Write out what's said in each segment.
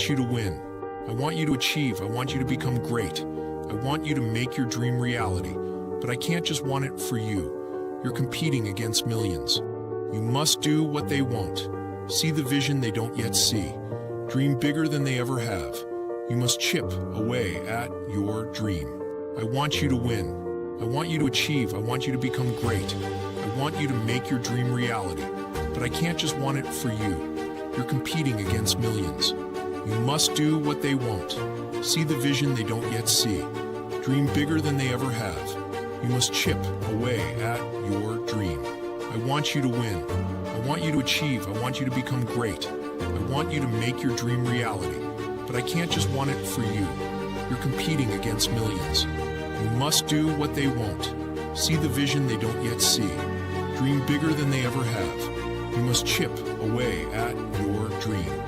want you to win. I want you to achieve. I want you to become great. I want you to make your dream reality. But I can't just want it for you. You're competing against millions. You must do what they won't. See the vision they don't yet see. Dream bigger than they ever have. You must chip away at your dream. I want you to win. I want you to achieve. I want you to become great. I want you to make your dream reality. But I can't just want it for you. You're competing against millions. You must do what they won't. See the vision they don't yet see. Dream bigger than they ever have. You must chip away at your dream. I want you to win. I want you to achieve. I want you to become great. I want you to make your dream reality. But I can't just want it for you. You're competing against millions. You must do what they won't. See the vision they don't yet see. Dream bigger than they ever have. You must chip away at your dream.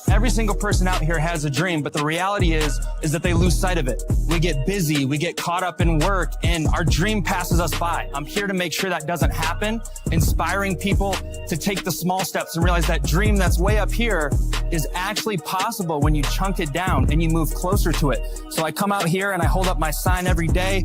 Every single person out here has a dream, but the reality is that they lose sight of it. We get busy, we get caught up in work, and our dream passes us by. I'm here to make sure that doesn't happen, inspiring people to take the small steps and realize that dream that's way up here is actually possible when you chunk it down and you move closer to it. So I come out here and I hold up my sign every day.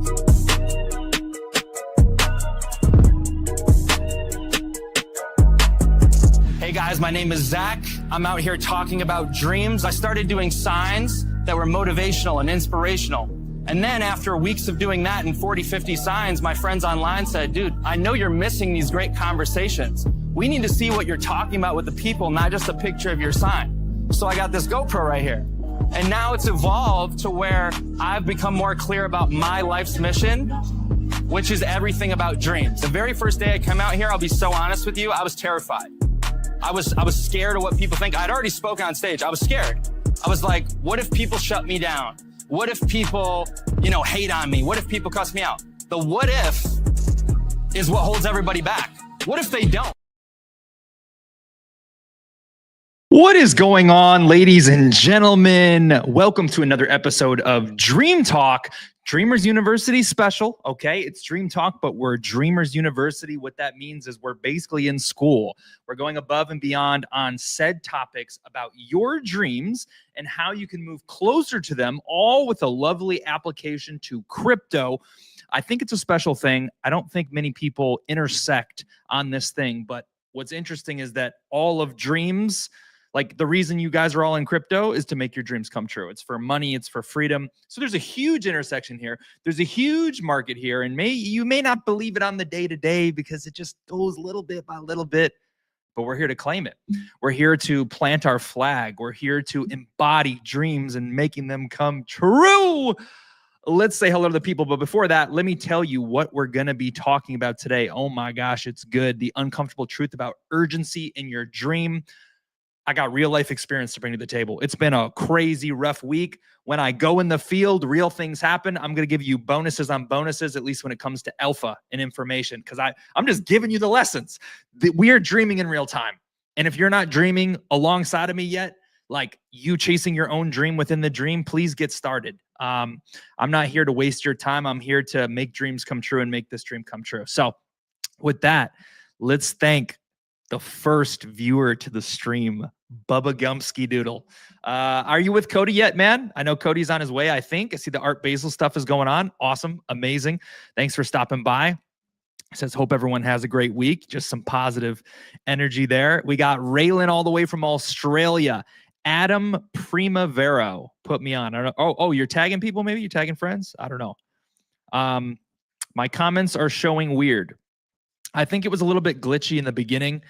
Hey guys, my name is Zach. I'm out here talking about dreams. I started doing signs that were motivational and inspirational. And then after weeks of doing that and 40, 50 signs, my friends online said, dude, I know you're missing these great conversations. We need to see what you're talking about with the people, not just a picture of your sign. So I got this GoPro right here. And now it's evolved to where I've become more clear about my life's mission, which is everything about dreams. The very first day I come out here, I'll be so honest with you, I was terrified. I was scared of what people think. I'd already spoken on stage. I was scared. I was like, what if people shut me down? What if people, hate on me? What if people cuss me out? The what if is what holds everybody back. What if they don't? What is going on, ladies and gentlemen? Welcome to another episode of Dream Talk, Dreamers University special. Okay, it's Dream Talk, but we're Dreamers University. What that means is we're basically in school. We're going above and beyond on said topics about your dreams and how you can move closer to them, all with a lovely application to crypto. I think it's a special thing. I don't think many people intersect on this thing, but what's interesting is that all of dreams, like the reason you guys are all in crypto is to make your dreams come true. It's for money. It's for freedom. So there's a huge intersection here. There's a huge market here. And you may not believe it on the day-to-day because it just goes little bit by little bit. But we're here to claim it. We're here to plant our flag. We're here to embody dreams and making them come true. Let's say hello to the people. But before that, let me tell you what we're going to be talking about today. Oh my gosh, it's good. The uncomfortable truth about urgency in your dream. I got real life experience to bring to the table. It's been a crazy, rough week. When I go in the field, real things happen. I'm going to give you bonuses on bonuses, at least when it comes to alpha and information, because I'm just giving you the lessons. We are dreaming in real time. And if you're not dreaming alongside of me yet, like you chasing your own dream within the dream, please get started. I'm not here to waste your time. I'm here to make dreams come true and make this dream come true. So with that, let's thank the first viewer to the stream, Bubba Gumsky Doodle. Are you with Cody yet, man? I know Cody's on his way, I think. I see the Art Basel stuff is going on. Awesome. Amazing. Thanks for stopping by. Says, hope everyone has a great week. Just some positive energy there. We got Raylan all the way from Australia. Adam Primavero put me on. I don't know. Oh, you're tagging people? Maybe you're tagging friends? I don't know. My comments are showing weird. I think it was a little bit glitchy in the beginning,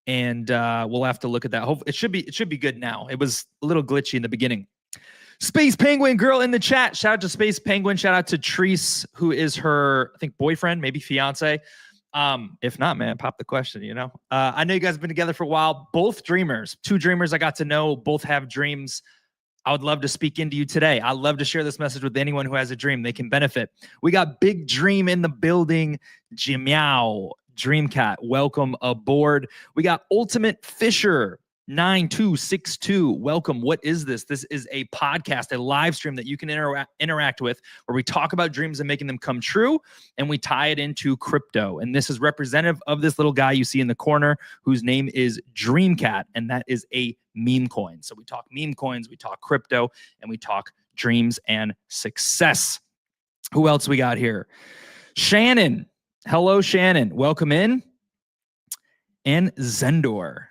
and we'll have to look at that. Hope it should be good now. It was a little glitchy in the beginning. Space Penguin girl in the chat. Shout out to Space Penguin. Shout out to Treese, who is her, I think, boyfriend, maybe fiance. If not, man, pop the question, you know. I know you guys have been together for a while. Both dreamers, two dreamers I got to know, both have dreams. I would love to speak into you today. I'd love to share this message with anyone who has a dream. They can benefit. We got Big Dream in the building. Jimiao, Dreamcat, welcome aboard. We got Ultimate Fisher 9262. Welcome. What is this? This is a podcast, a live stream that you can interact with, where we talk about dreams and making them come true, and we tie it into crypto. And this is representative of this little guy you see in the corner, whose name is Dreamcat, and that is a meme coin. So we talk meme coins, we talk crypto, and we talk dreams and success. Who else we got here? Shannon. Hello, Shannon. Welcome in. And Zendor.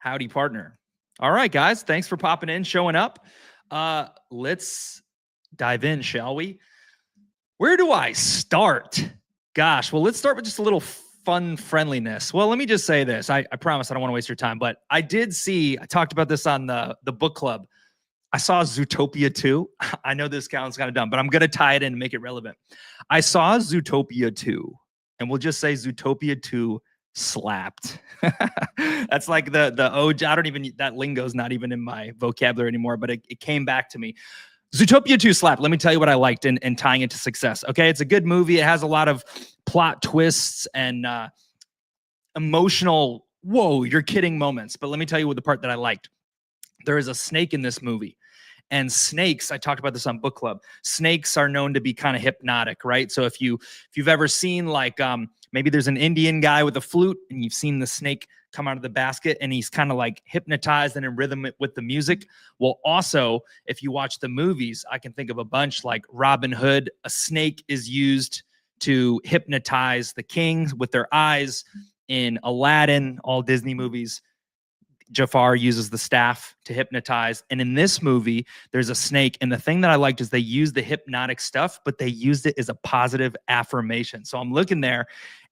Howdy, partner. All right, guys. Thanks for popping in, showing up. Let's dive in, shall we? Where do I start? Gosh, well, let's start with just a little fun friendliness. Well, let me just say this. I promise I don't want to waste your time, but I talked about this on the book club. I saw Zootopia 2. I know this sounds kind of dumb, but I'm going to tie it in and make it relevant. I saw Zootopia 2, and we'll just say Zootopia 2 slapped. That's like the OG. I don't even, that lingo's not even in my vocabulary anymore, but it came back to me. Zootopia 2 slapped. Let me tell you what I liked in tying it to success. Okay, it's a good movie. It has a lot of plot twists and emotional, whoa, you're kidding moments. But let me tell you what the part that I liked. There is a snake in this movie. And snakes, I talked about this on book club. Snakes are known to be kind of hypnotic, right? So if you've ever seen like maybe there's an Indian guy with a flute, and you've seen the snake come out of the basket, and he's kind of like hypnotized and in rhythm with the music. Well, also, if you watch the movies, I can think of a bunch like Robin Hood. A snake is used to hypnotize the king with their eyes. In Aladdin, all Disney movies, Jafar uses the staff to hypnotize. And in this movie, there's a snake. And the thing that I liked is they used the hypnotic stuff, but they used it as a positive affirmation. So I'm looking there,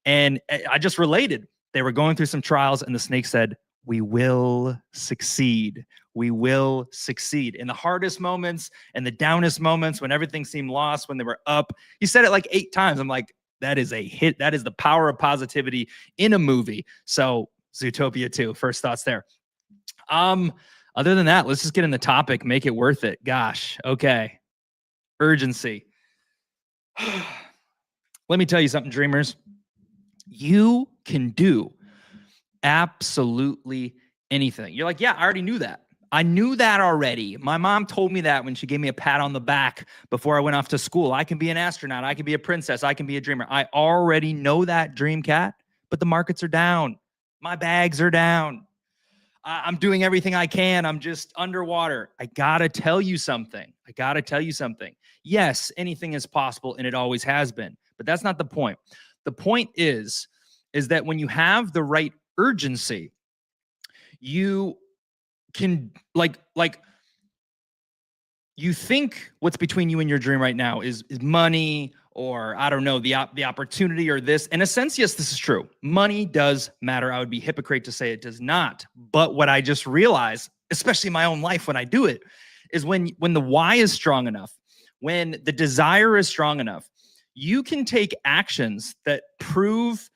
and I just related. They were going through some trials, and the snake said, "We will succeed. We will succeed." In the hardest moments and the downest moments, when everything seemed lost, when they were up. He said it like 8 times. I'm like, that is a hit. That is the power of positivity in a movie. So Zootopia 2, first thoughts there. Other than that, let's just get in the topic, make it worth it. Gosh. Okay. Urgency. Let me tell you something, dreamers. You can do absolutely anything. You're like, yeah, I already knew that. I knew that already. My mom told me that when she gave me a pat on the back before I went off to school. I can be an astronaut. I can be a princess. I can be a dreamer. I already know that, Dreamcat, but the markets are down. My bags are down. I'm doing everything I can. I'm just underwater. I got to tell you something. Yes, anything is possible, and it always has been. But that's not the point. The point is that when you have the right urgency, you can like you think what's between you and your dream right now is money, or I don't know, the opportunity, or this. In a sense, yes, this is true. Money does matter. I would be hypocrite to say it does not. But what I just realized, especially in my own life when I do it, is when the why is strong enough, when the desire is strong enough, you can take actions that prove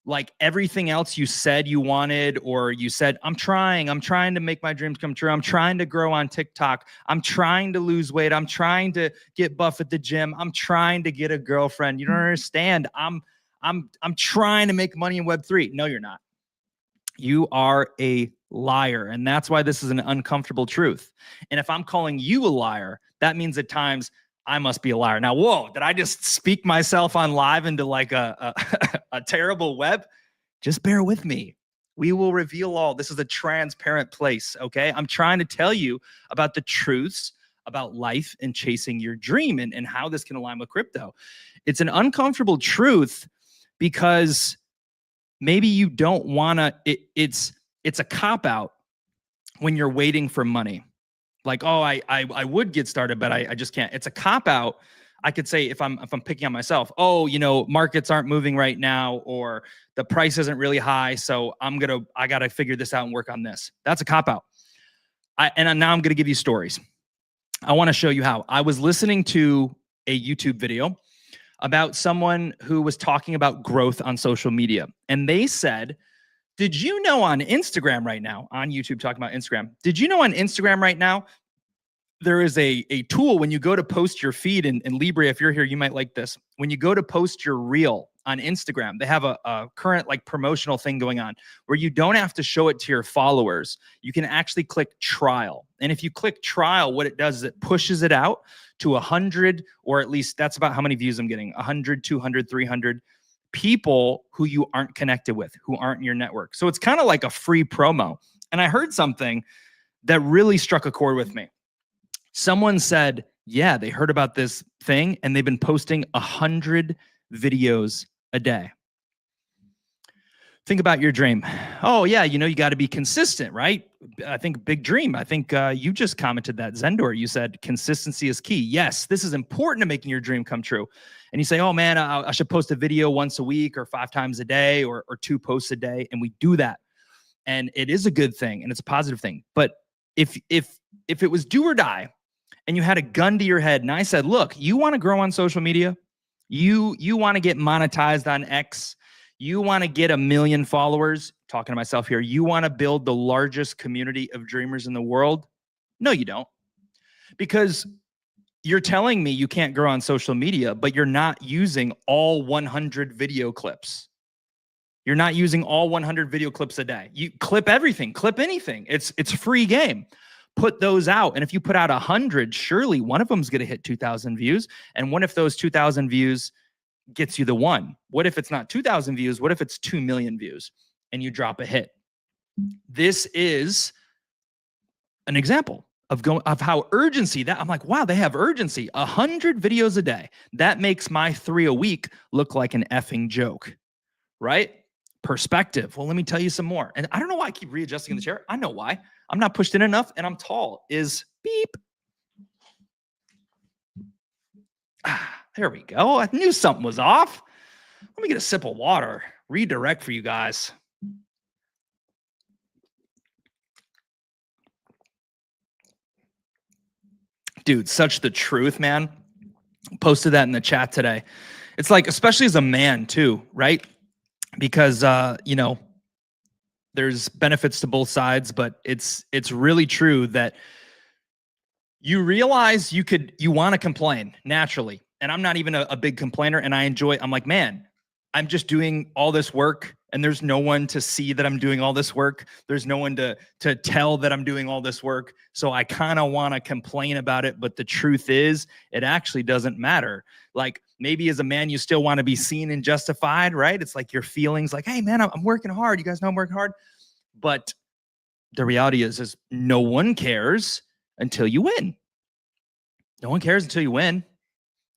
like everything else you said you wanted, or you said, I'm trying to make my dreams come true. I'm trying to grow on TikTok. I'm trying to lose weight. I'm trying to get buff at the gym. I'm trying to get a girlfriend. You don't understand. I'm trying to make money in Web3. No, you're not. You are a liar. And that's why this is an uncomfortable truth. And if I'm calling you a liar, that means at times I must be a liar. Now, whoa, did I just speak myself on live into like a terrible web? Just bear with me. We will reveal all. This is a transparent place, okay? I'm trying to tell you about the truths about life and chasing your dream, and how this can align with crypto. It's an uncomfortable truth because maybe you don't want to, it's a cop-out when you're waiting for money. Like, oh, I would get started, but I just can't. It's a cop out. I could say if I'm picking on myself, oh, markets aren't moving right now, or the price isn't really high, so I gotta figure this out and work on this. That's a cop out. Now I'm gonna give you stories. I want to show you how. I was listening to a YouTube video about someone who was talking about growth on social media, and they said, did you know on Instagram right now, on YouTube talking about Instagram, did you know on Instagram right now, there is a tool when you go to post your feed, and Libre, if you're here, you might like this. When you go to post your reel on Instagram, they have a current like promotional thing going on where you don't have to show it to your followers. You can actually click trial. And if you click trial, what it does is it pushes it out to 100, or at least that's about how many views I'm getting, 100, 200, 300 people who you aren't connected with, who aren't in your network. So it's kind of like a free promo. And I heard something that really struck a chord with me. Someone said, yeah, they heard about this thing and they've been posting 100 videos a day. Think about your dream. Oh yeah, you got to be consistent, right? I think big dream. I think you just commented that, Zendor. You said consistency is key. Yes, this is important to making your dream come true. And you say, oh man, I should post a video once a week or 5 times a day or 2 posts a day. And we do that. And it is a good thing and it's a positive thing. But if it was do or die and you had a gun to your head and I said, look, you want to grow on social media? You want to get monetized on X? You want to get 1 million followers? Talking to myself here. You want to build the largest community of dreamers in the world? No, you don't. Because you're telling me you can't grow on social media, but you're not using all 100 video clips. You're not using all 100 video clips a day. You clip everything, clip anything. It's a free game. Put those out. And if you put out 100, surely one of them is going to hit 2,000 views. And what if those 2,000 views gets you the one? What if it's not 2,000 views? What if it's 2 million views and you drop a hit? This is an example of how urgency that I'm like, wow, they have urgency. 100 videos a day. That makes my 3 a week look like an effing joke, right? Perspective. Well, let me tell you some more. And I don't know why I keep readjusting in the chair. I know why. I'm not pushed in enough and I'm tall. Is beep. There we go. I knew something was off. Let me get a sip of water. Redirect for you guys. Dude, such the truth, man. Posted that in the chat today. It's like, especially as a man too, right? Because, there's benefits to both sides, but it's really true that you realize you want to complain naturally. And I'm not even a big complainer and I'm like, man, I'm just doing all this work and there's no one to see that I'm doing all this work. There's no one to tell that I'm doing all this work. So I kind of want to complain about it. But the truth is, it actually doesn't matter. Like maybe as a man, you still want to be seen and justified, right? It's like your feelings like, hey man, I'm working hard. You guys know I'm working hard. But the reality is no one cares until you win. No one cares until you win.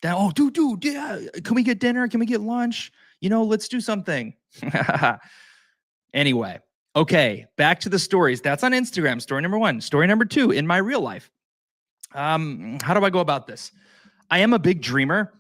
Then, oh, dude, yeah, can we get dinner? Can we get lunch? Let's do something. Anyway, okay, back to the stories. That's on Instagram, story number 1. Story number 2, in my real life. How do I go about this? I am a big dreamer.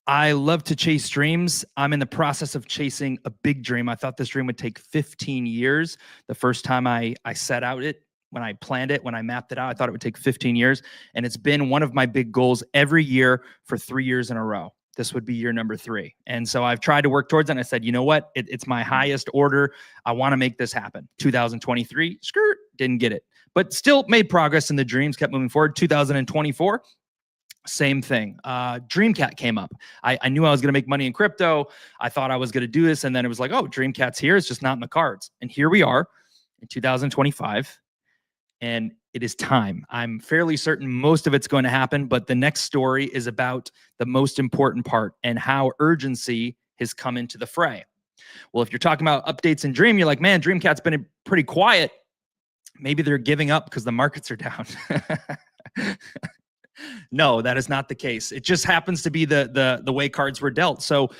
I love to chase dreams. I'm in the process of chasing a big dream. I thought this dream would take 15 years. The first time I set out it, when I planned it, when I mapped it out, I thought it would take 15 years. And it's been one of my big goals every year for 3 years in a row. This would be year number 3. And so I've tried to work towards it. And I said, you know what? It's my highest order. I want to make this happen. 2023, skirt, didn't get it. But still made progress in the dreams, kept moving forward. 2024, same thing. Dreamcat came up. I knew I was going to make money in crypto. I thought I was going to do this. And then it was like, oh, Dreamcat's here. It's just not in the cards. And here we are in 2025. And it is time. I'm fairly certain most of it's going to happen, but the next story is about the most important part and how urgency has come into the fray. Well, if you're talking about updates in Dream, you're like, man, Dreamcat's been pretty quiet. Maybe they're giving up because the markets are down. No, that is not the case. It just happens to be the way cards were dealt. So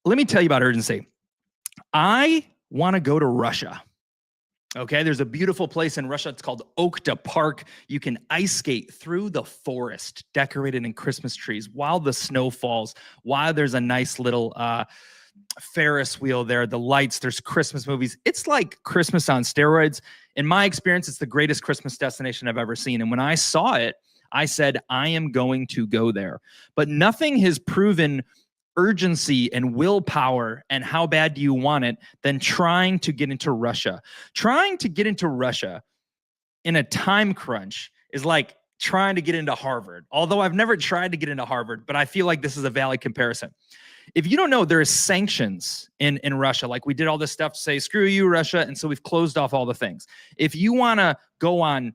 let me tell you about urgency. I want to go to Russia. Okay, there's a beautiful place in Russia. It's called Okhta Park. You can ice skate through the forest decorated in Christmas trees while the snow falls, while there's a nice little Ferris wheel there, the lights, there's Christmas movies. It's like Christmas on steroids. In my experience, it's the greatest Christmas destination I've ever seen. And when I saw it, I said, I am going to go there. But nothing has proven urgency and willpower and how bad do you want it than trying to get into Russia. Trying to get into Russia in a time crunch is like trying to get into Harvard. Although I've never tried to get into Harvard, but I feel like this is a valid comparison. If you don't know, there is sanctions in Russia. Like we did all this stuff to say, screw you, Russia. And so we've closed off all the things. If you want to go on,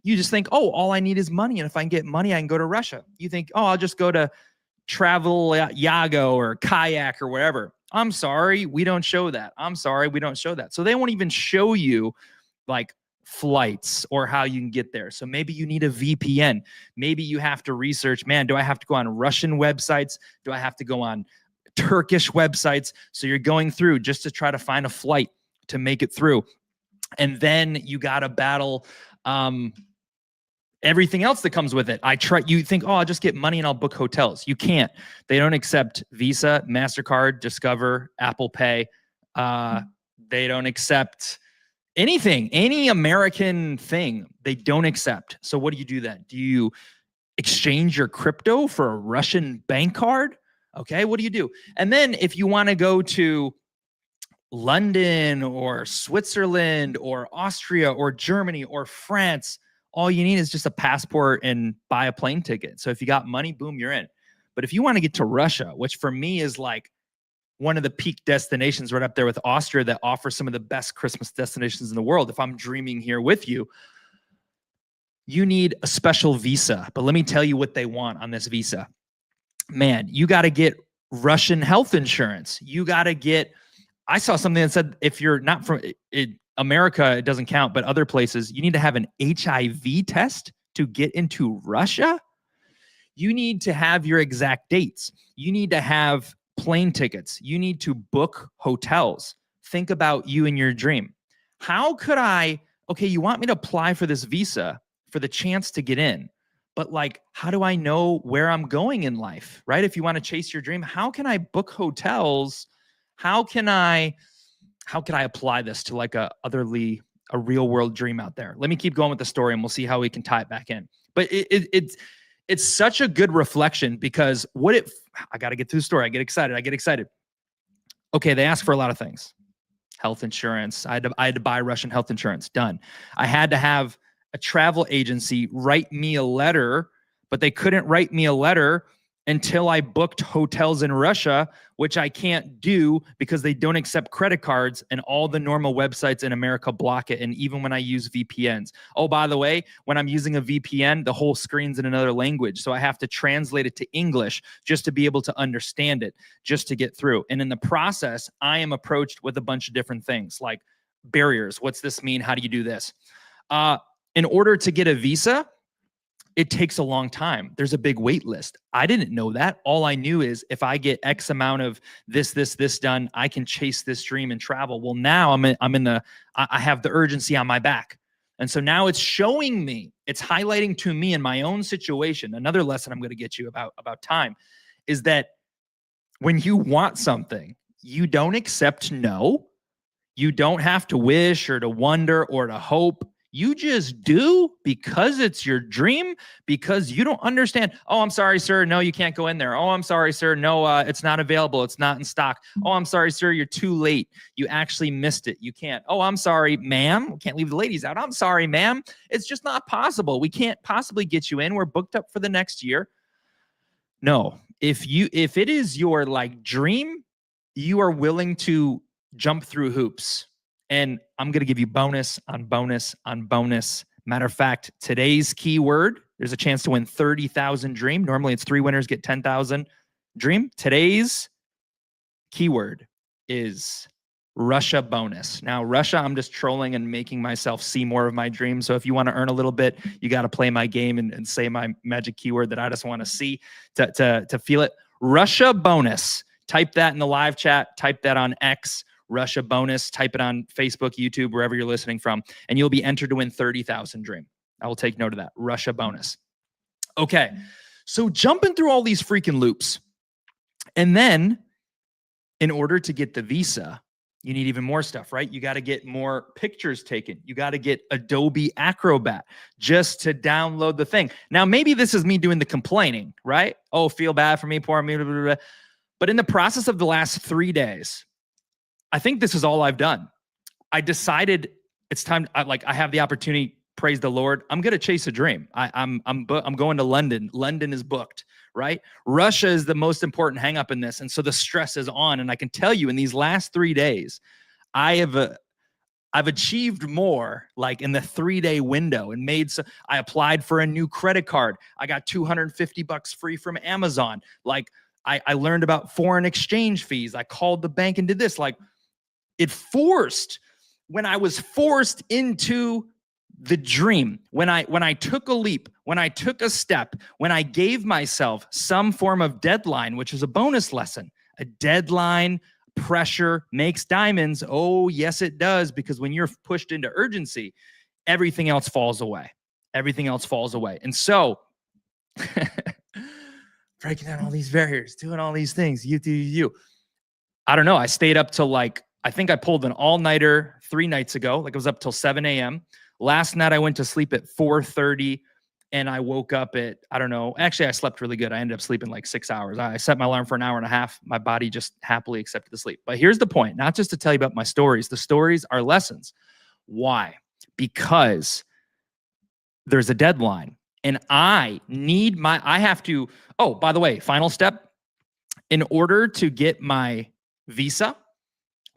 you just think, oh, all I need is money. And if I can get money, I can go to Russia. You think, oh, I'll just go to Travel Yago or Kayak or whatever. I'm sorry, we don't show that. I'm sorry, we don't show that. So they won't even show you like flights or how you can get there. So maybe you need a VPN. Maybe you have to research, man, do I have to go on Russian websites? Do I have to go on Turkish websites? So you're going through just to try to find a flight to make it through. And then you got to battle everything else that comes with it. You think, oh, I'll just get money and I'll book hotels. You can't. They don't accept Visa, MasterCard, Discover, Apple Pay. They don't accept anything, any American thing. They don't accept. So what do you do then? Do you exchange your crypto for a Russian bank card? Okay, what do you do? And then if you want to go to London or Switzerland or Austria or Germany or France, all you need is just a passport and buy a plane ticket. So if you got money, boom, you're in. But if you want to get to Russia, which for me is like one of the peak destinations right up there with Austria that offers some of the best Christmas destinations in the world, if I'm dreaming here with you, you need a special visa. But let me tell you what they want on this visa. Man, you got to get Russian health insurance. You got to get, I saw something that said if you're not from America, it doesn't count, but other places, you need to have an HIV test to get into Russia. You need to have your exact dates. You need to have plane tickets. You need to book hotels. Think about you and your dream. How could okay, you want me to apply for this visa for the chance to get in, but like, how do I know where I'm going in life, right? If you want to chase your dream, how can I book hotels? How can I apply this to like a real world dream out there? Let me keep going with the story and we'll see how we can tie it back in. But it's such a good reflection because I got to get through the story. I get excited. Okay. They ask for a lot of things. Health insurance. I had to buy Russian health insurance. Done. I had to have a travel agency write me a letter, but they couldn't write me a letter until I booked hotels in Russia, which I can't do because they don't accept credit cards and all the normal websites in America block it. And even when I use VPNs. Oh, by the way, when I'm using a VPN, the whole screen's in another language. So I have to translate it to English just to be able to understand it, just to get through. And in the process, I am approached with a bunch of different things like barriers. What's this mean? How do you do this? In order to get a visa, it takes a long time. There's a big wait list. I didn't know that. All I knew is if I get X amount of this done, I can chase this dream and travel. Well, now I have the urgency on my back. And so now it's showing me, it's highlighting to me in my own situation. Another lesson I'm going to get you about time is that when you want something, you don't accept no. You don't have to wish or to wonder or to hope. You just do because it's your dream, because you don't understand. Oh, I'm sorry, sir. No, you can't go in there. Oh, I'm sorry, sir. No, it's not available. It's not in stock. Oh, I'm sorry, sir. You're too late. You actually missed it. You can't. Oh, I'm sorry, ma'am. We can't leave the ladies out. I'm sorry, ma'am. It's just not possible. We can't possibly get you in. We're booked up for the next year. No, if it is your like dream, you are willing to jump through hoops. And I'm going to give you bonus on bonus on bonus. Matter of fact, today's keyword, there's a chance to win 30,000 dream. Normally it's 3 winners get 10,000 dream. Today's keyword is Russia bonus. Now, Russia, I'm just trolling and making myself see more of my dream. So if you want to earn a little bit, you got to play my game and say my magic keyword that I just want to see to feel it. Russia bonus. Type that in the live chat. Type that on X. Russia bonus. Type it on Facebook, YouTube, wherever you're listening from, and you'll be entered to win 30,000 Dream. I will take note of that. Russia bonus. Okay, so jumping through all these freaking loops, and then in order to get the visa, you need even more stuff, right? You got to get more pictures taken. You got to get Adobe Acrobat just to download the thing. Now, maybe this is me doing the complaining, right? Oh, feel bad for me, poor me, blah, blah, blah. But in the process of the last 3 days, I think this is all I've done. I decided it's time. I have the opportunity. Praise the Lord. I'm going to chase a dream. I'm going to London. London is booked, right? Russia is the most important hang up in this. And so the stress is on. And I can tell you in these last 3 days, I've achieved more like in the 3-day window and I applied for a new credit card. I got $250 free from Amazon. Like I learned about foreign exchange fees. I called the bank and did this. Like when I was forced into the dream, when I took a leap, when I took a step, when I gave myself some form of deadline, which is a bonus lesson, a deadline, pressure makes diamonds. Oh, yes, it does. Because when you're pushed into urgency, everything else falls away. Everything else falls away. And so breaking down all these barriers, doing all these things, you. I don't know. I stayed up till I think I pulled an all-nighter 3 nights ago. Like it was up till 7 a.m. Last night I went to sleep at 4:30 and I woke up at, I don't know. Actually, I slept really good. I ended up sleeping like 6 hours. I set my alarm for an hour and a half. My body just happily accepted the sleep. But here's the point, not just to tell you about my stories. The stories are lessons. Why? Because there's a deadline and I have to, oh, by the way, final step. In order to get my visa,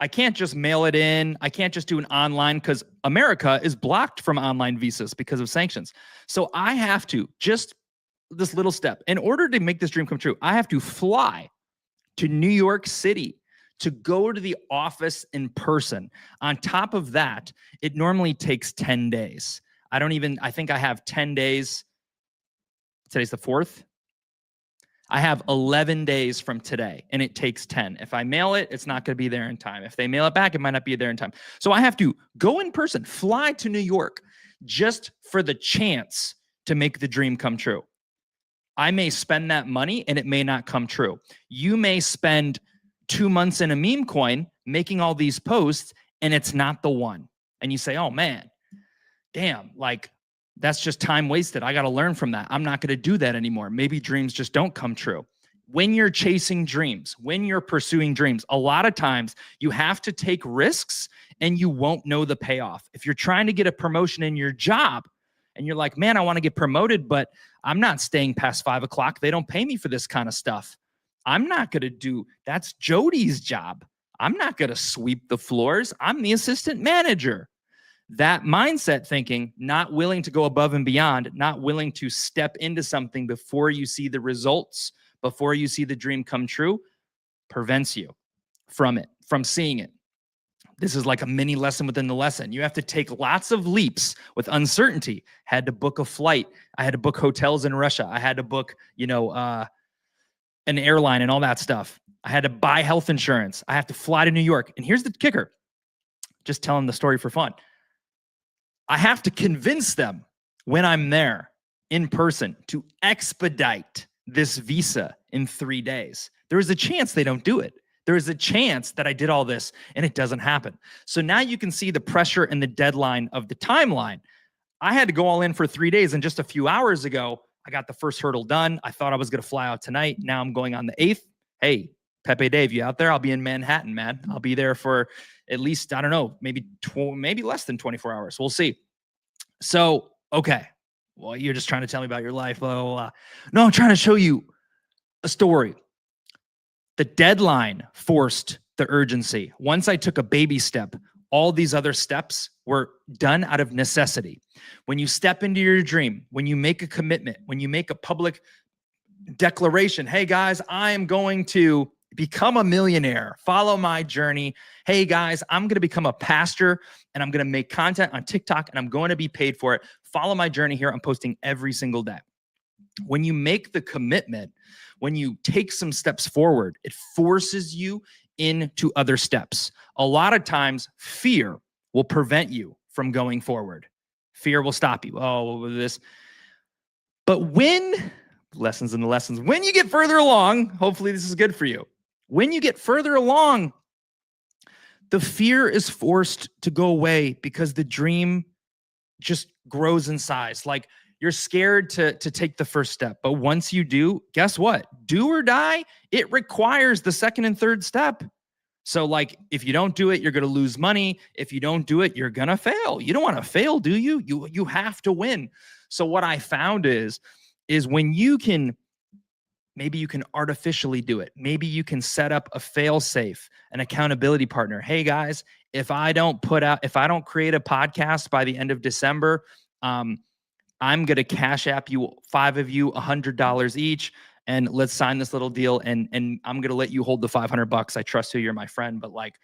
I can't just mail it in. I can't just do an online because America is blocked from online visas because of sanctions. So I have to just this little step. In order to make this dream come true, I have to fly to New York City to go to the office in person. On top of that, it normally takes 10 days. I think I have 10 days. Today's the 4th. I have 11 days from today, and it takes 10. If I mail it, it's not going to be there in time. If they mail it back, it might not be there in time. So I have to go in person, fly to New York, just for the chance to make the dream come true. I may spend that money, and it may not come true. You may spend 2 months in a meme coin making all these posts, and it's not the one. And you say, oh, man, damn, that's just time wasted. I got to learn from that. I'm not going to do that anymore. Maybe dreams just don't come true. When you're chasing dreams, when you're pursuing dreams, a lot of times you have to take risks and you won't know the payoff. If you're trying to get a promotion in your job and you're like, man, I want to get promoted, but I'm not staying past 5 o'clock. They don't pay me for this kind of stuff. I'm not going to do, that's Jody's job. I'm not going to sweep the floors. I'm the assistant manager. That mindset thinking, not willing to go above and beyond, not willing to step into something before you see the results, before you see the dream come true, prevents you from it, from seeing it. This is like a mini lesson within the lesson. You have to take lots of leaps with uncertainty. Had to book a flight. I had to book hotels in Russia. I had to book, an airline and all that stuff. I had to buy health insurance. I have to fly to New York. And here's the kicker. Just telling the story for fun. I have to convince them when I'm there in person to expedite this visa in 3 days. There is a chance they don't do it. There is a chance that I did all this and it doesn't happen. So now you can see the pressure and the deadline of the timeline. I had to go all in for 3 days, and just a few hours ago, I got the first hurdle done. I thought I was going to fly out tonight. Now I'm going on the 8th. Hey, Pepe Dave, you out there? I'll be in Manhattan, man. I'll be there for at least, I don't know, maybe less than 24 hours. We'll see. So, okay. Well, you're just trying to tell me about your life, blah, blah, blah. No, I'm trying to show you a story. The deadline forced the urgency. Once I took a baby step, all these other steps were done out of necessity. When you step into your dream, when you make a commitment, when you make a public declaration, hey guys, I am going to become a millionaire, follow my journey. Hey guys, I'm going to become a pastor and I'm going to make content on TikTok and I'm going to be paid for it. Follow my journey here. I'm posting every single day. When you make the commitment, when you take some steps forward, it forces you into other steps. A lot of times, fear will prevent you from going forward. Fear will stop you. Oh, this. But when you get further along, hopefully this is good for you. When you get further along, the fear is forced to go away because the dream just grows in size. Like, you're scared to take the first step. But once you do, guess what? Do or die, it requires the second and third step. So like, if you don't do it, you're going to lose money. If you don't do it, you're going to fail. You don't want to fail, do you? You have to win. So what I found is when you can, maybe you can artificially do it. Maybe you can set up a fail safe, an accountability partner. Hey guys, if I don't create a podcast by the end of December, I'm going to Cash App you, 5 of you, $100 each. And let's sign this little deal. And I'm going to let you hold the $500. I trust you. You're my friend, but like,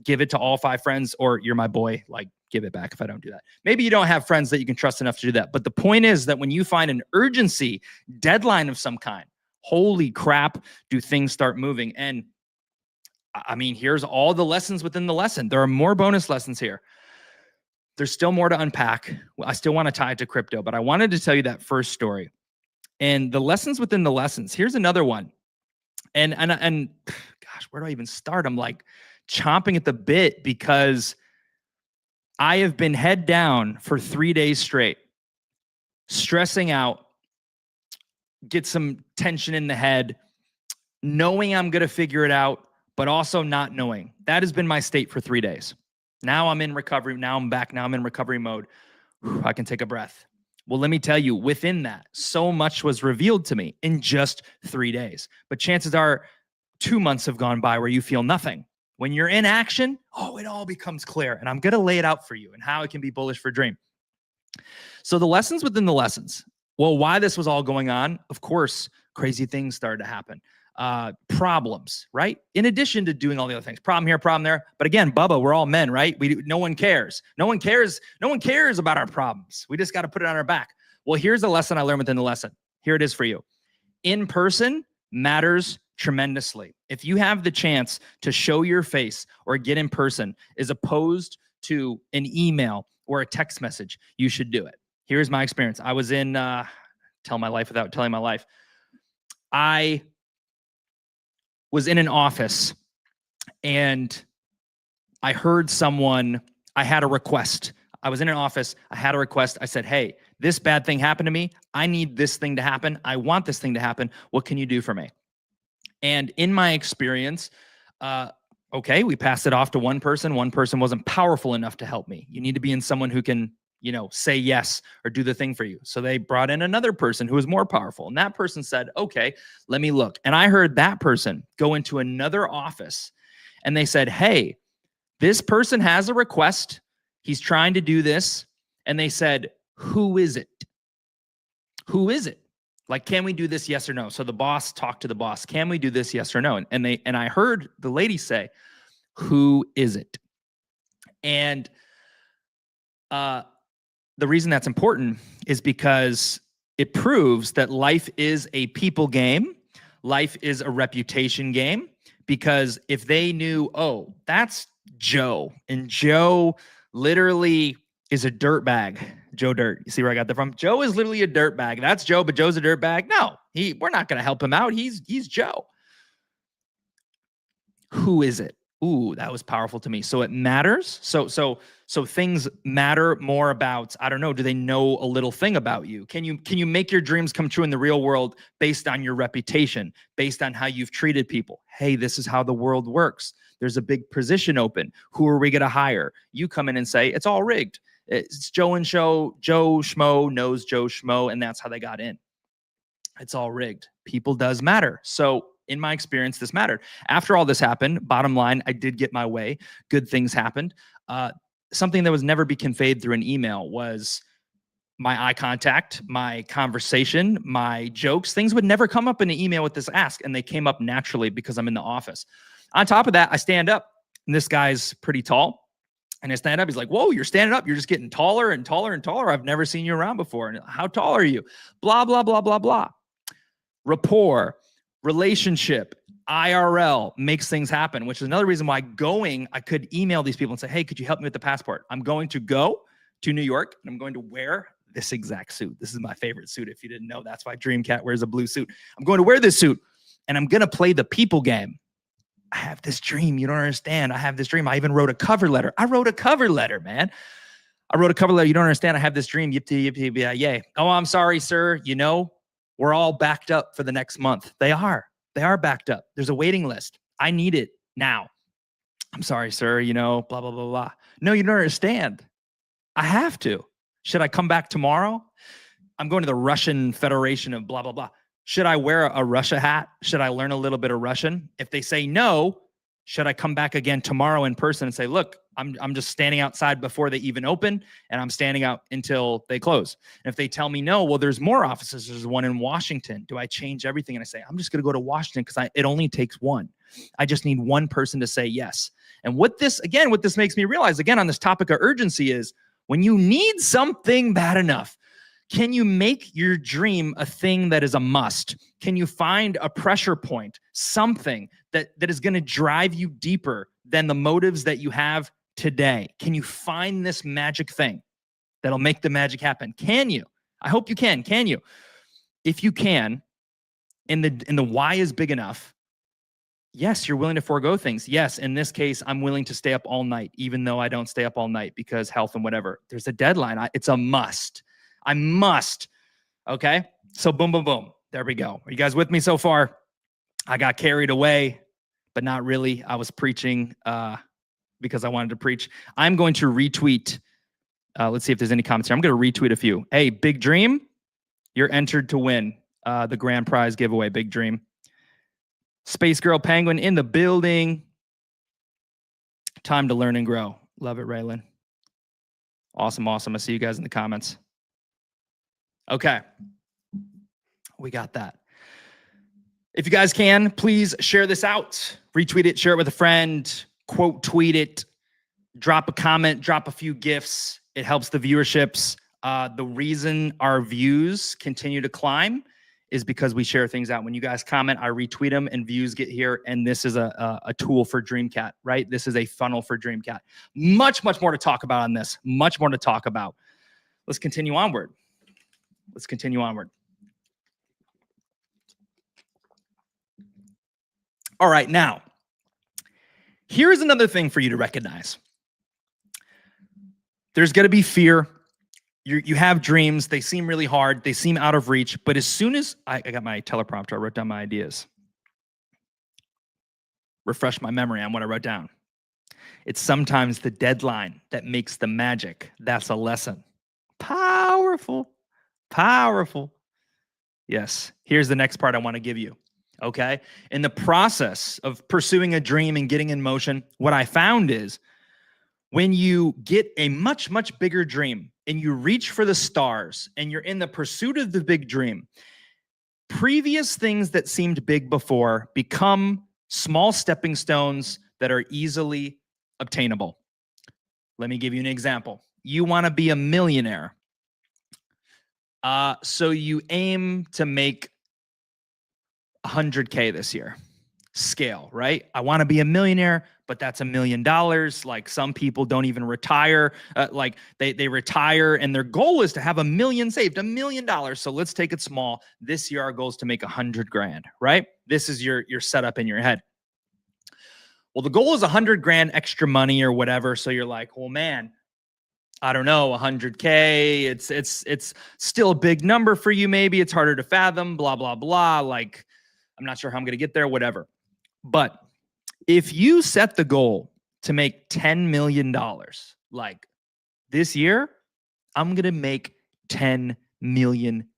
give it to all 5 friends, or you're my boy. Like, give it back if I don't do that. Maybe you don't have friends that you can trust enough to do that. But the point is that when you find an urgency deadline of some kind, holy crap, do things start moving. And I mean, here's all the lessons within the lesson. There are more bonus lessons here. There's still more to unpack. I still want to tie it to crypto, but I wanted to tell you that first story. And the lessons within the lessons. Here's another one. And gosh, where do I even start? I'm like chomping at the bit because I have been head down for 3 days straight, stressing out, get some tension in the head, knowing I'm going to figure it out, but also not knowing. That has been my state for 3 days. Now I'm in recovery. Now I'm back. Now I'm in recovery mode. I can take a breath. Well, let me tell you, within that, so much was revealed to me in just 3 days. But chances are 2 months have gone by where you feel nothing. When you're in action, it all becomes clear. And I'm going to lay it out for you and how it can be bullish for Dream. So the lessons within the lessons. Well, why this was all going on, of course, crazy things started to happen. Problems, right? In addition to doing all the other things, problem here, problem there. But again, Bubba, we're all men, right? No one cares. No one cares about our problems. We just got to put it on our back. Well, here's a lesson I learned within the lesson. Here it is for you. In person matters tremendously. If you have the chance to show your face or get in person as opposed to an email or a text message, you should do it. Here's my experience. I was in, tell my life without telling my life. I was in an office and I heard I had a request. I was in an office. I had a request. I said, hey, this bad thing happened to me. I need this thing to happen. I want this thing to happen. What can you do for me? And in my experience, okay, we passed it off to one person. One person wasn't powerful enough to help me. You need to be in someone who can, say yes or do the thing for you. So they brought in another person who was more powerful. And that person said, okay, let me look. And I heard that person go into another office and they said, hey, this person has a request. He's trying to do this. And they said, who is it? Who is it? Like, can we do this? Yes or no? So the boss talked to the boss. Can we do this? Yes or no? And I heard the lady say, who is it? And, the reason that's important is because it proves that life is a people game. Life is a reputation game. Because if they knew, oh, that's Joe, and Joe literally is a dirtbag. Joe Dirt. You see where I got that from? Joe is literally a dirtbag. That's Joe, but Joe's a dirtbag. No, we're not going to help him out. He's Joe. Who is it? Ooh, that was powerful to me. So it matters. So things matter more about, I don't know, do they know a little thing about you? Can you make your dreams come true in the real world based on your reputation, based on how you've treated people? Hey, this is how the world works. There's a big position open. Who are we going to hire? You come in and say, it's all rigged. It's Joe and Joe Schmo knows Joe Schmo, and that's how they got in. It's all rigged. People does matter. So in my experience, this mattered. After all this happened, bottom line, I did get my way. Good things happened. Something that was never be conveyed through an email was my eye contact, my conversation, my jokes. Things would never come up in an email with this ask, and they came up naturally because I'm in the office. On top of that, I stand up, and this guy's pretty tall. And I stand up. He's like, whoa, you're standing up. You're just getting taller and taller and taller. I've never seen you around before. And how tall are you? Blah, blah, blah, blah, blah. Rapport, relationship, IRL makes things happen, which is another reason why I could email these people and say, hey, could you help me with the passport? I'm going to go to New York and I'm going to wear this exact suit. This is my favorite suit. If you didn't know, that's why Dreamcat wears a blue suit. I'm going to wear this suit and I'm going to play the people game. I have this dream. You don't understand. I have this dream. I even wrote a cover letter. I wrote a cover letter, man. I wrote a cover letter. You don't understand. I have this dream. Yippee, yippee, yippee, yay. Oh, I'm sorry, sir. You know, we're all backed up for the next month. They are backed up. There's a waiting list. I need it now. I'm sorry, sir. You know, blah, blah, blah, blah. No, you don't understand. I have to. Should I come back tomorrow? I'm going to the Russian Federation of blah, blah, blah. Should I wear a Russia hat? Should I learn a little bit of Russian? If they say no, should I come back again tomorrow in person and say, look, I'm just standing outside before they even open and I'm standing out until they close. And if they tell me no, well, there's more offices. There's one in Washington. Do I change everything? And I say, I'm just going to go to Washington because it only takes one. I just need one person to say yes. And what this makes me realize, again, on this topic of urgency is when you need something bad enough, can you make your dream a thing that is a must? Can you find a pressure point, something that is going to drive you deeper than the motives that you have today? Can you find this magic thing that'll make the magic happen? Can you? I hope you can. Can you? If you can, and the why is big enough, yes, you're willing to forego things. Yes, in this case, I'm willing to stay up all night, even though I don't stay up all night because health and whatever. There's a deadline. It's a must. I must. Okay. So boom, boom, boom. There we go. Are you guys with me so far? I got carried away, but not really. I was preaching because I wanted to preach. I'm going to retweet. Let's see if there's any comments here. I'm going to retweet a few. Hey, Big Dream, you're entered to win the grand prize giveaway. Big Dream. Space Girl Penguin in the building. Time to learn and grow. Love it, Raylan. Awesome, awesome. I see you guys in the comments. Okay, we got that. If you guys can, please share this out. Retweet it, share it with a friend, quote tweet it, drop a comment, drop a few GIFs. It helps the viewerships. The reason our views continue to climb is because we share things out. When you guys comment, I retweet them and views get here. And this is a tool for Dreamcat, right? This is a funnel for Dreamcat. Much, much more to talk about on this. Much more to talk about. Let's continue onward. Let's continue onward. All right, now, here's another thing for you to recognize. There's going to be fear. You have dreams. They seem really hard. They seem out of reach. But as soon as I got my teleprompter, I wrote down my ideas. Refresh my memory on what I wrote down. It's sometimes the deadline that makes the magic. That's a lesson. Powerful. Powerful. Yes. Here's the next part I want to give you. Okay. In the process of pursuing a dream and getting in motion, what I found is when you get a much, much bigger dream and you reach for the stars and you're in the pursuit of the big dream, previous things that seemed big before become small stepping stones that are easily obtainable. Let me give you an example. You want to be a millionaire. So you aim to make 100K this year. Scale, right? I want to be a millionaire, but that's $1 million. Like some people don't even retire. Like they retire and their goal is to have $1 million saved, $1 million. So let's take it small. This year, our goal is to make 100 grand, right? This is your setup in your head. Well, the goal is 100 grand extra money or whatever. So you're like, well, man, I don't know, 100K. It's still a big number for you. Maybe it's harder to fathom, blah, blah, blah. Like, I'm not sure how I'm going to get there, whatever. But if you set the goal to make $10 million, like this year, I'm going to make $10 million.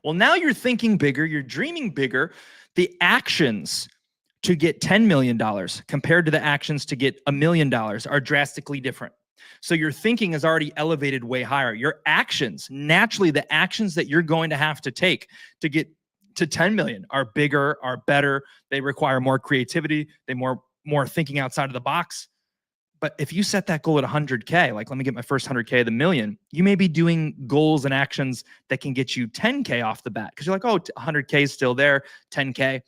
Well, now you're thinking bigger. You're dreaming bigger. The actions to get $10 million compared to the actions to get $1 million are drastically different. So your thinking is already elevated way higher. Your actions, naturally, the actions that you're going to have to take to get to 10 million are bigger, are better. They require more creativity. They more thinking outside of the box. But if you set that goal at 100K, like let me get my first 100K of the million, you may be doing goals and actions that can get you 10K off the bat because you're like, oh, 100K is still there, 10K.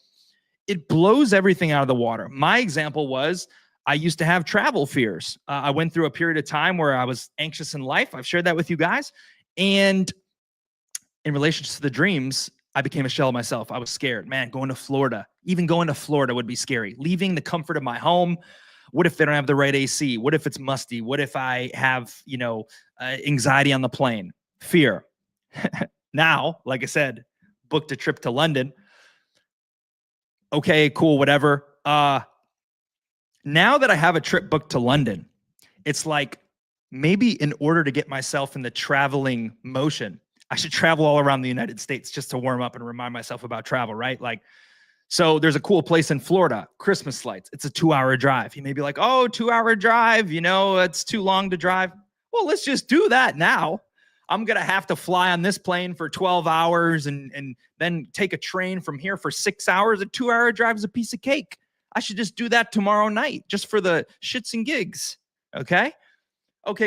It blows everything out of the water. My example was I used to have travel fears. I went through a period of time where I was anxious in life. I've shared that with you guys. And in relation to the dreams, I became a shell of myself. I was scared. Man, going to Florida, even going to Florida would be scary. Leaving the comfort of my home. What if they don't have the right AC? What if it's musty? What if I have, anxiety on the plane? Fear. Now, like I said, booked a trip to London. Okay, cool, whatever. Now that I have a trip booked to London, it's like maybe in order to get myself in the traveling motion, I should travel all around the United States just to warm up and remind myself about travel, right? So there's a cool place in Florida, Christmas lights. It's a 2-hour drive. You may be like, oh, 2-hour drive, it's too long to drive. Well, let's just do that now. I'm going to have to fly on this plane for 12 hours and then take a train from here for 6 hours. A 2-hour drive is a piece of cake. I should just do that tomorrow night just for the shits and gigs. Okay,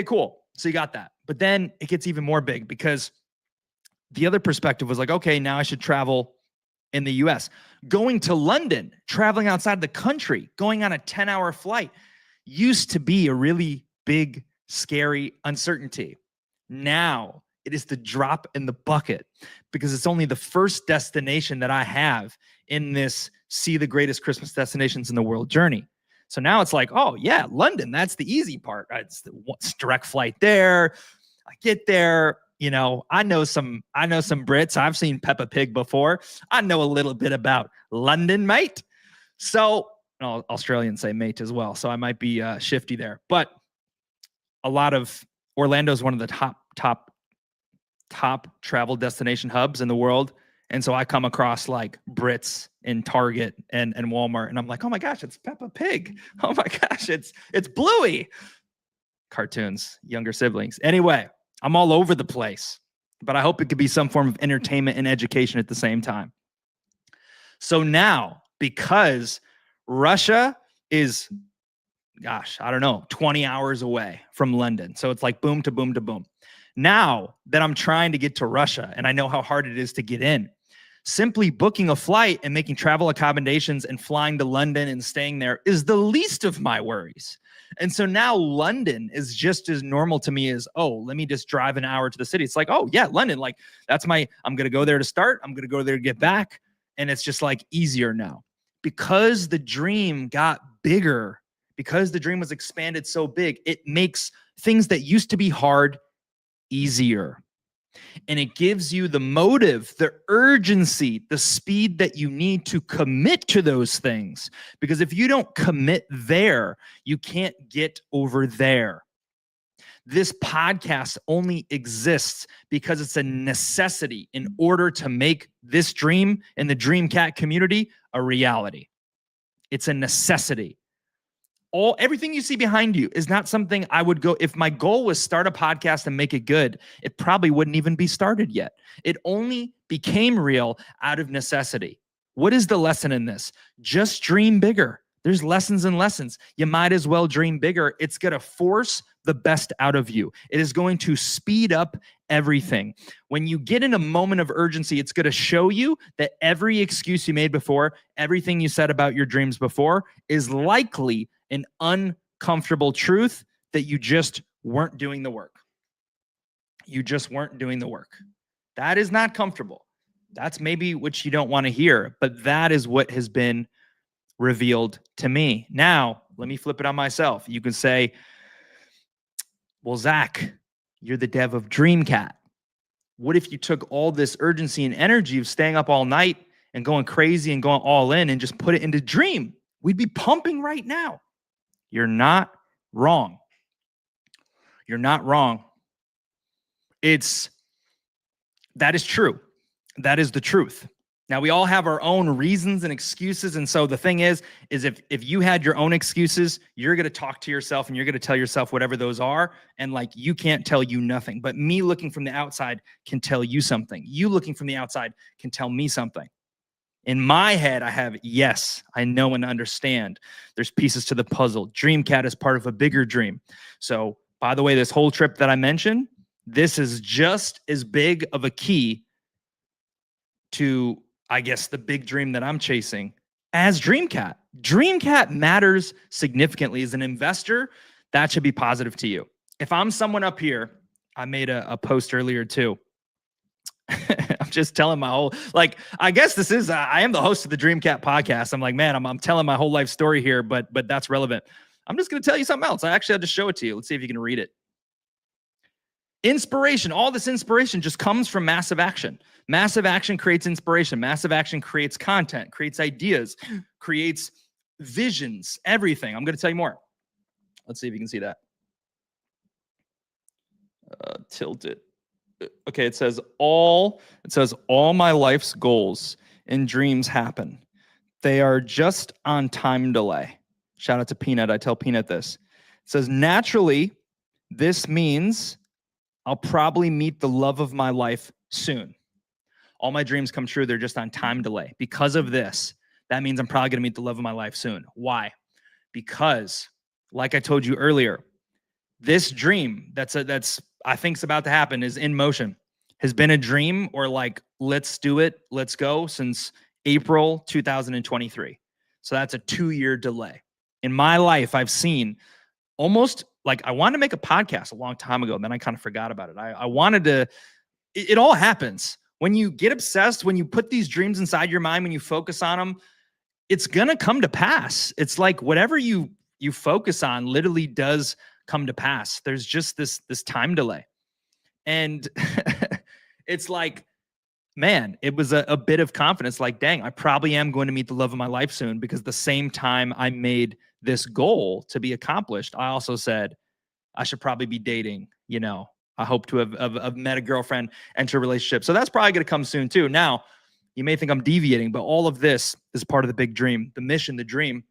cool. So you got that. But then it gets even more big because the other perspective was like, okay, now I should travel in the US. Going to London, traveling outside the country, going on a 10-hour flight used to be a really big, scary uncertainty. Now it is the drop in the bucket because it's only the first destination that I have in this see the greatest Christmas destinations in the world journey. So now it's like, oh yeah, London, that's the easy part. It's the direct flight there. I get there. I know some Brits. I've seen Peppa Pig before. I know a little bit about London, mate. So Australians say mate as well. So I might be shifty there, but Orlando is one of the top travel destination hubs in the world. And so I come across like Brits in Target and Walmart, and I'm like, oh my gosh, it's Peppa Pig. Oh my gosh, it's Bluey. Cartoons, younger siblings. Anyway, I'm all over the place, but I hope it could be some form of entertainment and education at the same time. So now, because Russia is, 20 hours away from London. So it's like boom to boom to boom. Now that I'm trying to get to Russia and I know how hard it is to get in, simply booking a flight and making travel accommodations and flying to London and staying there is the least of my worries. And so now London is just as normal to me as, oh, let me just drive an hour to the city. It's like, oh yeah, London, like I'm going to go there to start. I'm going to go there to get back. And it's just like easier now because the dream got bigger, because the dream was expanded so big, it makes things that used to be hard easier. And it gives you the motive, the urgency, the speed that you need to commit to those things. Because if you don't commit there, you can't get over there. This podcast only exists because it's a necessity in order to make this dream in the Dream Cat community a reality. It's a necessity. Everything you see behind you is not something I would go. If my goal was start a podcast and make it good, it probably wouldn't even be started yet. It only became real out of necessity. What is the lesson in this? Just dream bigger. There's lessons and lessons. You might as well dream bigger. It's going to force the best out of you. It is going to speed up everything. When you get in a moment of urgency, it's going to show you that every excuse you made before, everything you said about your dreams before is likely an uncomfortable truth that you just weren't doing the work. You just weren't doing the work. That is not comfortable. That's maybe what you don't want to hear, but that is what has been revealed to me. Now, let me flip it on myself. You can say, well, Zach, you're the dev of Dreamcat. What if you took all this urgency and energy of staying up all night and going crazy and going all in and just put it into Dream? We'd be pumping right now. You're not wrong. You're not wrong. That is true. That is the truth. Now, we all have our own reasons and excuses. And so the thing is if you had your own excuses, you're going to talk to yourself and you're going to tell yourself whatever those are. And like, you can't tell you nothing. But me looking from the outside can tell you something. You looking from the outside can tell me something. In my head, I have, yes, I know and understand. There's pieces to the puzzle. DreamCat is part of a bigger dream. So, by the way, this whole trip that I mentioned, this is just as big of a key to, I guess, the big dream that I'm chasing as DreamCat. DreamCat matters significantly. As an investor, that should be positive to you. If I'm someone up here, I made a post earlier too. I'm just telling my whole, like, I guess this is, I am the host of the DreamCat podcast. I'm like, man, I'm telling my whole life story here, but that's relevant. I'm just going to tell you something else. I actually had to show it to you. Let's see if you can read it. Inspiration, all this inspiration just comes from massive action. Massive action creates inspiration. Massive action creates content, creates ideas, creates visions, everything. I'm going to tell you more. Let's see if you can see that. Tilt it. Okay, it says all my life's goals and dreams happen. They are just on time delay. Shout out to Peanut. I tell Peanut this. It says, naturally, this means I'll probably meet the love of my life soon. All my dreams come true. They're just on time delay. Because of this, that means I'm probably going to meet the love of my life soon. Why? Because, like I told you earlier, this dream that's I think's about to happen is in motion, has been a dream or like, let's do it, let's go since April 2023. So that's a 2-year delay. In my life, I've seen almost like I wanted to make a podcast a long time ago, and then I kind of forgot about it. I wanted to, it all happens. When you get obsessed, when you put these dreams inside your mind, when you focus on them, it's going to come to pass. It's like whatever you focus on literally does come to pass. There's just this time delay. And it's like, man, it was a bit of confidence. Like, dang, I probably am going to meet the love of my life soon, because the same time I made this goal to be accomplished, I also said I should probably be dating, you know. I hope to have met a girlfriend, enter a relationship. So that's probably going to come soon too. Now, you may think I'm deviating, but all of this is part of the big dream. The mission, the dream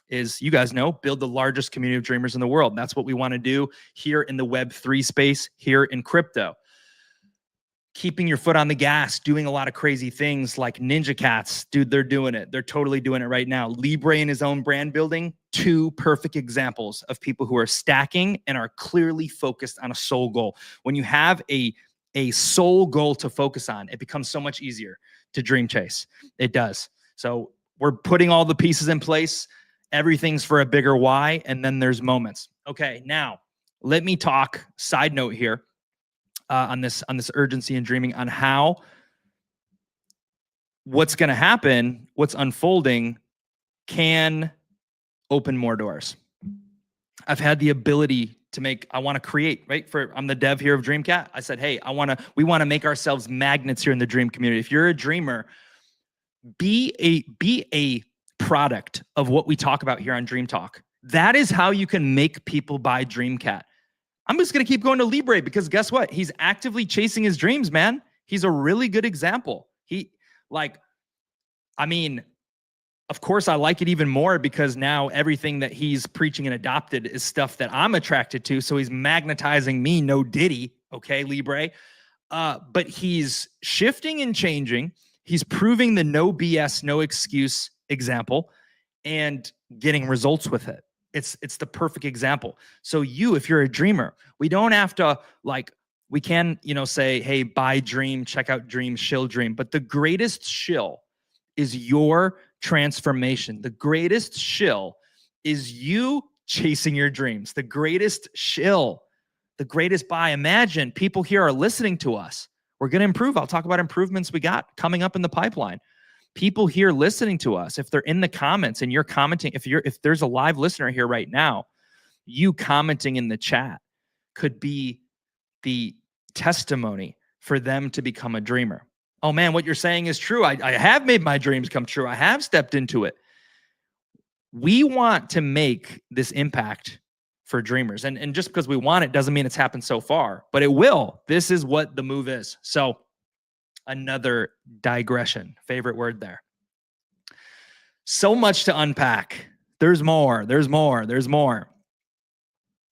is, you guys know, build the largest community of dreamers in the world. And that's what we want to do here in the Web3 space, here in crypto. Keeping your foot on the gas, doing a lot of crazy things like Ninja Cats. Dude, they're doing it. They're totally doing it right now. Libre in his own brand building, 2 perfect examples of people who are stacking and are clearly focused on a soul goal. When you have a soul goal to focus on, it becomes so much easier to dream chase. It does. So we're putting all the pieces in place. Everything's for a bigger why, and then there's moments. Okay, now let me talk, side note here, on this urgency and dreaming, on how what's going to happen, what's unfolding can open more doors. I've had the ability to I want to create, right? I'm the dev here of DreamCat. I said, hey, we want to make ourselves magnets here in the dream community. If you're a dreamer, be a product of what we talk about here on Dream Talk. That is how you can make people buy DreamCat. I'm just going to keep going to Libre, because guess what? He's actively chasing his dreams, man. He's a really good example. Of course, I like it even more because now everything that he's preaching and adopted is stuff that I'm attracted to. So he's magnetizing me, no Diddy, okay, Libre. But he's shifting and changing. He's proving the no BS, no excuse example and getting results with it. It's the perfect example. So if you're a dreamer, we don't have to we can, say, hey, buy Dream, check out Dream, shill Dream. But the greatest shill is your transformation. The greatest shill is you chasing your dreams. The greatest shill, the greatest buy. Imagine people here are listening to us. We're going to improve. I'll talk about improvements we got coming up in the pipeline. People here listening to us, if they're in the comments and you're commenting, if there's a live listener here right now, you commenting in the chat could be the testimony for them to become a dreamer. Oh man, what you're saying is true. I have made my dreams come true. I have stepped into it. We want to make this impact for dreamers. And just because we want it doesn't mean it's happened so far, but it will. This is what the move is. So another digression, favorite word there. So much to unpack. There's more.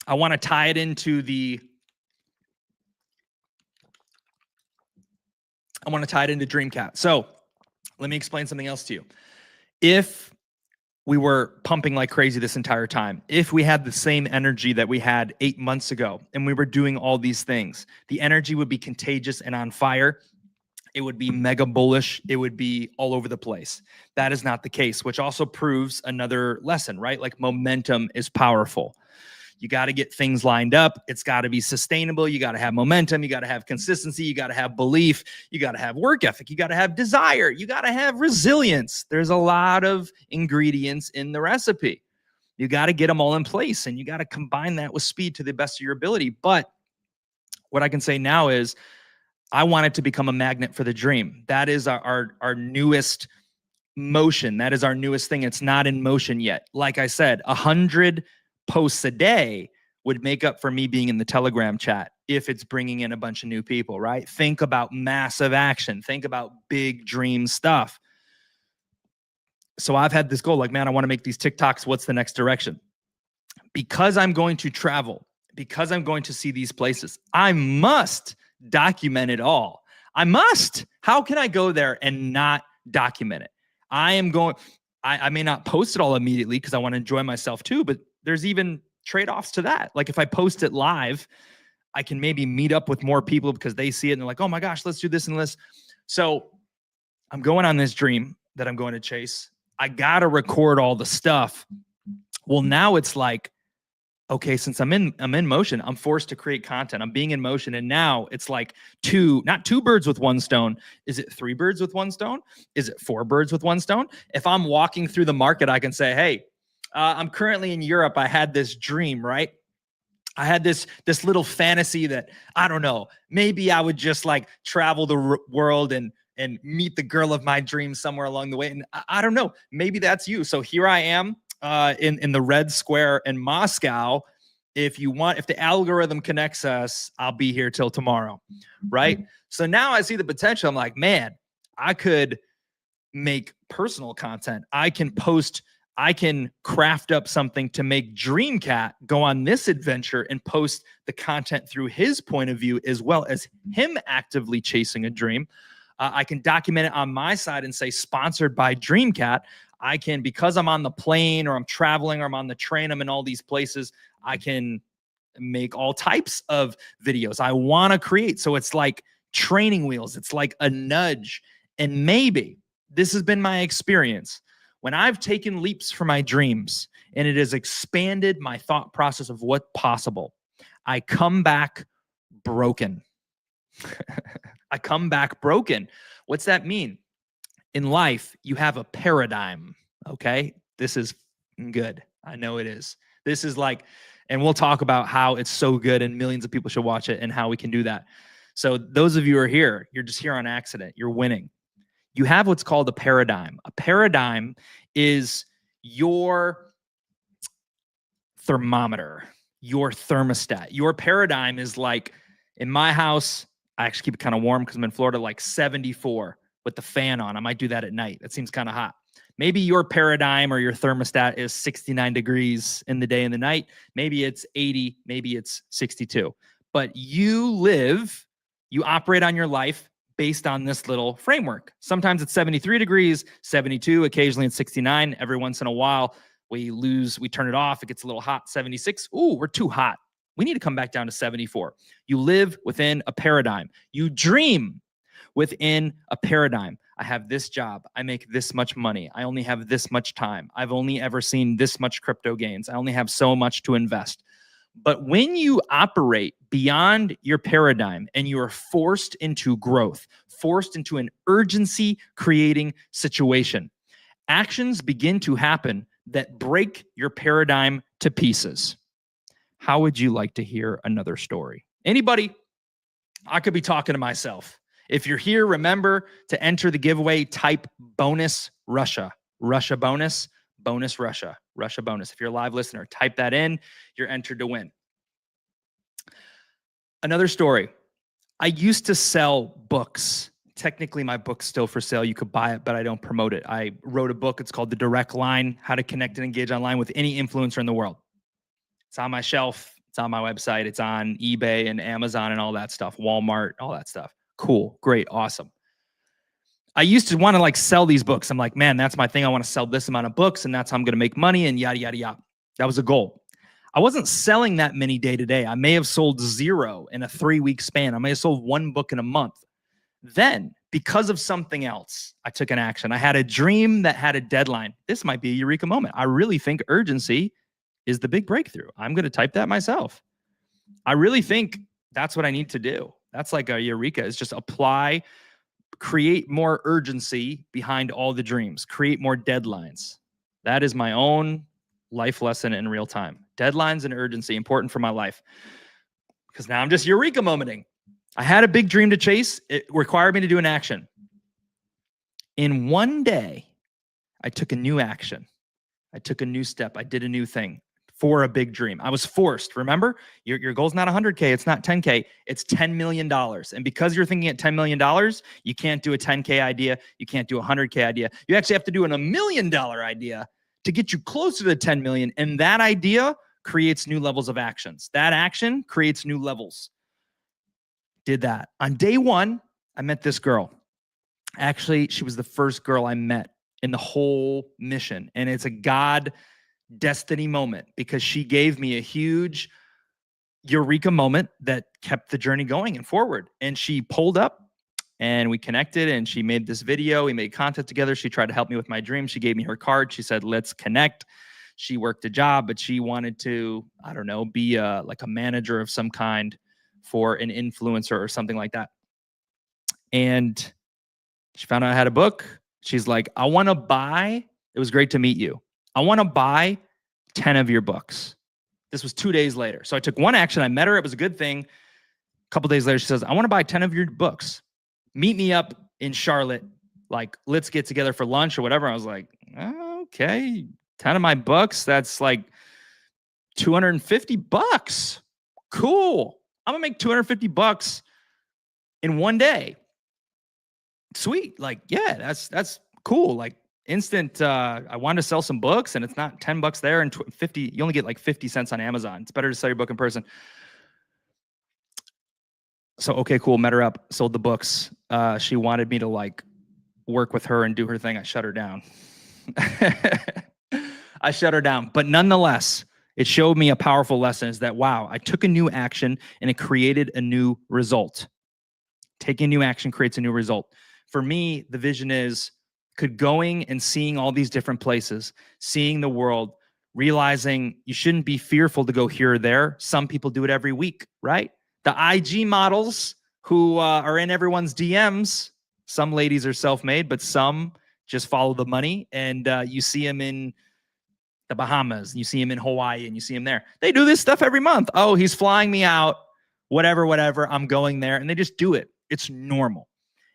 I want to tie it into DreamCat. So Let me explain something else to you. If we were pumping like crazy this entire time, if we had the same energy that we had 8 months ago and we were doing all these things, the energy would be contagious and on fire. It would be mega bullish. It would be all over the place. That is not the case, which also proves another lesson, right? Like momentum is powerful. You got to get things lined up. It's got to be sustainable. You got to have momentum. You got to have consistency. You got to have belief. You got to have work ethic. You got to have desire. You got to have resilience. There's a lot of ingredients in the recipe. You got to get them all in place, and you got to combine that with speed to the best of your ability. But what I can say now is I want it to become a magnet for the dream. That is our newest motion. That is our newest thing. It's not in motion yet. Like I said, 100 posts a day would make up for me being in the Telegram chat if it's bringing in a bunch of new people, right? Think about massive action. Think about big dream stuff. So I've had this goal, like, man, I want to make these TikToks. What's the next direction? Because I'm going to travel, because I'm going to see these places, I must document it all. I must. How can I go there and not document it? I may not post it all immediately because I want to enjoy myself too, but there's even trade-offs to that. Like if I post it live, I can maybe meet up with more people because they see it and they're like, oh my gosh, let's do this and this. So I'm going on this dream that I'm going to chase. I got to record all the stuff. Well, now it's like, okay, since I'm in motion, I'm forced to create content. I'm being in motion. And now it's like not two birds with one stone. Is it 3 birds with one stone? Is it 4 birds with one stone? If I'm walking through the market, I can say, hey, I'm currently in Europe. I had this dream, right? I had this little fantasy that, I don't know, maybe I would just like travel the world and meet the girl of my dreams somewhere along the way. And I don't know, maybe that's you. So here I am in the Red Square in Moscow. If the algorithm connects us, I'll be here till tomorrow, right? So now I see the potential. I'm like, man, I could make personal content. I can craft up something to make Dreamcat go on this adventure and post the content through his point of view, as well as him actively chasing a dream. I can document it on my side and say sponsored by Dreamcat. I can, because I'm on the plane or I'm traveling or I'm on the train, I'm in all these places, I can make all types of videos I want to create. So it's like training wheels. It's like a nudge. And maybe this has been my experience. When I've taken leaps for my dreams and it has expanded my thought process of what's possible, I come back broken. I come back broken. What's that mean? In life, you have a paradigm, okay? This is good. I know it is. This is like, and we'll talk about how it's so good and millions of people should watch it and how we can do that. So those of you who are here, you're just here on accident. You're winning. You have what's called a paradigm. A paradigm is your thermometer, your thermostat. Your paradigm is like, in my house, I actually keep it kind of warm because I'm in Florida, like 74 with the fan on. I might do that at night. That seems kind of hot. Maybe your paradigm or your thermostat is 69 degrees in the day and the night. Maybe it's 80, maybe it's 62. But you operate on your life based on this little framework. Sometimes it's 73 degrees, 72, occasionally it's 69. Every once in a while, we turn it off. It gets a little hot, 76. Ooh, we're too hot. We need to come back down to 74. You live within a paradigm. You dream within a paradigm. I have this job. I make this much money. I only have this much time. I've only ever seen this much crypto gains. I only have so much to invest. But when you operate beyond your paradigm and you are forced into growth, forced into an urgency creating situation, actions begin to happen that break your paradigm to pieces. How would you like to hear another story? Anybody? I could be talking to myself. If you're here, remember to enter the giveaway, type bonus Russia, Russia bonus, bonus Russia, Russia bonus. If you're a live listener, type that in. You're entered to win. Another story. I used to sell books. Technically, my book's still for sale. You could buy it, but I don't promote it. I wrote a book. It's called The Direct Line, How to Connect and Engage Online with Any Influencer in the World. It's on my shelf. It's on my website. It's on eBay and Amazon and all that stuff, Walmart, all that stuff. Cool, great, awesome. I used to want to like sell these books. I'm like, man, that's my thing. I want to sell this amount of books and that's how I'm going to make money and yada, yada, yada. That was a goal. I wasn't selling that many day to day. I may have sold 0 in a 3-week span. I may have sold 1 book in a month. Then, because of something else, I took an action. I had a dream that had a deadline. This might be a eureka moment. I really think urgency is the big breakthrough. I'm going to type that myself. I really think that's what I need to do. That's like a eureka, is just apply, create more urgency behind all the dreams, create more deadlines. That is my own life lesson in real time. Deadlines and urgency, important for my life. Because now I'm just eureka momenting. I had a big dream to chase. It required me to do an action. In one day, I took a new action. I took a new step. I did a new thing for a big dream. I was forced. Remember, your goal's not 100K. It's not 10K. It's $10 million. And because you're thinking at $10 million, you can't do a 10K idea. You can't do a 100K idea. You actually have to do $1 million idea to get you closer to 10 million. And that idea creates new levels of actions. That action creates new levels. Did that. On day 1, I met this girl. Actually, she was the first girl I met in the whole mission. And it's a God destiny moment because she gave me a huge eureka moment that kept the journey going and forward. And she pulled up and we connected and she made this video. We made content together. She tried to help me with my dream. She gave me her card. She said, let's connect. She worked a job, but she wanted to, I don't know, be like a manager of some kind for an influencer or something like that. And she found out I had a book. She's like, I want to buy, it was great to meet you. I want to buy 10 of your books. This was 2 days later. So I took one action. I met her. It was a good thing. A couple days later, she says, I want to buy 10 of your books. Meet me up in Charlotte. Like, let's get together for lunch or whatever. I was like, okay, 10 of my books. That's like $250. Cool. I'm gonna make $250 in one day. Sweet. Like, yeah, that's cool. Like instant. I wanted to sell some books and it's not $10 there and 50. You only get like 50 cents on Amazon. It's better to sell your book in person. So, okay, cool. Met her up, sold the books. She wanted me to like work with her and do her thing. I shut her down. I shut her down. But nonetheless, it showed me a powerful lesson is that, wow, I took a new action and it created a new result. Taking a new action creates a new result. For me, the vision is could going and seeing all these different places, seeing the world, realizing you shouldn't be fearful to go here or there. Some people do it every week, right? The IG models who are in everyone's DMs, some ladies are self-made, but some just follow the money. And you see them in the Bahamas, and you see him in Hawaii, and you see him there. They do this stuff every month. Oh, he's flying me out, whatever. I'm going there, and they just do it. It's normal.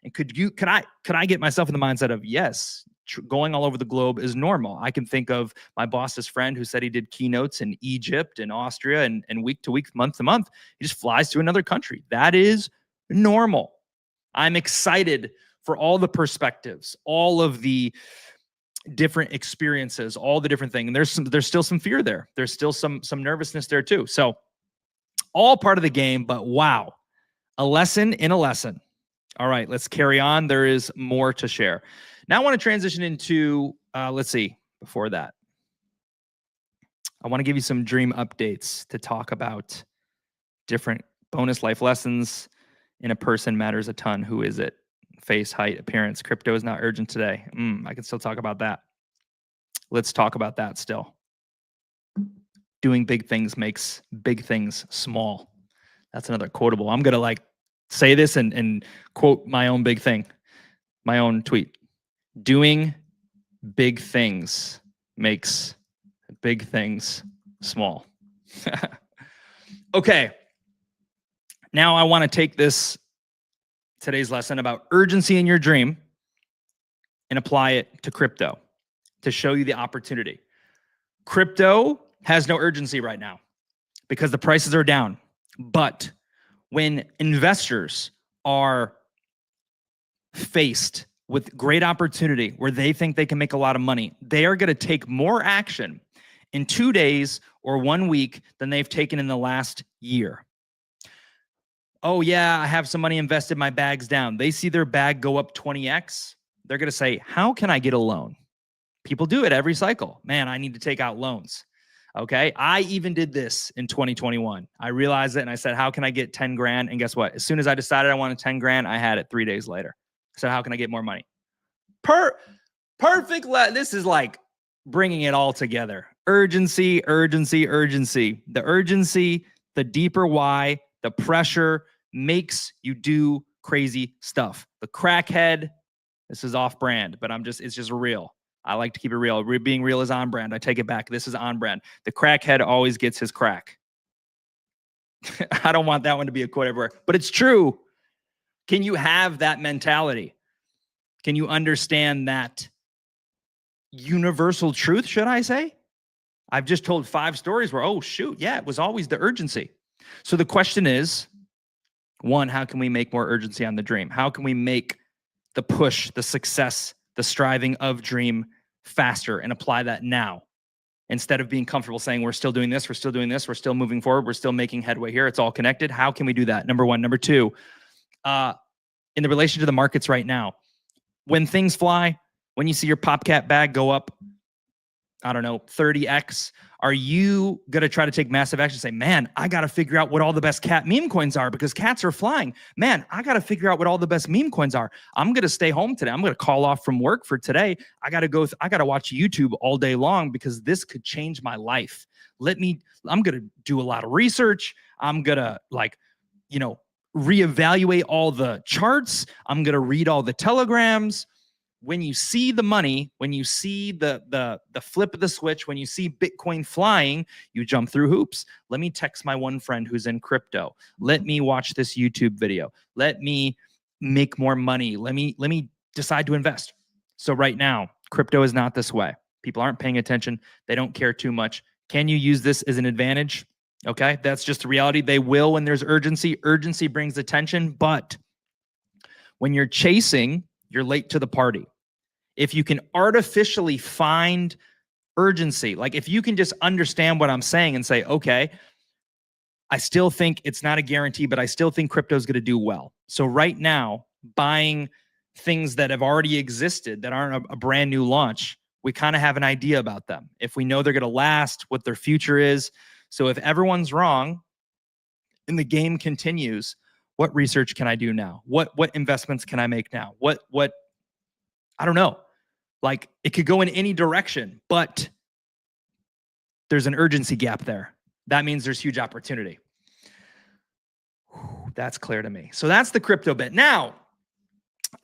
And could I get myself in the mindset of yes, going all over the globe is normal. I can think of my boss's friend who said he did keynotes in Egypt and Austria, and week to week, month to month, he just flies to another country. That is normal. I'm excited for all the perspectives, all of the different experiences, all the different things. And there's still some fear there. There's still some nervousness there too. So all part of the game, but wow, a lesson in a lesson. All right, let's carry on. There is more to share. Now I want to transition into, let's see, before that, I want to give you some dream updates to talk about different bonus life lessons in a person matters a ton. Who is it? Face, height, appearance. Crypto is not urgent today. I can still talk about that. Let's talk about that still. Doing big things makes big things small. That's another quotable. I'm going to like say this and quote my own big thing, my own tweet. Doing big things makes big things small. Okay. Now I want to take today's lesson about urgency in your dream and apply it to crypto to show you the opportunity. Crypto has no urgency right now because the prices are down. But when investors are faced with great opportunity where they think they can make a lot of money, they are going to take more action in 2 days or 1 week than they've taken in the last year. Oh yeah, I have some money invested, my bag's down. They see their bag go up 20x. they're going to say, how can I get a loan? People do it every cycle. Man, I need to take out loans. Okay. I even did this in 2021. I realized it and I said, how can I get 10 grand? And guess what? As soon as I decided I wanted 10 grand, I had it 3 days later. So how can I get more money? Perfect. This is like bringing it all together. Urgency, urgency, urgency. The urgency, the deeper why, the pressure makes you do crazy stuff. The crackhead, this is off brand, but it's just real. I like to keep it real. Being real is on brand. I take it back. This is on brand. The crackhead always gets his crack. I don't want that one to be a quote everywhere, but it's true. Can you have that mentality? Can you understand that universal truth, should I say? I've just told 5 stories where, oh, shoot, yeah, it was always the urgency. So the question is, 1, how can we make more urgency on the dream? How can we make the push, the success, the striving of dream faster and apply that now? Instead of being comfortable saying, we're still doing this, we're still doing this, we're still moving forward, we're still making headway here, it's all connected. How can we do that? Number 1. Number 2, in the relation to the markets right now, when things fly, when you see your PopCat bag go up, I don't know, 30x, are you going to try to take massive action and say, man, I got to figure out what all the best cat meme coins are because cats are flying. Man, I got to figure out what all the best meme coins are. I'm going to stay home today. I'm going to call off from work for today. I got to watch YouTube all day long because this could change my life. I'm going to do a lot of research. I'm going to reevaluate all the charts. I'm going to read all the telegrams. When you see the money, when you see the flip of the switch, when you see Bitcoin flying, you jump through hoops. Let me text my one friend who's in crypto. Let me watch this YouTube video. Let me make more money. Let me decide to invest. So right now, crypto is not this way. People aren't paying attention. They don't care too much. Can you use this as an advantage? Okay, that's just the reality. They will when there's urgency. Urgency brings attention, but when you're chasing, you're late to the party. If you can artificially find urgency, like if you can just understand what I'm saying and say, okay, I still think it's not a guarantee, but I still think crypto is going to do well. So right now, buying things that have already existed that aren't a brand new launch, we kind of have an idea about them. If we know they're going to last, what their future is. So if everyone's wrong and the game continues, what research can I do now? What investments can I make now? What I don't know. Like it could go in any direction, but there's an urgency gap there. That means there's huge opportunity. That's clear to me. So that's the crypto bit. Now,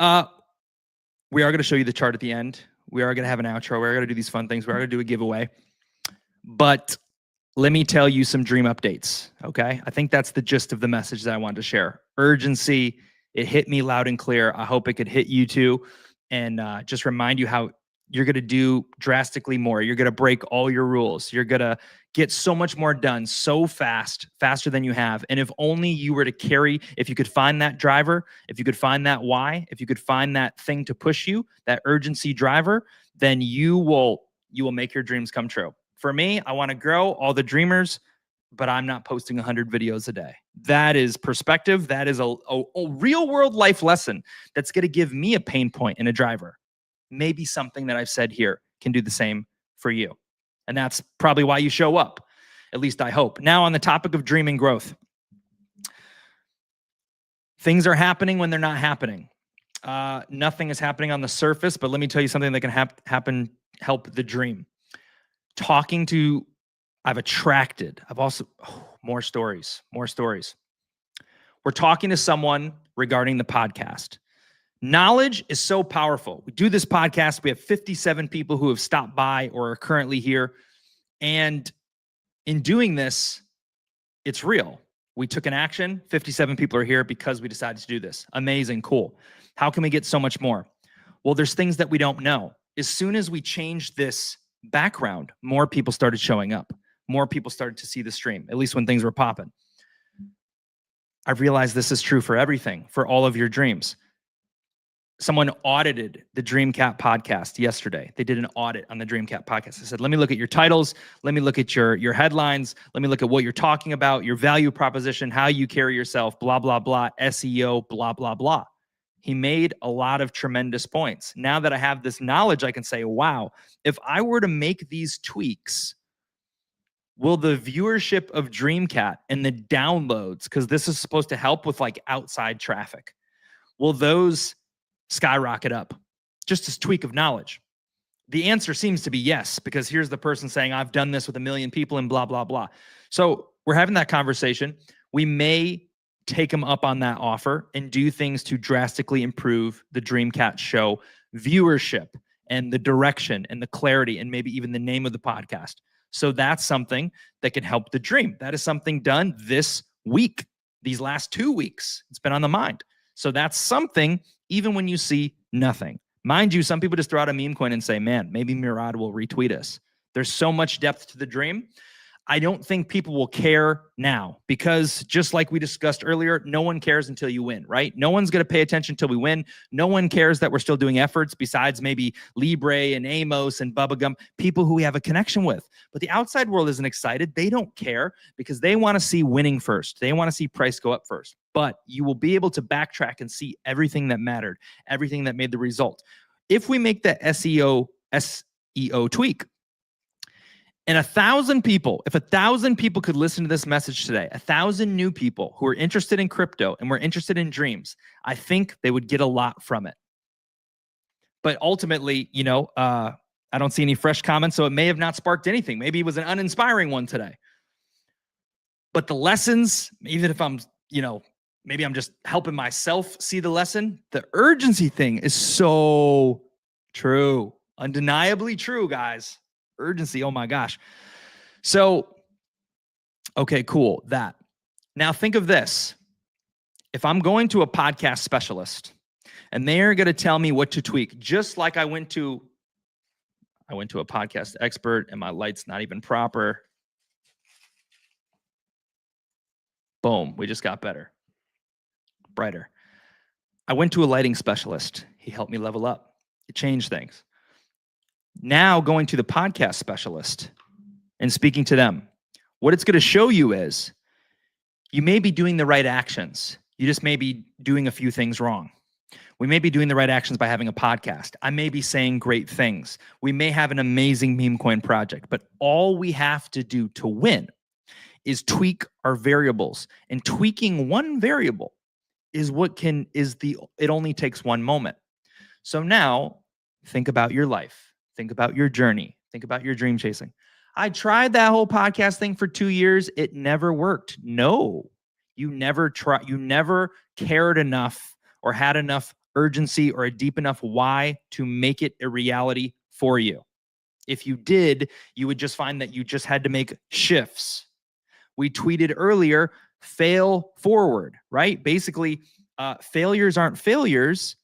we are going to show you the chart at the end. We are going to have an outro. We're going to do these fun things. We're going to do a giveaway. But let me tell you some dream updates, okay? I think that's the gist of the message that I wanted to share. Urgency, it hit me loud and clear. I hope it could hit you too. And just remind you how you're going to do drastically more. You're going to break all your rules. You're going to get so much more done so fast, faster than you have. And if only you were to if you could find that driver, if you could find that why, if you could find that thing to push you, that urgency driver, then you will make your dreams come true. For me, I want to grow all the dreamers, but I'm not posting 100 videos a day. That is perspective. That is a real world life lesson that's going to give me a pain point and a driver. Maybe something that I've said here can do the same for you. And that's probably why you show up. At least I hope. Now on the topic of dreaming growth. Things are happening when they're not happening. Nothing is happening on the surface, but let me tell you something that can help the dream. I've also, more stories. We're talking to someone regarding the podcast. Knowledge is so powerful. We do this podcast. We have 57 people who have stopped by or are currently here. And in doing this, it's real. We took an action. 57 people are here because we decided to do this. Amazing, cool. How can we get so much more? Well, there's things that we don't know. As soon as we changed this background, more people started showing up. More people started to see the stream, at least when things were popping. I've realized this is true for everything, for all of your dreams. Someone audited the Dreamcat podcast yesterday. They did an audit on the Dreamcat podcast. I said, let me look at your titles. Let me look at your headlines. Let me look at what you're talking about, your value proposition, how you carry yourself, blah, blah, blah, SEO, blah, blah, blah. He made a lot of tremendous points. Now that I have this knowledge, I can say, wow, if I were to make these tweaks, will the viewership of Dreamcat and the downloads, because this is supposed to help with like outside traffic, will those skyrocket up? Just this tweak of knowledge. The answer seems to be yes, because here's the person saying, I've done this with 1 million people and blah, blah, blah. So we're having that conversation. We may take them up on that offer and do things to drastically improve the Dreamcat show viewership and the direction and the clarity and maybe even the name of the podcast. So that's something that can help the dream. That is something done this week, these last 2 weeks. It's been on the mind. So that's something, even when you see nothing. Mind you, some people just throw out a meme coin and say, man, maybe Murad will retweet us. There's so much depth to the dream. I don't think people will care now, because just like we discussed earlier, no one cares until you win, right? No one's going to pay attention until we win. No one cares that we're still doing efforts besides maybe Libre and Amos and Bubba Gum, people who we have a connection with. But the outside world isn't excited. They don't care because they want to see winning first. They want to see price go up first. But you will be able to backtrack and see everything that mattered, everything that made the result. If we make that SEO tweak, and 1,000 people, if 1,000 people could listen to this message today, 1,000 new people who are interested in crypto and were interested in dreams, I think they would get a lot from it. But ultimately, I don't see any fresh comments, so it may have not sparked anything. Maybe it was an uninspiring one today. But the lessons, even if I'm, maybe I'm just helping myself see the lesson, the urgency thing is so true. Undeniably true, guys. Urgency. Oh my gosh. So, okay, cool. That. Now think of this. If I'm going to a podcast specialist and they're going to tell me what to tweak, just like I went to a podcast expert and my light's not even proper. Boom. We just got better. Brighter. I went to a lighting specialist. He helped me level up. It changed things. Now going to the podcast specialist and speaking to them, what it's going to show you is you may be doing the right actions. You just may be doing a few things wrong. We may be doing the right actions by having a podcast. I may be saying great things. We may have an amazing meme coin project, but all we have to do to win is tweak our variables. And tweaking one variable is it only takes one moment. So now think about your life. Think about your journey. Think about your dream chasing. I tried that whole podcast thing for 2 years. It never worked. No, you never cared enough or had enough urgency or a deep enough why to make it a reality for you. If you did, you would just find that you just had to make shifts. We tweeted earlier, fail forward, right? Basically, failures aren't failures.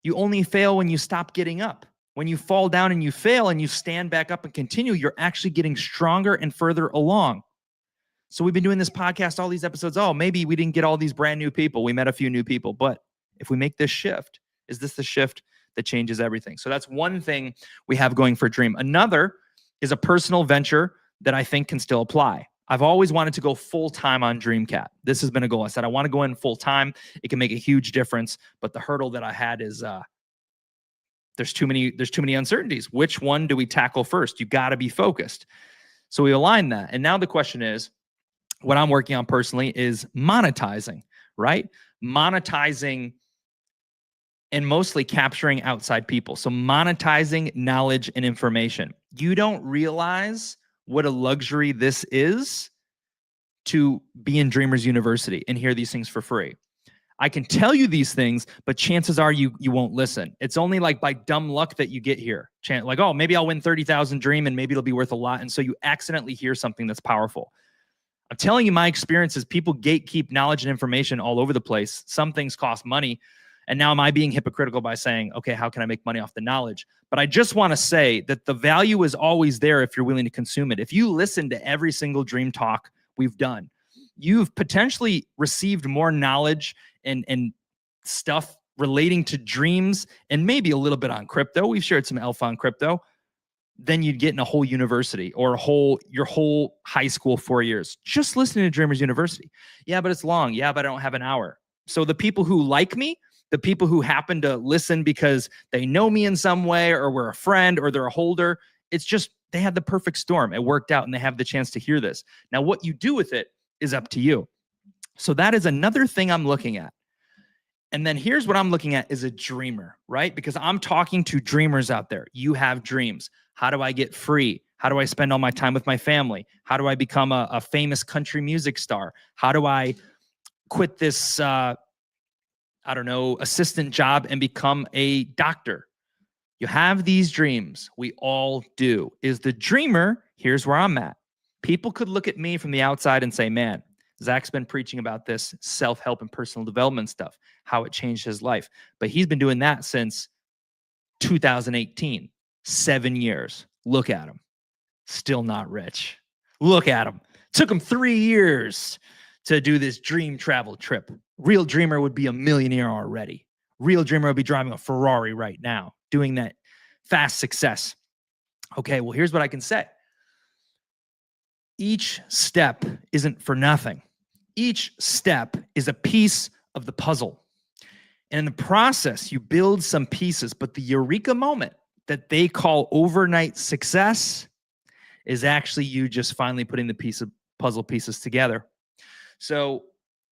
You only fail when you stop getting up. When you fall down and you fail and you stand back up and continue, you're actually getting stronger and further along. So we've been doing this podcast, all these episodes. Oh, maybe we didn't get all these brand new people. We met a few new people. But if we make this shift, is this the shift that changes everything? So that's one thing we have going for Dream. Another is a personal venture that I think can still apply. I've always wanted to go full-time on Dreamcat. This has been a goal. I said, I want to go in full-time. It can make a huge difference. But the hurdle that I had is there's too many uncertainties. Which one do we tackle first? You got to be focused. So we align that. And now the question is, what I'm working on personally is monetizing, right? Monetizing and mostly capturing outside people. So monetizing knowledge and information. You don't realize what a luxury this is to be in Dreamers University and hear these things for free. I can tell you these things, but chances are you won't listen. It's only like by dumb luck that you get here. Like, oh, maybe I'll win 30,000 Dream and maybe it'll be worth a lot. And so you accidentally hear something that's powerful. I'm telling you, my experience is people gatekeep knowledge and information all over the place. Some things cost money. And now am I being hypocritical by saying, okay, how can I make money off the knowledge? But I just want to say that the value is always there if you're willing to consume it. If you listen to every single Dream Talk we've done, you've potentially received more knowledge and stuff relating to dreams and maybe a little bit on crypto. We've shared some alpha on crypto than you'd get in a whole university or your whole high school 4 years. Just listening to Dreamers University. Yeah, but it's long. Yeah, but I don't have an hour. So the people who like me The people who happen to listen because they know me in some way or we're a friend or they're a holder, it's just they had the perfect storm. It worked out and they have the chance to hear this. Now, what you do with it is up to you. So that is another thing I'm looking at. And then here's what I'm looking at is a dreamer, right? Because I'm talking to dreamers out there. You have dreams. How do I get free? How do I spend all my time with my family? How do I become a famous country music star? How do I quit this, assistant job and become a doctor? You have these dreams. We all do. Is the dreamer, here's where I'm at. People could look at me from the outside and say, man, Zach's been preaching about this self-help and personal development stuff, how it changed his life. But he's been doing that since 2018, 7 years. Look at him. Still not rich. Look at him. Took him 3 years to do this dream travel trip. Real dreamer would be a millionaire already. Real dreamer would be driving a Ferrari right now, doing that fast success. Okay, well, here's what I can say. Each step isn't for nothing. Each step is a piece of the puzzle. And in the process, you build some pieces, but the eureka moment that they call overnight success is actually you just finally putting the puzzle pieces together. So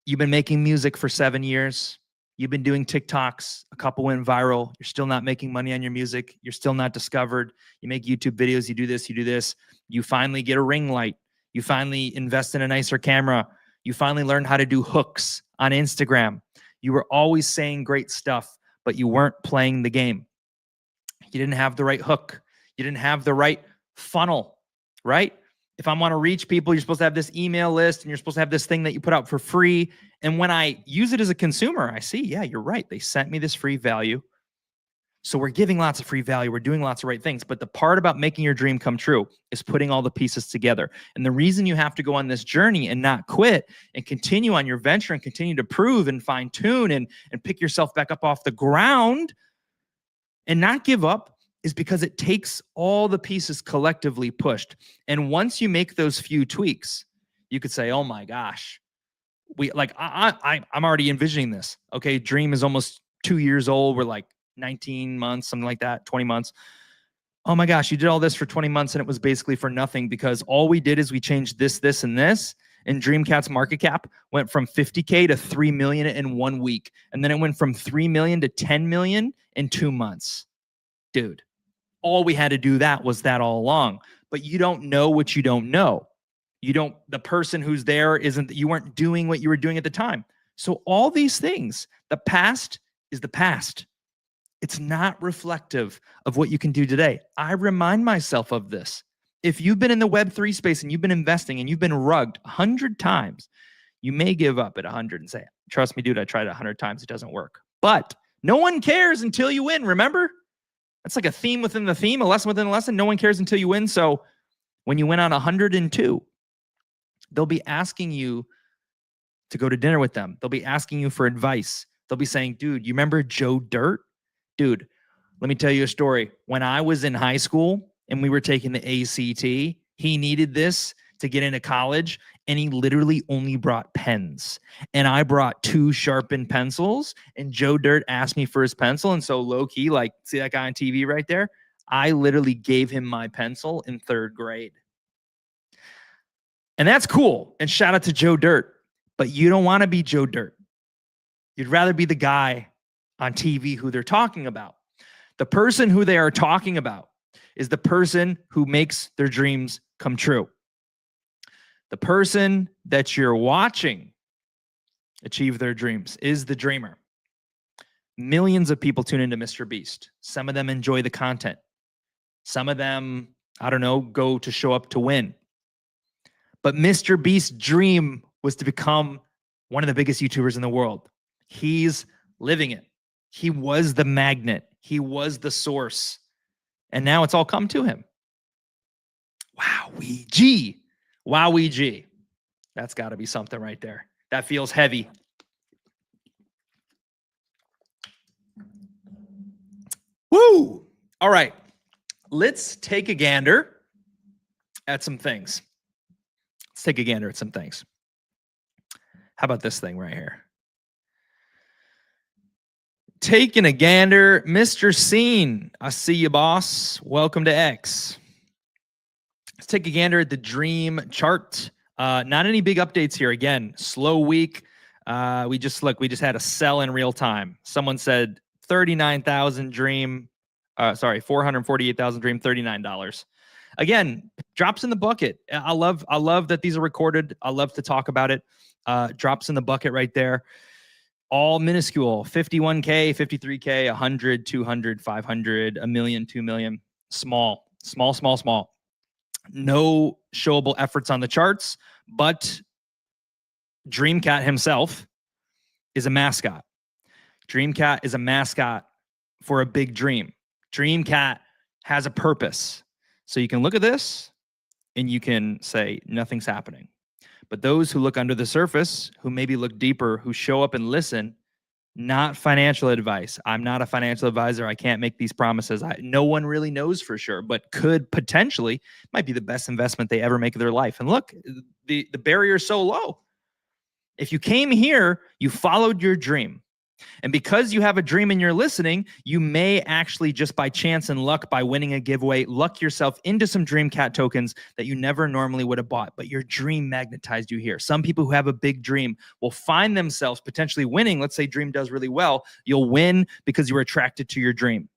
you've been making music for 7 years. You've been doing TikToks. A couple went viral. You're still not making money on your music. You're still not discovered. You make YouTube videos. You do this. You do this. You finally get a ring light. You finally invest in a nicer camera. You finally learn how to do hooks on Instagram. You were always saying great stuff, but you weren't playing the game. You didn't have the right hook. You didn't have the right funnel, right? If I want to reach people, you're supposed to have this email list and you're supposed to have this thing that you put out for free. And when I use it as a consumer, I see, yeah, you're right. They sent me this free value. So we're giving lots of free value. We're doing lots of right things. But the part about making your dream come true is putting all the pieces together. And the reason you have to go on this journey and not quit and continue on your venture and continue to prove and fine tune and pick yourself back up off the ground and not give up is because it takes all the pieces collectively pushed. And once you make those few tweaks, you could say, oh my gosh, I'm already envisioning this. Okay, dream is almost 2 years old. We're like 19 months, something like that, 20 months. Oh my gosh, you did all this for 20 months and it was basically for nothing because all we did is we changed this, this, and this. And Dreamcat's market cap went from 50K to 3 million in 1 week. And then it went from 3 million to 10 million in 2 months. Dude, all we had to do was that all along. But you don't know what you don't know. The person who's there you weren't doing what you were doing at the time. So all these things, the past is the past. It's not reflective of what you can do today. I remind myself of this. If you've been in the Web3 space and you've been investing and you've been rugged 100 times, you may give up at 100 and say, trust me, dude, I tried 100 times. It doesn't work. But no one cares until you win, remember? That's like a theme within the theme, a lesson within a lesson. No one cares until you win. So when you win on 102, they'll be asking you to go to dinner with them. They'll be asking you for advice. They'll be saying, dude, you remember Joe Dirt? Dude, let me tell you a story. When I was in high school and we were taking the ACT, he needed this to get into college and he literally only brought pens. And I brought 2 sharpened pencils and Joe Dirt asked me for his pencil. And so low key, like, see that guy on TV right there? I literally gave him my pencil in 3rd grade. And that's cool. And shout out to Joe Dirt. But you don't want to be Joe Dirt. You'd rather be the guy on TV who they're talking about. The person who they are talking about is the person who makes their dreams come true. The person that you're watching achieve their dreams is the dreamer. Millions of people tune into Mr. Beast. Some of them enjoy the content. Some of them, go to show up to win. But Mr. Beast's dream was to become one of the biggest YouTubers in the world. He's living it. He was the magnet. He was the source. And now it's all come to him. Wowee G. Wowee G. That's got to be something right there. That feels heavy. Woo! All right. Let's take a gander at some things. How about this thing right here? Taking a gander, Mr. Scene. I see you, boss. Welcome to X. Let's take a gander at the dream chart. Not any big updates here. Again, slow week. We just had a sell in real time. Someone said 39,000 dream. 448,000 dream, $39. Again, drops in the bucket. I love that these are recorded. I love to talk about it. Drops in the bucket right there. All minuscule, 51K, 53K, 100, 200, 500, a million, 2 million. Small. No showable efforts on the charts, but Dreamcat himself is a mascot. Dreamcat is a mascot for a big dream. Dreamcat has a purpose. So you can look at this and you can say nothing's happening. But those who look under the surface, who maybe look deeper, who show up and listen, not financial advice. I'm not a financial advisor. I can't make these promises. No one really knows for sure, but could potentially, might be the best investment they ever make of their life. And look, the barrier is so low. If you came here, you followed your dream. And because you have a dream and you're listening, you may actually just by chance and luck, by winning a giveaway, luck yourself into some Dreamcat tokens that you never normally would have bought, but your dream magnetized you here. Some people who have a big dream will find themselves potentially winning. Let's say dream does really well. You'll win because you were attracted to your dream.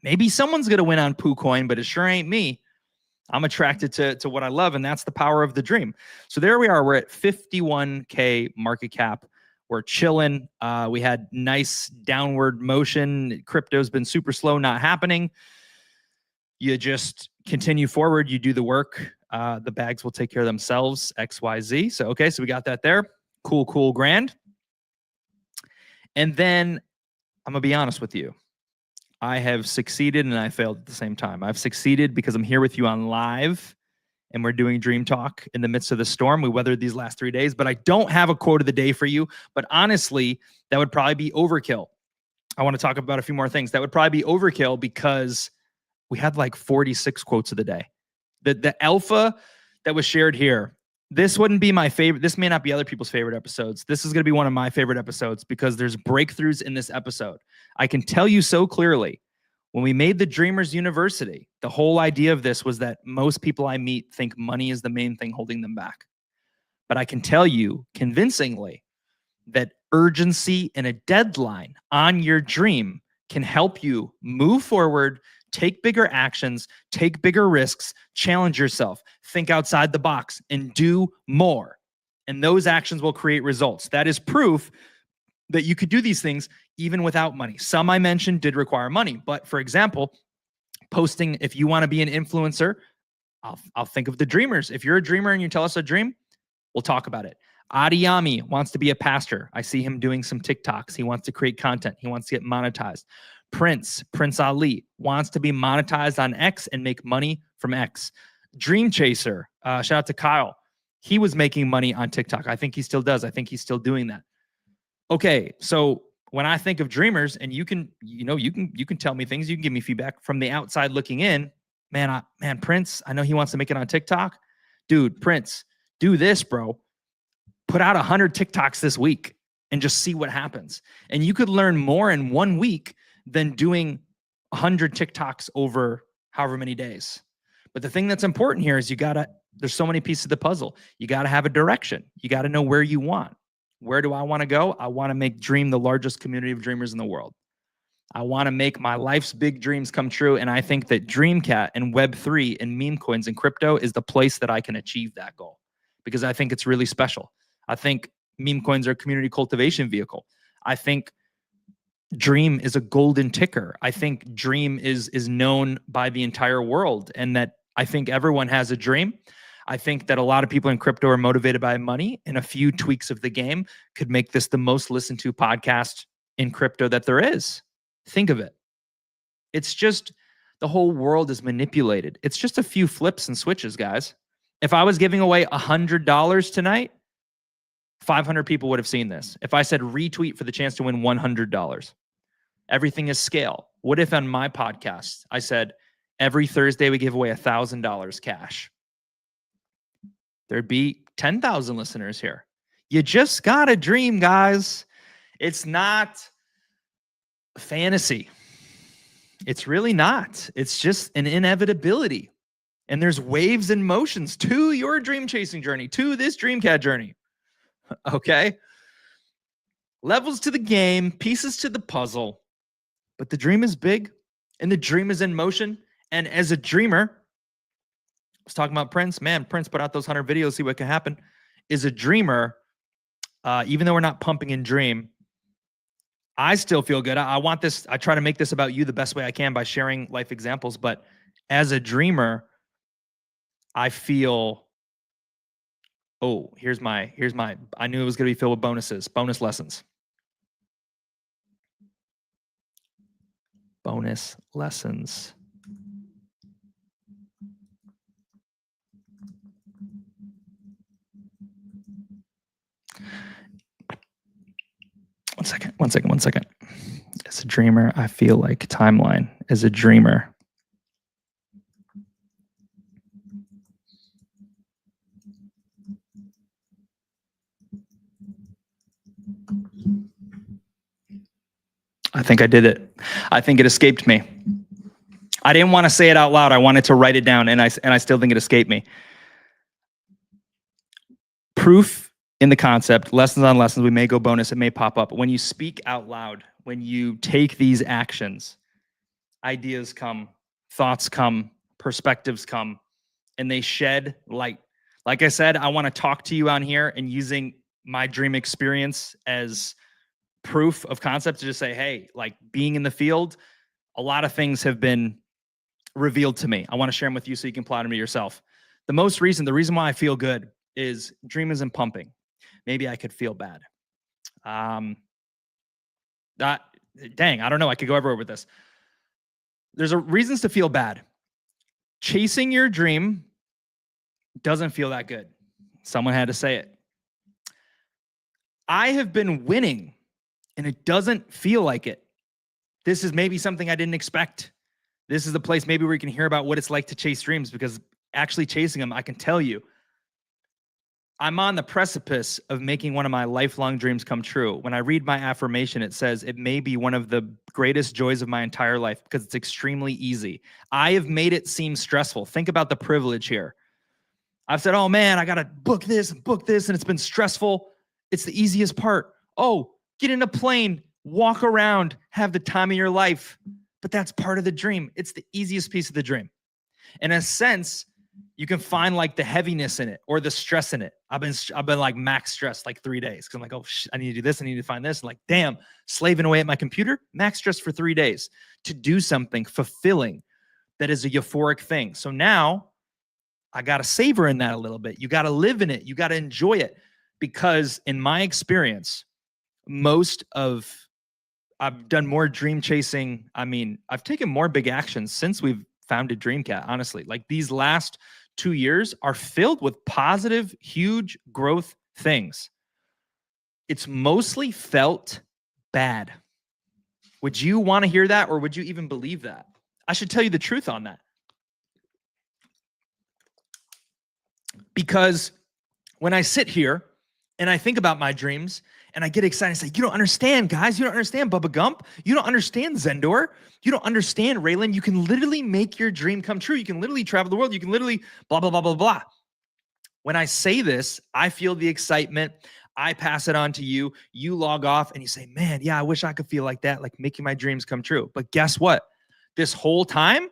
Maybe someone's going to win on PooCoin, but it sure ain't me. I'm attracted to what I love, and that's the power of the dream. So there we are. We're at 51K market cap. We're chilling. We had nice downward motion. Crypto's been super slow, not happening. You just continue forward. You do the work. The bags will take care of themselves, XYZ. So, okay, so we got that there. Cool, grand. And then I'm going to be honest with you. I have succeeded and I failed at the same time. I've succeeded because I'm here with you on live and we're doing Dream Talk in the midst of the storm. We weathered these last 3 days, but I don't have a quote of the day for you. But honestly, that would probably be overkill. I want to talk about a few more things. That would probably be overkill because we had like 46 quotes of the day. The alpha that was shared here, this wouldn't be my favorite. This may not be other people's favorite episodes. This is going to be one of my favorite episodes because there's breakthroughs in this episode. I can tell you so clearly, when we made the Dreamers University, the whole idea of this was that most people I meet think money is the main thing holding them back. But I can tell you convincingly that urgency and a deadline on your dream can help you move forward, take bigger actions, take bigger risks, challenge yourself, think outside the box, and do more. And those actions will create results. That is proof that you could do these things even without money. Some I mentioned did require money, but for example, posting, if you want to be an influencer, I'll think of the dreamers. If you're a dreamer and you tell us a dream, we'll talk about it. Adiyami wants to be a pastor. I see him doing some TikToks. He wants to create content. He wants to get monetized. Prince Ali wants to be monetized on X and make money from X. Dream Chaser, shout out to Kyle. He was making money on TikTok. I think he still does. I think he's still doing that. Okay, so when I think of dreamers, and you can tell me things, you can give me feedback from the outside looking in. Man, Prince, I know he wants to make it on TikTok. Dude, Prince, do this, bro. Put out 100 TikToks this week and just see what happens. And you could learn more in 1 week than doing 100 TikToks over however many days. But the thing that's important here is there's so many pieces of the puzzle. You got to have a direction. You got to know where you want. Where do I want to go? I want to make Dream the largest community of dreamers in the world. I want to make my life's big dreams come true. And I think that Dreamcat and Web3 and meme coins and crypto is the place that I can achieve that goal because I think it's really special. I think meme coins are a community cultivation vehicle. I think Dream is a golden ticker. I think Dream is known by the entire world and that I think everyone has a dream. I think that a lot of people in crypto are motivated by money, and a few tweaks of the game could make this the most listened to podcast in crypto that there is. Think of it. It's just the whole world is manipulated. It's just a few flips and switches, guys. If I was giving away $100 tonight, 500 people would have seen this. If I said retweet for the chance to win $100, everything is scale. What if on my podcast, I said every Thursday we give away $1,000 cash? There'd be 10,000 listeners here. You just got to dream, guys. It's not fantasy. It's really not. It's just an inevitability. And there's waves and motions to your dream chasing journey, to this Dreamcat journey. Okay? Levels to the game, pieces to the puzzle. But the dream is big and the dream is in motion. And as a dreamer, I was talking about Prince. Man, Prince put out those 100 videos, see what can happen. As a dreamer, even though we're not pumping in dream, I still feel good. I want this. I try to make this about you the best way I can by sharing life examples. But as a dreamer, I feel, oh, here's my, I knew it was going to be filled with bonus lessons. Bonus lessons. One second. As a dreamer, I feel like timeline. As a dreamer, I think I did it. I think it escaped me. I didn't want to say it out loud. I wanted to write it down, and I still think it escaped me. Proof in the concept, lessons on lessons. We may go bonus. It may pop up. When you speak out loud, when you take these actions, ideas come, thoughts come, perspectives come, and they shed light. Like I said, I want to talk to you on here and using my dream experience as proof of concept to just say, hey, like being in the field, a lot of things have been revealed to me. I want to share them with you so you can apply them to yourself. The reason why I feel good is dream isn't pumping. Maybe I could feel bad. Dang, I don't know. I could go everywhere with this. There's reasons to feel bad. Chasing your dream doesn't feel that good. Someone had to say it. I have been winning and it doesn't feel like it. This is maybe something I didn't expect. This is the place maybe where you can hear about what it's like to chase dreams, because actually chasing them, I can tell you, I'm on the precipice of making one of my lifelong dreams come true. When I read my affirmation, it says it may be one of the greatest joys of my entire life because it's extremely easy. I have made it seem stressful. Think about the privilege here. I've said, oh man, I got to book this, and it's been stressful. It's the easiest part. Oh, get in a plane, walk around, have the time of your life. But that's part of the dream. It's the easiest piece of the dream. In a sense, you can find like the heaviness in it or the stress in it. I've been like max stressed like 3 days because I'm like, oh, I need to do this. I need to find this. And like, damn, slaving away at my computer, max stress for 3 days to do something fulfilling that is a euphoric thing. So now I got to savor in that a little bit. You got to live in it. You got to enjoy it, because in my experience, I've done more dream chasing. I mean, I've taken more big actions since we've founded Dreamcat, honestly. Like these last 2 years are filled with positive, huge growth things. It's mostly felt bad. Would you want to hear that, or would you even believe that? I should tell you the truth on that. Because when I sit here and I think about my dreams and I get excited and say, you don't understand, guys. You don't understand Bubba Gump. You don't understand Zendor. You don't understand Raylan. You can literally make your dream come true. You can literally travel the world. You can literally blah, blah, blah, blah, blah. When I say this, I feel the excitement. I pass it on to you. You log off and you say, man, yeah, I wish I could feel like that, like making my dreams come true. But guess what? This whole time,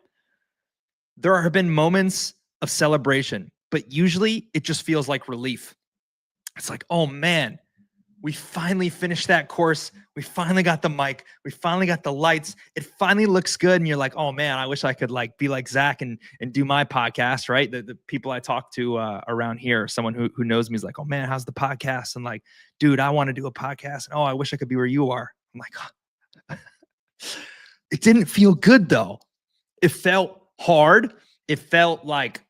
there have been moments of celebration, but usually it just feels like relief. It's like, oh man, we finally finished that course. We finally got the mic. We finally got the lights. It finally looks good. And you're like, oh man, I wish I could like be like Zach and do my podcast, right? The people I talk to around here, someone who knows me is like, oh man, how's the podcast? And like, dude, I want to do a podcast. And oh, I wish I could be where you are. I'm like, oh. It didn't feel good though. It felt hard. It felt like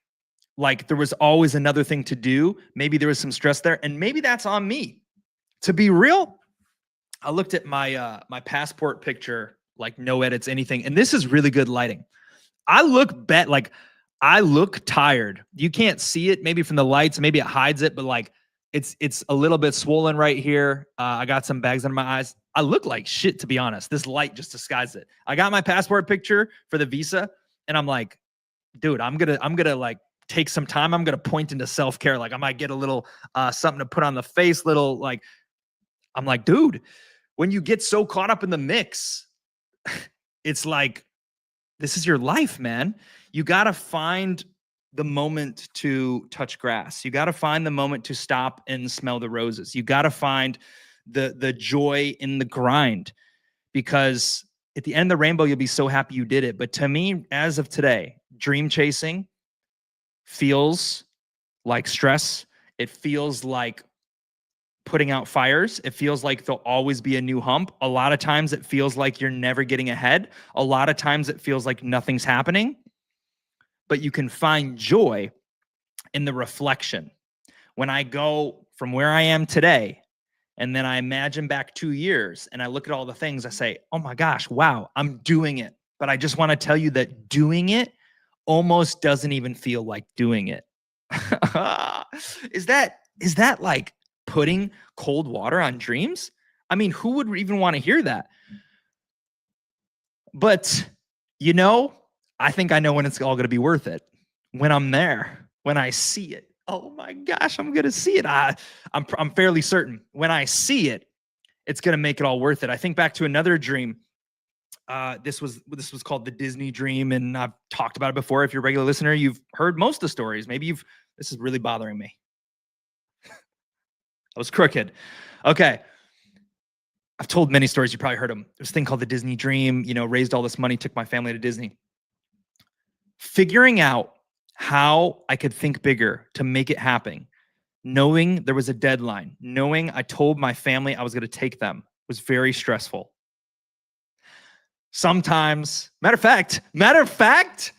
there was always another thing to do. Maybe there was some stress there, and maybe that's on me. To be real, I looked at my my passport picture, like no edits, anything, and this is really good lighting. I look tired. You can't see it maybe from the lights, maybe it hides it, but like it's a little bit swollen right here. I got some bags under my eyes. I look like shit, to be honest. This light just disguised it. I got my passport picture for the visa, and I'm like, dude, I'm gonna like take some time. I'm gonna point into self-care. Like I might get a little something to put on the face, little like I'm like, dude, when you get so caught up in the mix, it's like this is your life, man. You gotta find the moment to touch grass. You gotta find the moment to stop and smell the roses. You gotta find the joy in the grind, because at the end of the rainbow, you'll be so happy you did it. But to me, as of today, dream chasing feels like stress. It feels like putting out fires. It feels like there'll always be a new hump. A lot of times it feels like you're never getting ahead. A lot of times it feels like nothing's happening. But you can find joy in the reflection. When I go from where I am today, and then I imagine back 2 years and I look at all the things, I say, oh my gosh, wow, I'm doing it. But I just want to tell you that doing it almost doesn't even feel like doing it. Is that like putting cold water on dreams? I mean, who would even want to hear that? But, I think I know when it's all going to be worth it. When I'm there, when I see it. Oh my gosh, I'm going to see it. I'm fairly certain when I see it, it's going to make it all worth it. I think back to another dream. This was called the Disney dream. And I've talked about it before. If you're a regular listener, you've heard most of the stories. Maybe this is really bothering me. I was crooked. Okay. I've told many stories. You probably heard them. There's a thing called the Disney dream, raised all this money, took my family to Disney. Figuring out how I could think bigger to make it happen, knowing there was a deadline, knowing I told my family I was going to take them was very stressful. Sometimes, matter of fact,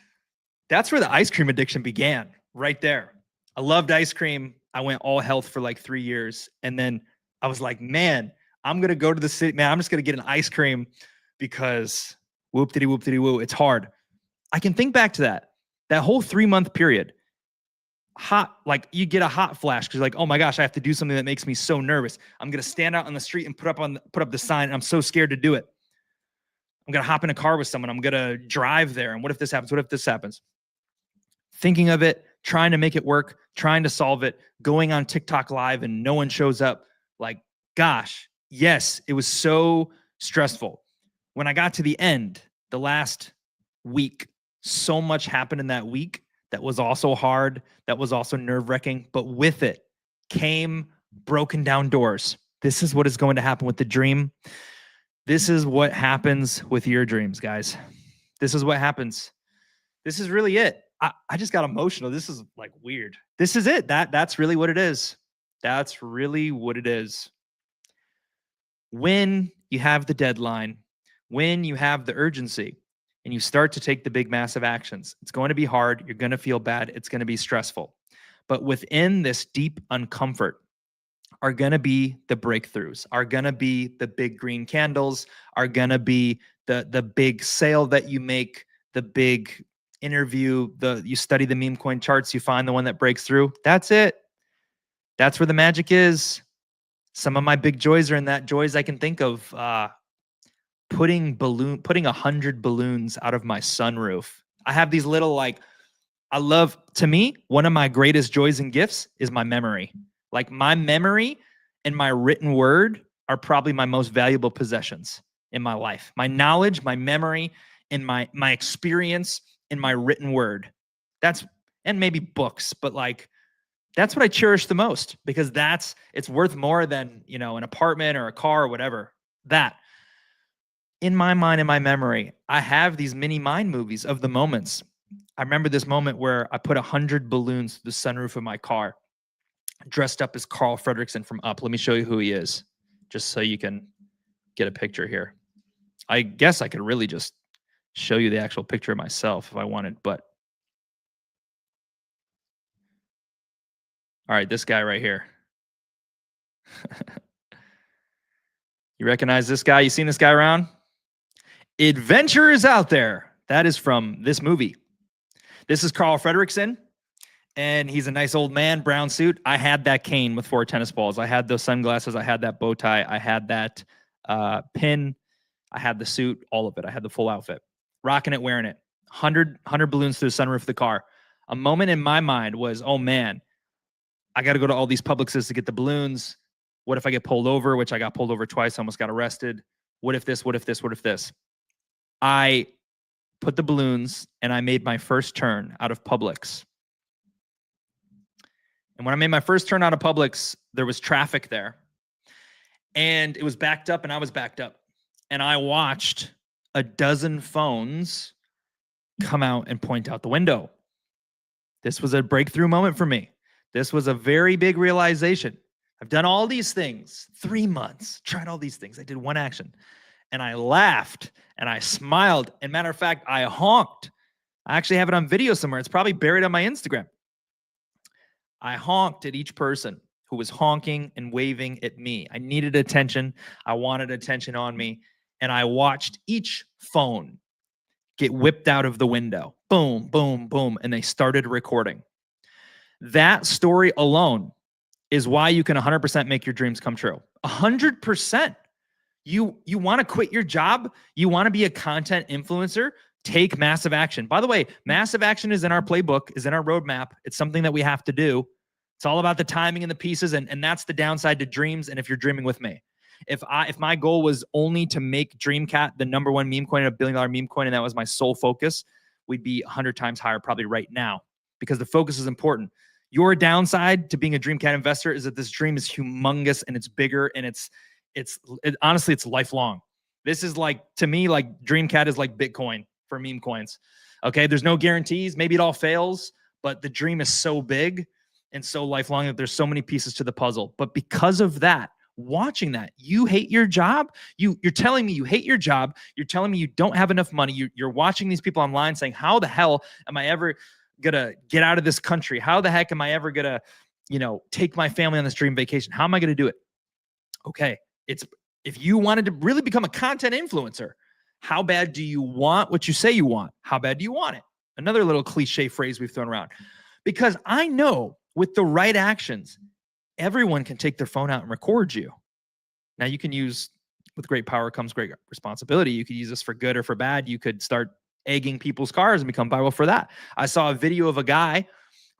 that's where the ice cream addiction began, right there. I loved ice cream. I went all health for like 3 years. And then I was like, man, I'm going to go to the city. Man, I'm just going to get an ice cream because whoop-diddy-woo. It's hard. I can think back to that whole 3-month period. Hot, like you get a hot flash because you're like, oh my gosh, I have to do something that makes me so nervous. I'm going to stand out on the street and put up the sign. And I'm so scared to do it. I'm going to hop in a car with someone. I'm going to drive there. And what if this happens? What if this happens? Thinking of it, trying to make it work, trying to solve it, going on TikTok live and no one shows up. Like, gosh, yes, it was so stressful. When I got to the end, the last week, so much happened in that week that was also hard, that was also nerve-wracking, but with it came broken down doors. This is what is going to happen with the dream. This is what happens with your dreams, guys. This is what happens. This is really it. I just got emotional. This is like weird. This is it. That's really what it is. That's really what it is. When you have the deadline, when you have the urgency, and you start to take the big, massive actions, it's going to be hard. You're going to feel bad. It's going to be stressful. But within this deep uncomfort are going to be the breakthroughs, are going to be the big green candles, are going to be the big sale that you make, the big interview, you study the meme coin charts, you find the one that breaks through. That's it. That's where the magic is. Some of my big joys are in that. Joys I can think of, putting 100 balloons out of my sunroof. I have these little to me, one of my greatest joys and gifts is my memory. Like my memory and my written word are probably my most valuable possessions in my life. My knowledge, my memory, and my experience in my written word. And maybe books, but that's what I cherish the most because it's worth more than, an apartment or a car or whatever. That. In my mind, in my memory, I have these mini mind movies of the moments. I remember this moment where I put 100 balloons through the sunroof of my car, dressed up as Carl Fredricksen from Up. Let me show you who he is, just so you can get a picture here. I guess I could really just show you the actual picture of myself if I wanted, but. All right, this guy right here. You recognize this guy? You seen this guy around? Adventure is out there. That is from this movie. This is Carl Fredricksen, and he's a nice old man, brown suit. I had that cane with 4 tennis balls. I had those sunglasses. I had that bow tie. I had that pin. I had the suit, all of it. I had the full outfit, rocking it, wearing it. 100 balloons through the sunroof of the car. A moment in my mind was, oh man, I got to go to all these Publixes to get the balloons. What if I get pulled over? Which I got pulled over twice, almost got arrested. What if this? What if this? What if this? I put the balloons and I made my first turn out of Publix. And when I made my first turn out of Publix, there was traffic there. And it was backed up and I was backed up. And I watched a dozen phones come out and point out the window. This was a breakthrough moment for me. This was a very big realization. I've done all these things, 3 months, tried all these things. I did one action and I laughed and I smiled. And matter of fact, I honked. I actually have it on video somewhere. It's probably buried on my Instagram. I honked at each person who was honking and waving at me. I needed attention. I wanted attention on me. And I watched each phone get whipped out of the window. Boom, boom, boom. And they started recording. That story alone is why you can 100% make your dreams come true. 100%. You want to quit your job? You want to be a content influencer? Take massive action. By the way, massive action is in our playbook, is in our roadmap. It's something that we have to do. It's all about the timing and the pieces, and that's the downside to dreams. And if you're dreaming with me, if my goal was only to make Dreamcat the #1 meme coin, $1 billion meme coin, and that was my sole focus, we'd be 100 times higher probably right now, because the focus is important. Your downside to being a Dreamcat investor is that this dream is humongous and it's bigger and it's honestly, it's lifelong. This is like, to me, like Dreamcat is like Bitcoin for meme coins. Okay. There's no guarantees. Maybe it all fails, but the dream is so big and so lifelong that there's so many pieces to the puzzle. But because of that, watching that, you hate your job. You're telling me you hate your job. You're telling me you don't have enough money. You're watching these people online saying, how the hell am I ever gonna get out of this country? How the heck am I ever gonna, take my family on this dream vacation? How am I gonna do it? Okay. If you wanted to really become a content influencer, how bad do you want what you say you want? How bad do you want it? Another little cliche phrase we've thrown around. Because I know with the right actions, everyone can take their phone out and record you. Now you can use, with great power comes great responsibility. You could use this for good or for bad. You could start egging people's cars and become viral for that. I saw a video of a guy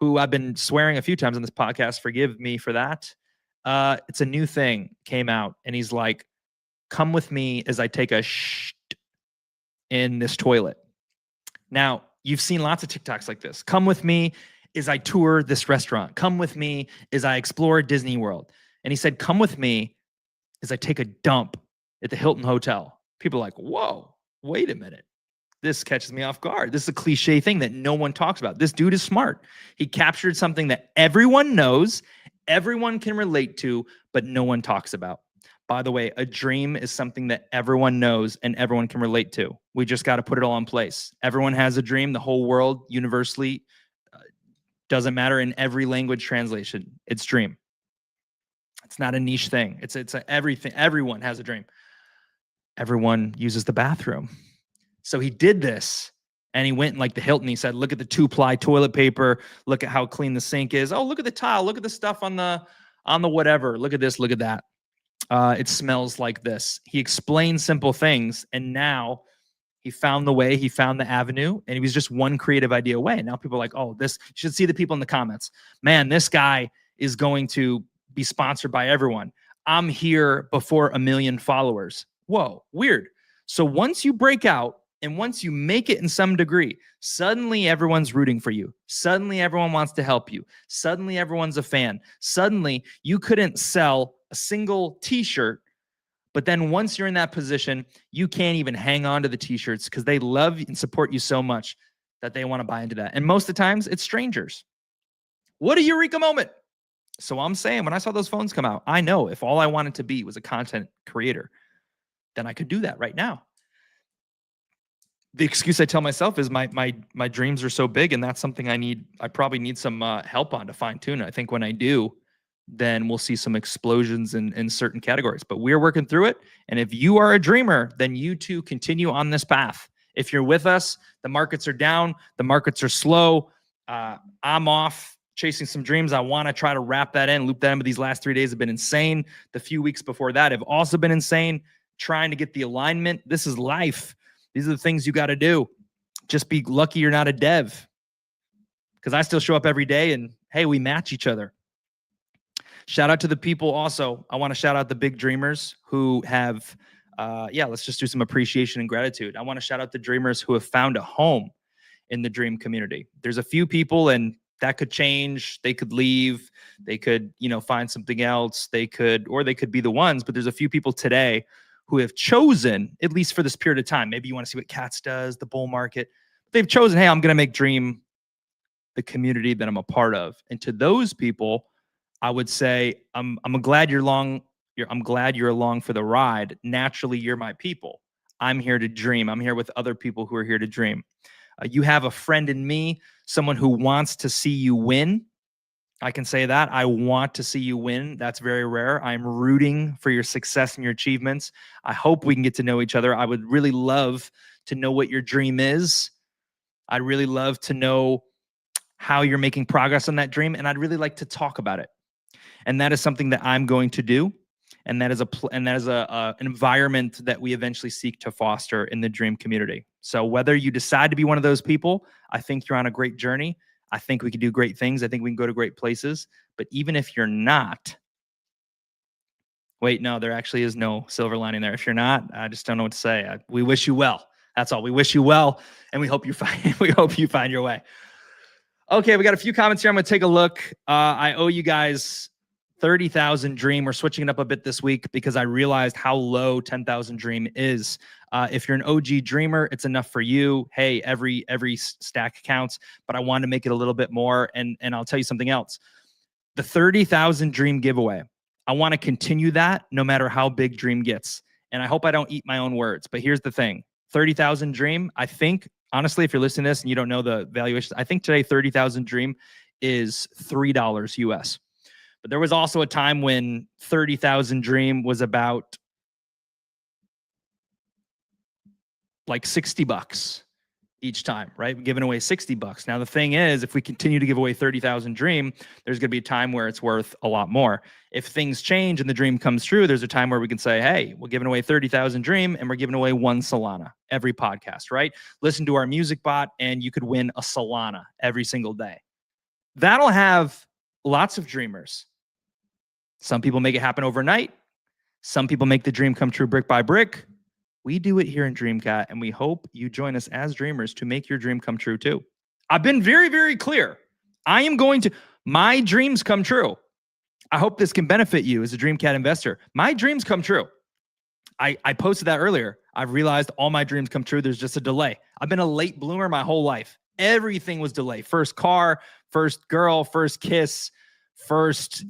who I've been swearing a few times on this podcast. Forgive me for that. It's a new thing, came out, and he's like, come with me as I take a shit in this toilet. Now, you've seen lots of TikToks like this. Come with me as I tour this restaurant. Come with me as I explore Disney World. And he said, come with me as I take a dump at the Hilton Hotel. People are like, whoa, wait a minute. This catches me off guard. This is a cliche thing that no one talks about. This dude is smart. He captured something that everyone knows, everyone can relate to, but no one talks about. By the way, a dream is something that everyone knows and everyone can relate to. We just got to put it all in place. Everyone has a dream. The whole world universally, doesn't matter in every language translation. It's dream. It's not a niche thing. It's everything. Everyone has a dream. Everyone uses the bathroom. So he did this and he went in like the Hilton. He said, look at the 2-ply toilet paper. Look at how clean the sink is. Oh, look at the tile. Look at the stuff on the whatever. Look at this. Look at that. It smells like this. He explained simple things. And now he found the way, he found the avenue, and he was just one creative idea away. And now people are like, oh, this, you should see the people in the comments. Man, this guy is going to be sponsored by everyone. I'm here before 1 million followers. Whoa, weird. So once you break out and once you make it in some degree, suddenly everyone's rooting for you. Suddenly everyone wants to help you. Suddenly everyone's a fan. Suddenly you couldn't sell a single t-shirt. But then once you're in that position, you can't even hang on to the t-shirts because they love and support you so much that they want to buy into that. And most of the times it's strangers. What a eureka moment. So I'm saying when I saw those phones come out, I know if all I wanted to be was a content creator, then I could do that right now. The excuse I tell myself is my dreams are so big, and that's something I probably need some help on to fine tune. I think when I do, then we'll see some explosions in certain categories. But we're working through it. And if you are a dreamer, then you too continue on this path. If you're with us, the markets are down, the markets are slow. I'm off chasing some dreams. I want to try to wrap that in, loop that in, but these last 3 days have been insane. The few weeks before that have also been insane. trying to get the alignment. This is life. These are the things you got to do. Just be lucky you're not a dev, because I still show up every day and hey, we match each other. Shout out to the people also. I want to shout out the big dreamers who have, let's just do some appreciation and gratitude. I want to shout out the dreamers who have found a home in the dream community. There's a few people, and that could change. They could leave. They could, find something else. They could be the ones, but there's a few people today who have chosen, at least for this period of time. Maybe you want to see what Cats does, the bull market. They've chosen, hey, I'm going to make Dream the community that I'm a part of. And to those people, I would say, I'm glad you're along. I'm glad you're along for the ride. Naturally, you're my people. I'm here to dream. I'm here with other people who are here to dream. You have a friend in me, someone who wants to see you win. I can say that. I want to see you win. That's very rare. I'm rooting for your success and your achievements. I hope we can get to know each other. I would really love to know what your dream is. I'd really love to know how you're making progress on that dream, and I'd really like to talk about it. And that is something that I'm going to do. And that is an environment that we eventually seek to foster in the dream community. So whether you decide to be one of those people, I think you're on a great journey. I think we can do great things. I think we can go to great places. But even if you're not, wait, no, there actually is no silver lining there. If you're not, I just don't know what to say. We wish you well. That's all. We wish you well, and we hope you find your way. Okay, we got a few comments here. I'm going to take a look. I owe you guys 30,000 Dream. We're switching it up a bit this week because I realized how low 10,000 Dream is. If you're an OG dreamer, it's enough for you. Hey, every stack counts, but I wanted to make it a little bit more. And I'll tell you something else. The 30,000 Dream giveaway, I want to continue that no matter how big Dream gets. And I hope I don't eat my own words, but here's the thing. 30,000 Dream, I think, honestly, if you're listening to this and you don't know the valuation, I think today 30,000 Dream is $3 US. But there was also a time when 30,000 Dream was about like $60 each time, right? We're giving away $60. Now, the thing is, if we continue to give away 30,000 Dream, there's going to be a time where it's worth a lot more. If things change and the dream comes true, there's a time where we can say, hey, we're giving away 30,000 Dream and we're giving away 1 Solana every podcast, right? Listen to our music bot and you could win a Solana every single day. That'll have lots of dreamers. Some people make it happen overnight. Some people make the dream come true brick by brick. We do it here in DreamCat, and we hope you join us as dreamers to make your dream come true too. I've been very, very clear. My dreams come true. I hope this can benefit you as a DreamCat investor. My dreams come true. I posted that earlier. I've realized all my dreams come true. There's just a delay. I've been a late bloomer my whole life. Everything was delayed. First car, first girl, first kiss, first,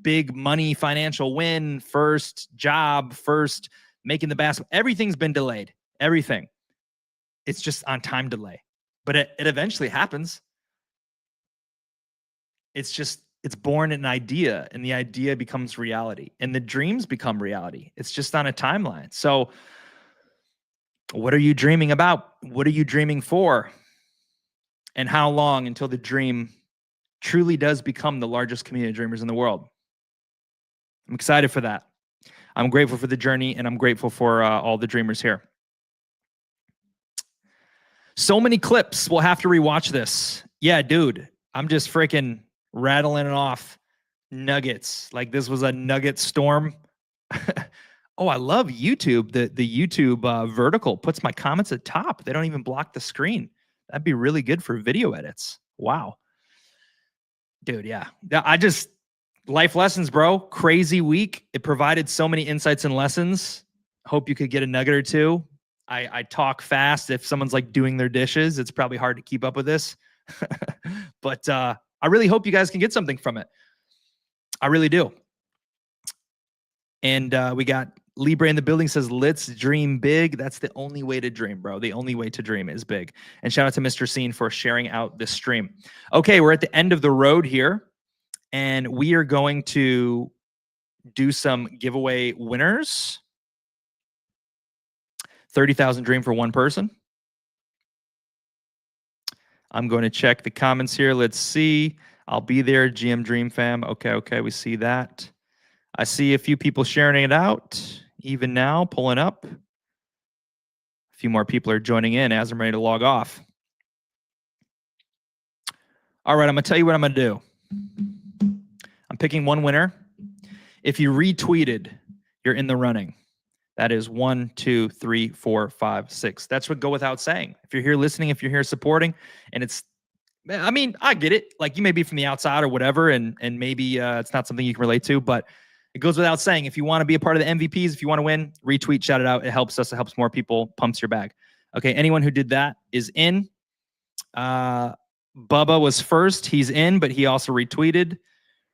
big money financial win, first job, first making the basket. Everything's been delayed. Everything. It's just on time delay. But it eventually happens. It's born an idea, and the idea becomes reality, and the dreams become reality. It's just on a timeline. So what are you dreaming about? What are you dreaming for? And how long until the dream truly does become the largest community of dreamers in the world? I'm excited for that. I'm grateful for the journey, and I'm grateful for all the dreamers here. So many clips. We'll have to rewatch this. Yeah, dude, I'm just freaking rattling it off nuggets. Like this was a nugget storm. Oh, I love YouTube. The YouTube vertical puts my comments at top. They don't even block the screen. That'd be really good for video edits. Wow. Dude, yeah. Life lessons, bro. Crazy week. It provided so many insights and lessons. Hope you could get a nugget or two. I talk fast. If someone's like doing their dishes, it's probably hard to keep up with this. But I really hope you guys can get something from it. I really do. And we got Libre in the building, says, let's dream big. That's the only way to dream, bro. The only way to dream is big. And shout out to Mr. Scene for sharing out this stream. Okay, we're at the end of the road here. And we are going to do some giveaway winners. 30,000 Dream for one person. I'm going to check the comments here. Let's see. I'll be there, GM Dream Fam. Okay, we see that. I see a few people sharing it out. even now, pulling up. A few more people are joining in as I'm ready to log off. All right, I'm going to tell you what I'm going to do. I'm picking one winner. If you retweeted, you're in the running. That is 1, 2, 3, 4, 5, 6. That's what go without saying. If you're here listening, if you're here supporting, and I mean, I get it. Like, you may be from the outside or whatever, and maybe it's not something you can relate to, but it goes without saying. If you want to be a part of the MVPs, if you want to win, retweet, shout it out. It helps us. It helps more people. Pumps your bag. Okay, anyone who did that is in. Bubba was first. He's in, but he also retweeted.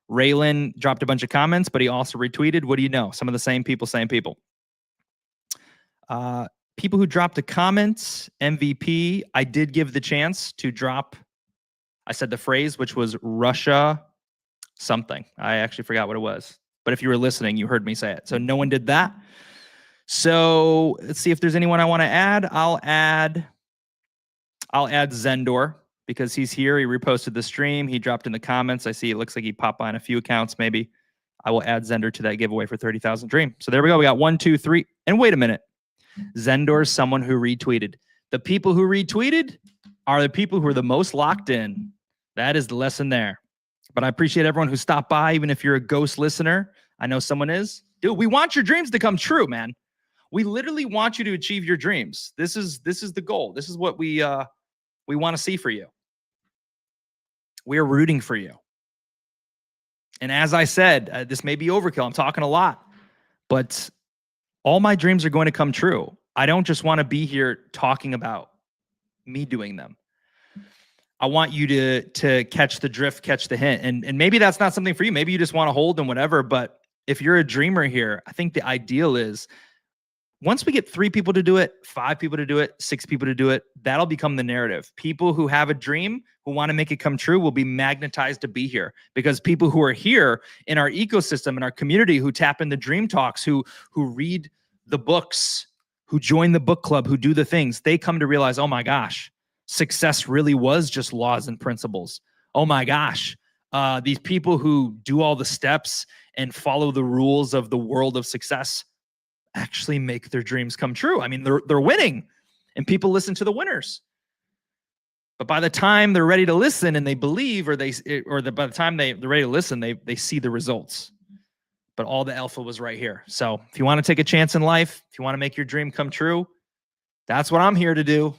Raylan dropped a bunch of comments, but he also retweeted. What do you know? Some of the same people, same people. People who dropped a comment, MVP, I did give the chance to drop. I said the phrase, which was Russia something. I actually forgot what it was. But if you were listening, you heard me say it. So no one did that. So let's see if there's anyone I want to add. I'll add Zendor because he's here. He reposted the stream. He dropped in the comments. I see it looks like he popped by on a few accounts maybe. I will add Zendor to that giveaway for 30,000 Dream. So there we go. We got 1, 2, 3. And wait a minute. Zendor's someone who retweeted. The people who retweeted are the people who are the most locked in. That is the lesson there. But I appreciate everyone who stopped by, even if you're a ghost listener. I know someone is. Dude, we want your dreams to come true, man. We literally want you to achieve your dreams. This is the goal. This is what we want to see for you. We are rooting for you. And as I said, this may be overkill. I'm talking a lot, but all my dreams are going to come true. I don't just want to be here talking about me doing them. I want you to catch the drift, catch the hint. And maybe that's not something for you. Maybe you just want to hold and whatever. But if you're a dreamer here, I think the ideal is once we get 3 people to do it, 5 people to do it, 6 people to do it, that'll become the narrative. People who have a dream, who want to make it come true, will be magnetized to be here because people who are here in our ecosystem, in our community, who tap into Dream Talks, who read the books, who join the book club, who do the things, they come to realize, oh my gosh, success really was just laws and principles. Oh my gosh, these people who do all the steps and follow the rules of the world of success actually make their dreams come true. I mean, they're winning, and people listen to the winners. But by the time they're ready to listen and they believe, by the time they're ready to listen, they see the results. But all the alpha was right here. So if you want to take a chance in life, if you want to make your dream come true, that's what I'm here to do.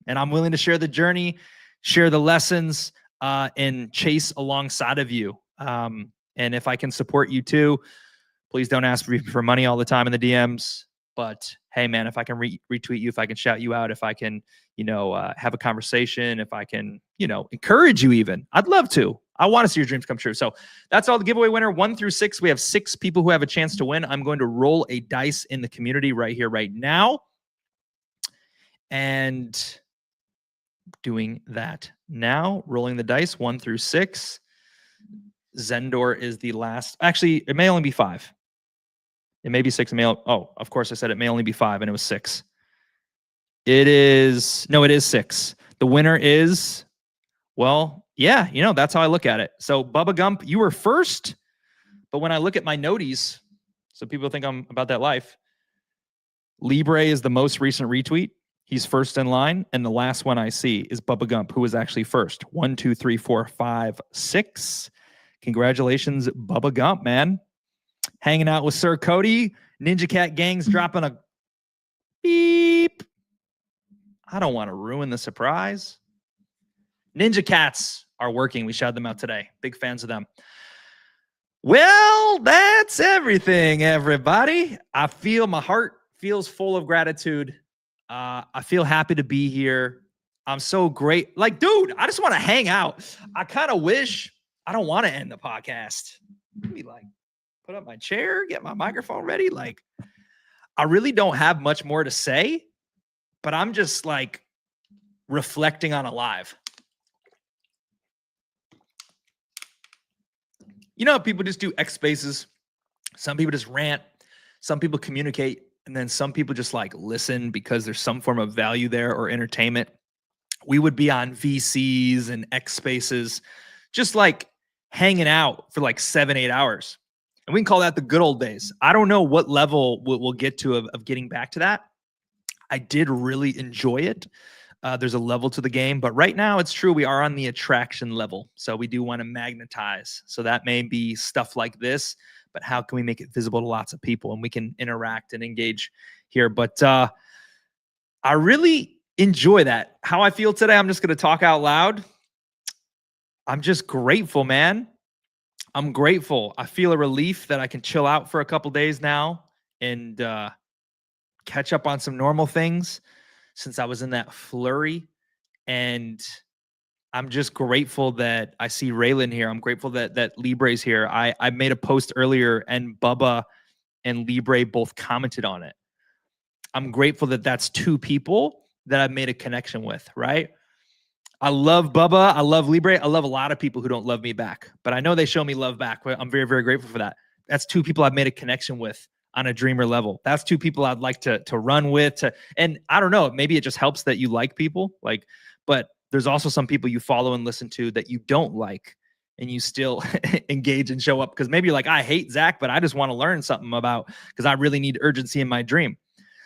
And I'm willing to share the journey, share the lessons, and chase alongside of you. And if I can support you too, please don't ask for money all the time in the DMs. But hey, man, if I can retweet you, if I can shout you out, if I can, have a conversation, if I can, encourage you even, I'd love to. I want to see your dreams come true. So that's all the giveaway winner, 1 through 6. We have 6 people who have a chance to win. I'm going to roll a dice in the community right here, right now. And doing that now, rolling the dice, 1 through 6. Zendor is the last. Actually, it may only be 5. It may be 6. Of course I said it may only be 5, and it was 6. It is 6. The winner is, that's how I look at it. So Bubba Gump, you were first, but when I look at my noties, so people think I'm about that life, Libre is the most recent retweet. He's first in line, and the last one I see is Bubba Gump, who was actually first. 1, 2, 3, 4, 5, 6. Congratulations, Bubba Gump, man. Hanging out with Sir Cody. Ninja Cat Gang's dropping a beep. I don't want to ruin the surprise. Ninja Cats are working. We shouted them out today. Big fans of them. Well, that's everything, everybody. I feel my heart feels full of gratitude. I feel happy to be here. I'm so great. Like, dude, I just want to hang out. I kind of wish I don't want to end the podcast. Maybe put up my chair, get my microphone ready. I really don't have much more to say, but I'm just reflecting on a live. People just do X spaces. Some people just rant. Some people communicate. And then some people just listen because there's some form of value there or entertainment. We would be on VCs and X spaces, just hanging out for 7-8 hours. And we can call that the good old days. I don't know what level we'll get to of getting back to that. I did really enjoy it. There's a level to the game, but right now it's true. We are on the attraction level. So we do want to magnetize. So that may be stuff like this, but how can we make it visible to lots of people and we can interact and engage here? But I really enjoy that. How I feel today, I'm just going to talk out loud. I'm just grateful, man. I'm grateful. I feel a relief that I can chill out for a couple days now and catch up on some normal things since I was in that flurry. And I'm just grateful that I see Raylan here. I'm grateful that Libre's here. I made a post earlier and Bubba and Libre both commented on it. I'm grateful that that's two people that I've made a connection with, right? I love Bubba. I love Libre. I love a lot of people who don't love me back, but I know they show me love back. I'm very, very grateful for that. That's two people I've made a connection with on a dreamer level. That's two people I'd like to run with. And I don't know, maybe it just helps that you like people, but there's also some people you follow and listen to that you don't like, and you still engage and show up because maybe you're like, I hate Zach, but I just want to learn something about because I really need urgency in my dream.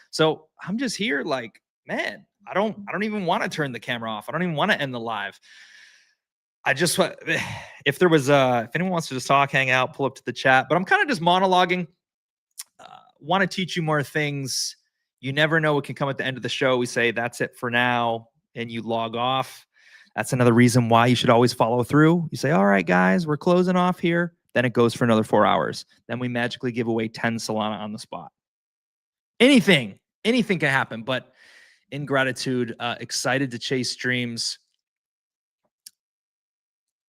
So I'm just here like, man, I don't even want to turn the camera off. I don't even want to end the live. I just, if anyone wants to just talk, hang out, pull up to the chat, but I'm kind of just monologuing. Want to teach you more things. You never know what can come at the end of the show. We say, that's it for now. And you log off. That's another reason why you should always follow through. You say, all right, guys, we're closing off here. Then it goes for another 4 hours. Then we magically give away 10 Solana on the spot. Anything can happen, but in gratitude, excited to chase dreams.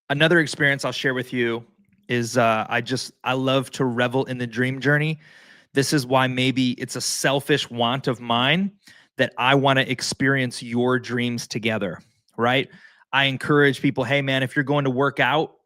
Another experience I'll share with you is I love to revel in the dream journey. This is why maybe it's a selfish want of mine that I want to experience your dreams together, right? I encourage people, hey man, if you're going to work out,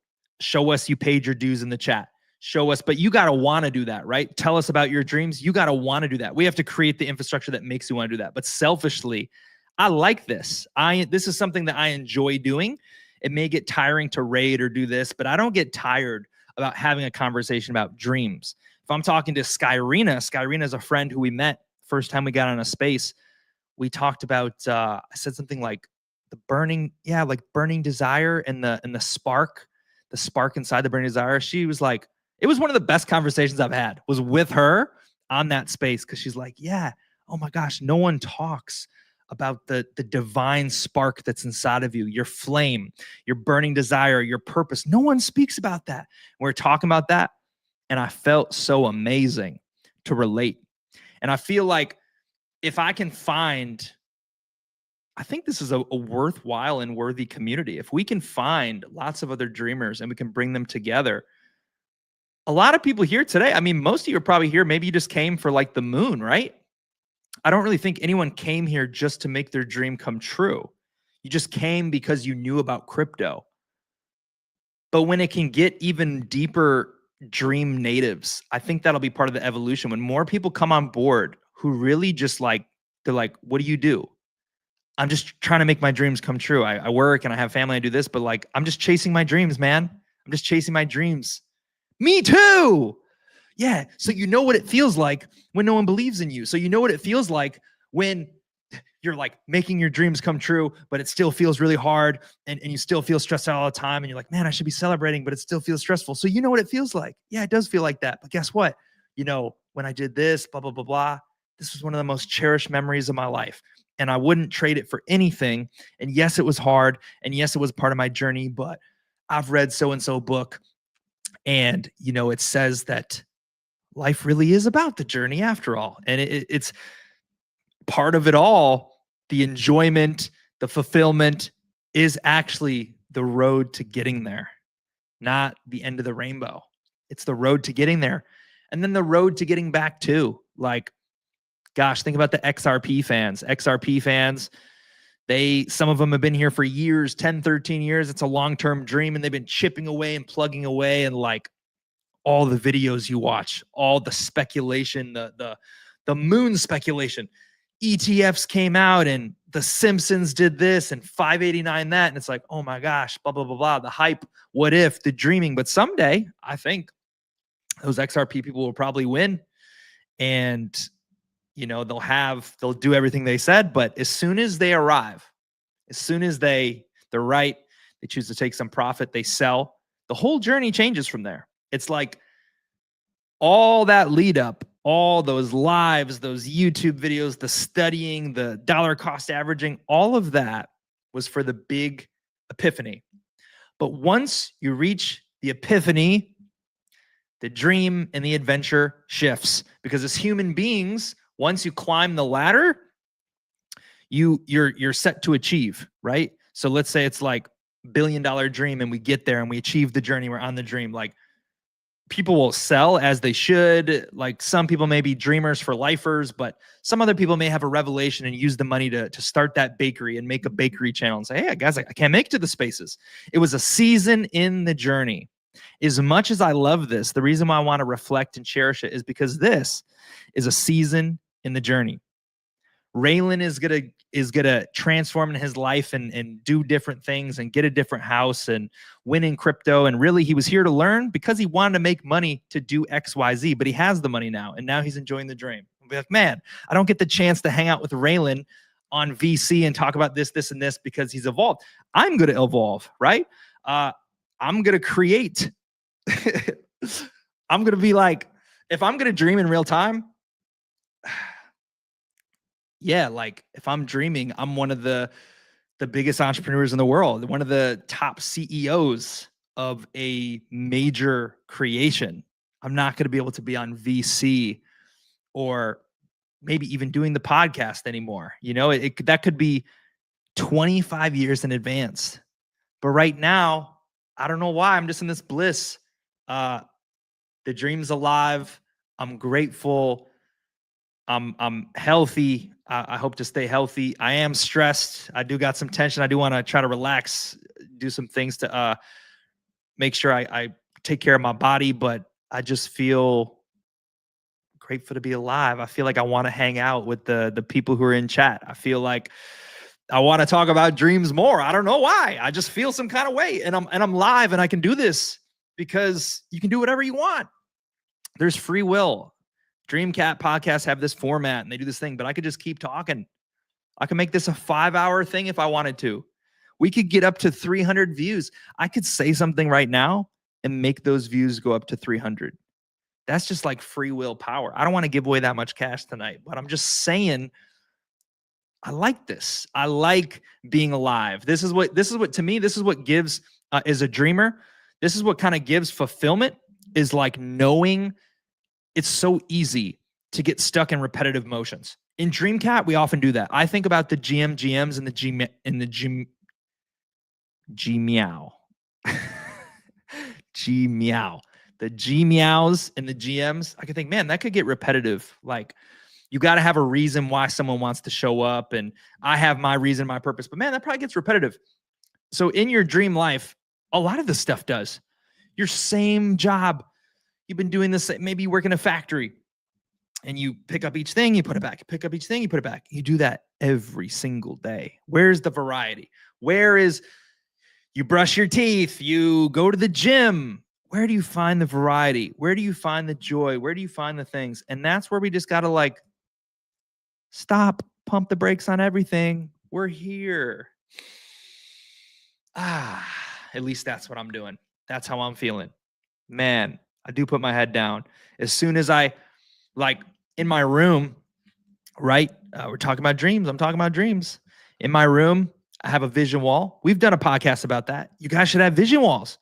show us you paid your dues in the chat. Show us, but you got to want to do that, right? Tell us about your dreams. You got to want to do that. We have to create the infrastructure that makes you want to do that. But selfishly, I like this. This is something that I enjoy doing. It may get tiring to raid or do this, but I don't get tired about having a conversation about dreams. If I'm talking to Skyrina is a friend who we met first time we got on a space. We talked about, I said something like the burning desire and the spark inside the burning desire. She was like, it was one of the best conversations I've had was with her on that space. Cause she's like, yeah, oh my gosh, no one talks about the divine spark that's inside of you, your flame, your burning desire, your purpose. No one speaks about that. We're talking about that. And I felt so amazing to relate. And I feel like if I can find, I think this is a worthwhile and worthy community. If we can find lots of other dreamers and we can bring them together. A lot of people here today, I mean, most of you are probably here. Maybe you just came for like the moon, right? I don't really think anyone came here just to make their dream come true. You just came because you knew about crypto. But when it can get even deeper dream natives, I think that'll be part of the evolution. When more people come on board who really just like, they're like, what do you do? I'm just trying to make my dreams come true. I work and I have family. I do this, but like, I'm just chasing my dreams, man. I'm just chasing my dreams. Me too. Yeah. So you know what it feels like when no one believes in you. So you know what it feels like when you're like making your dreams come true, but it still feels really hard and you still feel stressed out all the time. And you're like, man, I should be celebrating, but it still feels stressful. So you know what it feels like. Yeah, it does feel like that. But guess what? You know, when I did this, blah, blah, blah, blah, this was one of the most cherished memories of my life. And I wouldn't trade it for anything. And yes, it was hard. And yes, it was part of my journey, but I've read so-and-so book. And, you know, it says that life really is about the journey after all. And it's part of it all. The enjoyment, the fulfillment is actually the road to getting there, not the end of the rainbow. It's the road to getting there. And then the road to getting back too. Like, gosh, think about the XRP fans. Some of them have been here for years, 10, 13 years. It's a long-term dream, and they've been chipping away and plugging away. And like all the videos you watch, all the speculation, the moon speculation, ETFs came out and the Simpsons did this and 589 that. And it's like, oh my gosh, blah, blah, blah, blah. The hype, what if, the dreaming. But someday, I think those XRP people will probably win, and they'll do everything they said. But as soon as they arrive, as soon as they're right, they choose to take some profit, they sell, the whole journey changes from there. It's like all that lead up, all those lives, those YouTube videos, the studying, the dollar cost averaging, all of that was for the big epiphany. But once you reach the epiphany, the dream and the adventure shifts, because as human beings, once you climb the ladder, you're set to achieve, right? So let's say it's like $1 billion dream and we get there and we achieve the journey, we're on the dream. Like, people will sell as they should. Like, some people may be dreamers for lifers, but some other people may have a revelation and use the money to start that bakery and make a bakery channel and say, hey, guys, I can't make it to the spaces. It was a season in the journey. As much as I love this, the reason why I want to reflect and cherish it is because this is a season in the journey. Raylan is gonna transform in his life and do different things and get a different house and win in crypto. And really, he was here to learn because he wanted to make money to do XYZ, but he has the money now, and now he's enjoying the dream. I'll be like, man, I don't get the chance to hang out with Raylan on VC and talk about this, and this because he's evolved. I'm gonna evolve, right? I'm gonna create. I'm gonna be like, if I'm gonna dream in real time, yeah, like if I'm dreaming, I'm one of the biggest entrepreneurs in the world, one of the top CEOs of a major creation. I'm not going to be able to be on VC or maybe even doing the podcast anymore. That could be 25 years in advance. But right now, I don't know why. I'm just in this bliss. The dream's alive. I'm grateful. I'm healthy. I hope to stay healthy. I am stressed. I do got some tension. I do want to try to relax, do some things to make sure I take care of my body, but I just feel grateful to be alive. I feel like I want to hang out with the people who are in chat. I feel like I want to talk about dreams more. I don't know why. I just feel some kind of way, and I'm live and I can do this because you can do whatever you want. There's free will. Dreamcat podcasts have this format and they do this thing, but I could just keep talking. I can make this a 5-hour thing if I wanted to. We could get up to 300 views. I could say something right now and make those views go up to 300. That's just like free will power. I don't want to give away that much cash tonight, but I'm just saying, I like this. I like being alive. This is what to me, this is what gives, as a dreamer, this is what kind of gives fulfillment, is like knowing it's so easy to get stuck in repetitive motions. In Dreamcat, we often do that. I think about the GMs and the G meow. G meow. The G meows and the GMs. I could think, man, that could get repetitive. Like, you got to have a reason why someone wants to show up, and I have my reason, my purpose. But man, that probably gets repetitive. So in your dream life, a lot of this stuff does. Your same job. You've been doing this, maybe you work in a factory and you pick up each thing, you put it back, you pick up each thing, you put it back. You do that every single day. Where's the variety? Where is, you brush your teeth, you go to the gym. Where do you find the variety? Where do you find the joy? Where do you find the things? And that's where we just got to like, stop, pump the brakes on everything. We're here. At least that's what I'm doing. That's how I'm feeling. Man, I do put my head down. As soon as I, like, in my room, right? We're talking about dreams. I'm talking about dreams. In my room, I have a vision wall. We've done a podcast about that. You guys should have vision walls.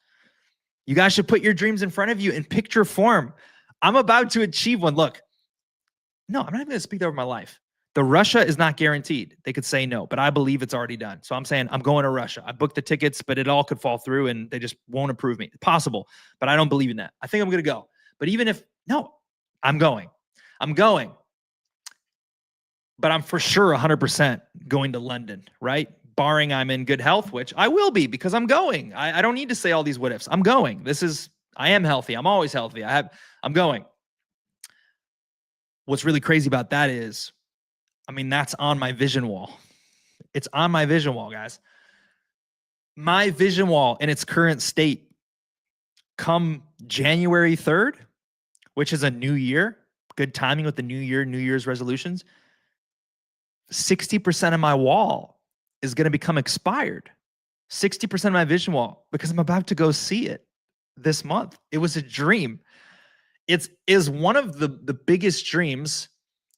You guys should put your dreams in front of you in picture form. I'm about to achieve one. Look, no, I'm not even going to speak over my life. The Russia is not guaranteed. They could say no, but I believe it's already done. So I'm saying I'm going to Russia. I booked the tickets, but it all could fall through and they just won't approve me. It's possible, but I don't believe in that. I think I'm going to go. But even if, no, I'm going. But I'm for sure 100% going to London, right? Barring I'm in good health, which I will be because I'm going. I don't need to say all these what ifs. I'm going. I am healthy. I'm always healthy. I'm going. What's really crazy about that is, that's on my vision wall. It's on my vision wall, guys. My vision wall in its current state, come January 3rd, which is a new year, good timing with the new year, New Year's resolutions, 60% of my wall is going to become expired. 60% of my vision wall, because I'm about to go see it this month. It was a dream. It is one of the biggest dreams,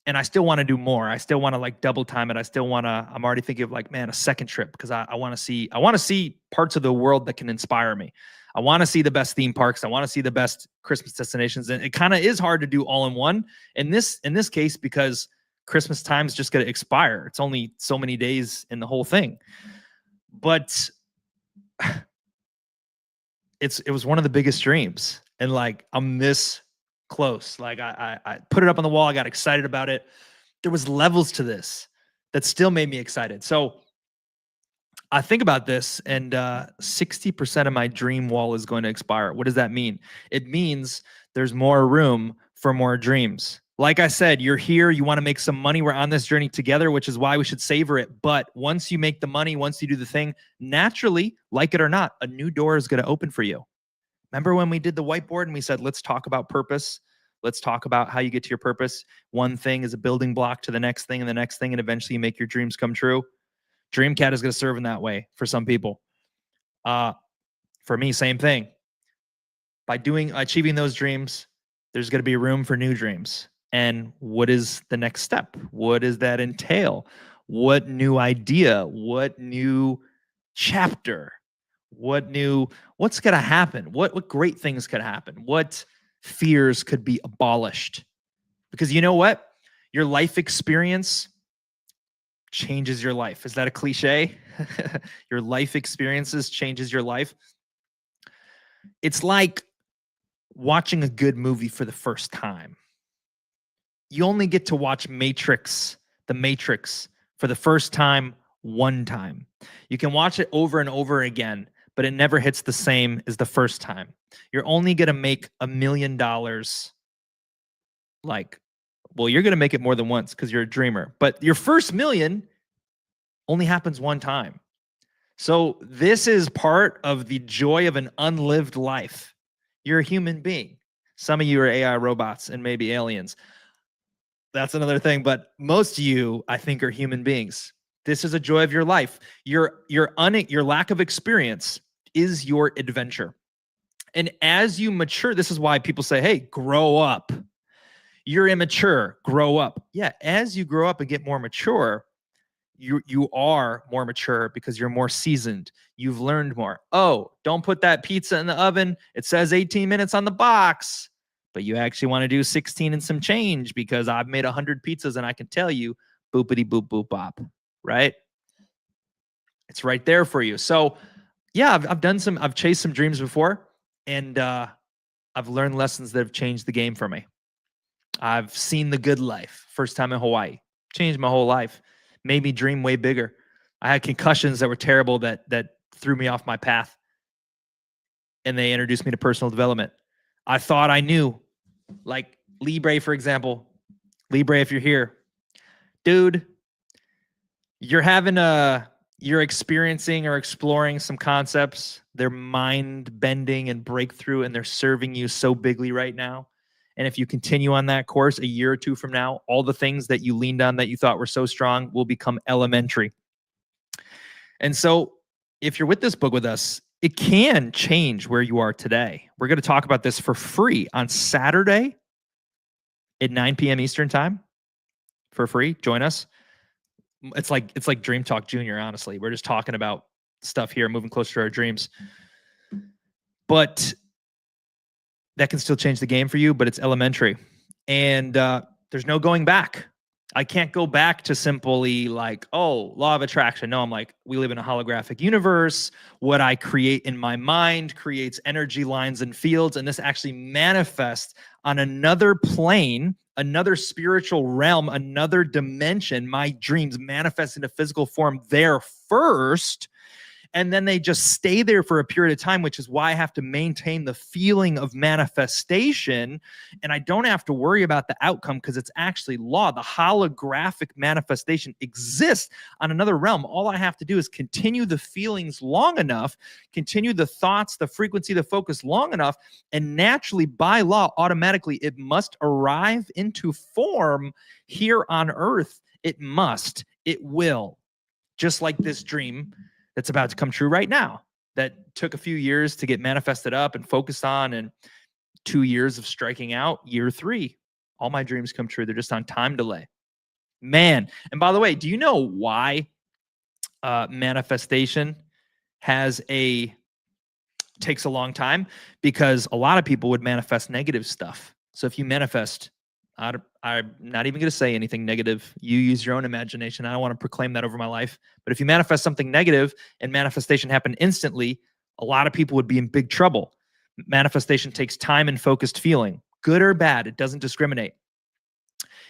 and I still want to do more. I still want to like double time it. I still want to, I'm already thinking of like, man, a second trip, because I want to see parts of the world that can inspire me. I want to see the best theme parks. I want to see the best Christmas destinations. And it kind of is hard to do all in one in this case, because Christmas time is just going to expire. It's only so many days in the whole thing. But it was one of the biggest dreams. And like, I'm this close. Like I put it up on the wall. I got excited about it. There was levels to this that still made me excited. So I think about this, and 60% of my dream wall is going to expire. What does that mean? It means there's more room for more dreams. Like I said, you're here, you want to make some money. We're on this journey together, which is why we should savor it. But once you make the money, once you do the thing, naturally, like it or not, a new door is going to open for you. Remember when we did the whiteboard and we said, let's talk about purpose. Let's talk about how you get to your purpose. One thing is a building block to the next thing and the next thing, and eventually you make your dreams come true. Dreamcat is going to serve in that way for some people. For me, same thing. By achieving those dreams, there's going to be room for new dreams. And what is the next step? What does that entail? What new idea? What new chapter? What's going to happen? What great things could happen? What fears could be abolished? Because you know what? Your life experience changes your life. Is that a cliche? Your life experiences changes your life. It's like watching a good movie for the first time. You only get to watch The Matrix for the first time one time. You can watch it over and over again, but it never hits the same as the first time. You're only going to make $1 million. Well, you're going to make it more than once because you're a dreamer. But your first million only happens one time. So this is part of the joy of an unlived life. You're a human being. Some of you are AI robots and maybe aliens. That's another thing. But most of you, I think, are human beings. This is a joy of your life. Your lack of experience is your adventure. And as you mature, this is why people say, hey, grow up. You're immature, grow up. Yeah, as you grow up and get more mature, you are more mature because you're more seasoned. You've learned more. Oh, don't put that pizza in the oven. It says 18 minutes on the box, but you actually want to do 16 and some change because I've made 100 pizzas and I can tell you, boopity boop boop bop, right? It's right there for you. So yeah, I've chased some dreams before, and I've learned lessons that have changed the game for me. I've seen the good life. First time in Hawaii. Changed my whole life. Made me dream way bigger. I had concussions that were terrible that threw me off my path. And they introduced me to personal development. I thought I knew. Like Libre, for example. Libre, if you're here. Dude, you're experiencing or exploring some concepts. They're mind-bending and breakthrough, and they're serving you so bigly right now. And if you continue on that course a year or two from now, all the things that you leaned on that you thought were so strong will become elementary. And so if you're with this book with us, it can change where you are today. We're going to talk about this for free on Saturday at 9 p.m. Eastern time for free. Join us. It's like Dream Talk Junior, honestly. We're just talking about stuff here, moving closer to our dreams. But that can still change the game for you, but it's elementary. And there's no going back. I can't go back to simply like, oh, law of attraction. No, I'm like, we live in a holographic universe. What I create in my mind creates energy lines and fields. And this actually manifests on another plane, another spiritual realm, another dimension. My dreams manifest into physical form there first. and then they just stay there for a period of time, which is why I have to maintain the feeling of manifestation, and I don't have to worry about the outcome because it's actually law. The holographic manifestation exists on another realm. All I have to do is continue the feelings long enough, continue the thoughts, the frequency, the focus long enough, and naturally, by law, automatically, it must arrive into form here on earth. It must. It will. Just like this dream that's about to come true right now that took a few years to get manifested up and focused on, and 2 years of striking out. Year 3, all my dreams come true. They're just on time delay. Man. And by the way, do you know why manifestation takes a long time? Because a lot of people would manifest negative stuff. So if you manifest, I'm not even going to say anything negative. You use your own imagination. I don't want to proclaim that over my life. But if you manifest something negative and manifestation happened instantly, a lot of people would be in big trouble. Manifestation takes time and focused feeling, good or bad. It doesn't discriminate.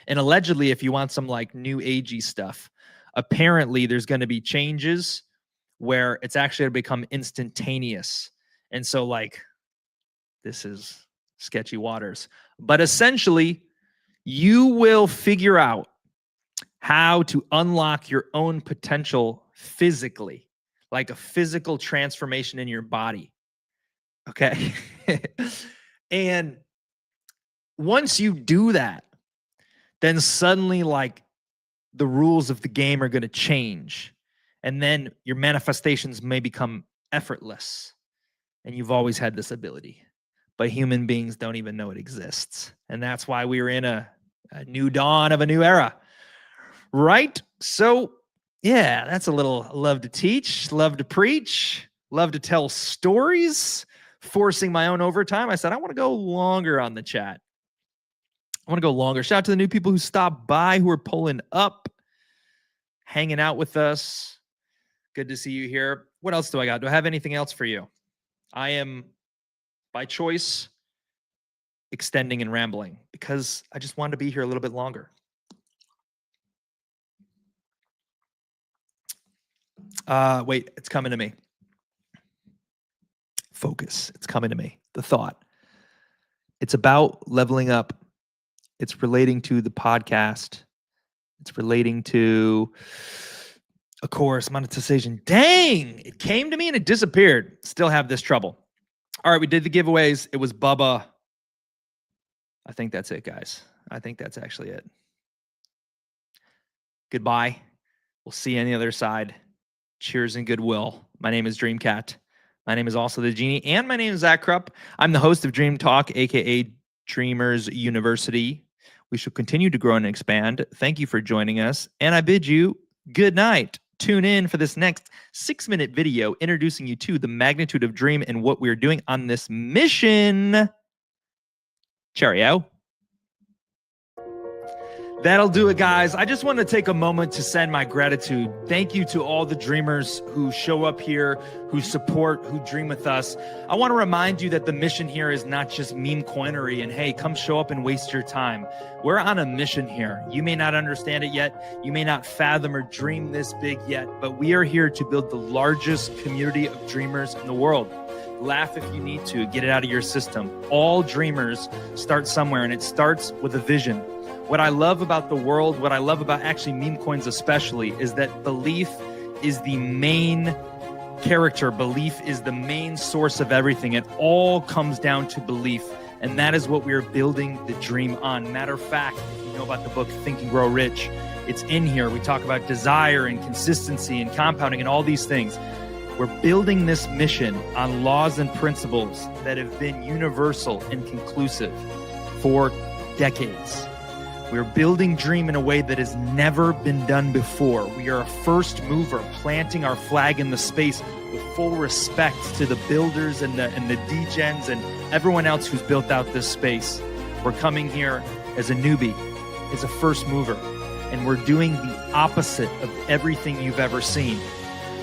And allegedly, if you want some like new agey stuff, apparently there's going to be changes where it's actually going to become instantaneous. And so like, this is sketchy waters, but essentially you will figure out how to unlock your own potential physically, like a physical transformation in your body. Okay. And once you do that, then suddenly like the rules of the game are going to change. And then your manifestations may become effortless. And you've always had this ability, but human beings don't even know it exists. And that's why we're in a new dawn of a new era, right? So yeah, that's a little love to teach, love to preach, love to tell stories, forcing my own overtime. I said, I want to go longer on the chat. I want to go longer. Shout out to the new people who stopped by, who are pulling up, hanging out with us. Good to see you here. What else do I got? Do I have anything else for you? I am, by choice, extending and rambling because I just wanted to be here a little bit longer. Wait, it's coming to me. Focus. It's coming to me. The thought. It's about leveling up. It's relating to the podcast. It's relating to, of course, monetization. Dang, it came to me and it disappeared. Still have this trouble. All right, we did the giveaways. It was Bubba. I think that's it, guys. I think that's actually it. Goodbye. We'll see you on the other side. Cheers and goodwill. My name is Dreamcat. My name is also the Genie, and my name is Zach Krupp. I'm the host of Dream Talk, aka Dreamers University. We shall continue to grow and expand. Thank you for joining us, and I bid you good night. Tune in for this next 6-minute video introducing you to the magnitude of dream and what we're doing on this mission. Cheerio. That'll do it, guys. I just want to take a moment to send my gratitude. Thank you to all the dreamers who show up here, who support, who dream with us. I want to remind you that the mission here is not just meme coinery and, hey, come show up and waste your time. We're on a mission here. You may not understand it yet. You may not fathom or dream this big yet, but we are here to build the largest community of dreamers in the world. Laugh if you need to. Get it out of your system. All dreamers start somewhere, and it starts with a vision. What I love about the world, what I love about actually meme coins especially, is that belief is the main character. Belief is the main source of everything. It all comes down to belief. And that is what we're building the dream on. Matter of fact, if you know about the book Think and Grow Rich, it's in here. We talk about desire and consistency and compounding and all these things. We're building this mission on laws and principles that have been universal and conclusive for decades. We're building dream in a way that has never been done before. We are a first mover, planting our flag in the space with full respect to the builders and the degens and everyone else who's built out this space. We're coming here as a newbie, as a first mover, and we're doing the opposite of everything you've ever seen.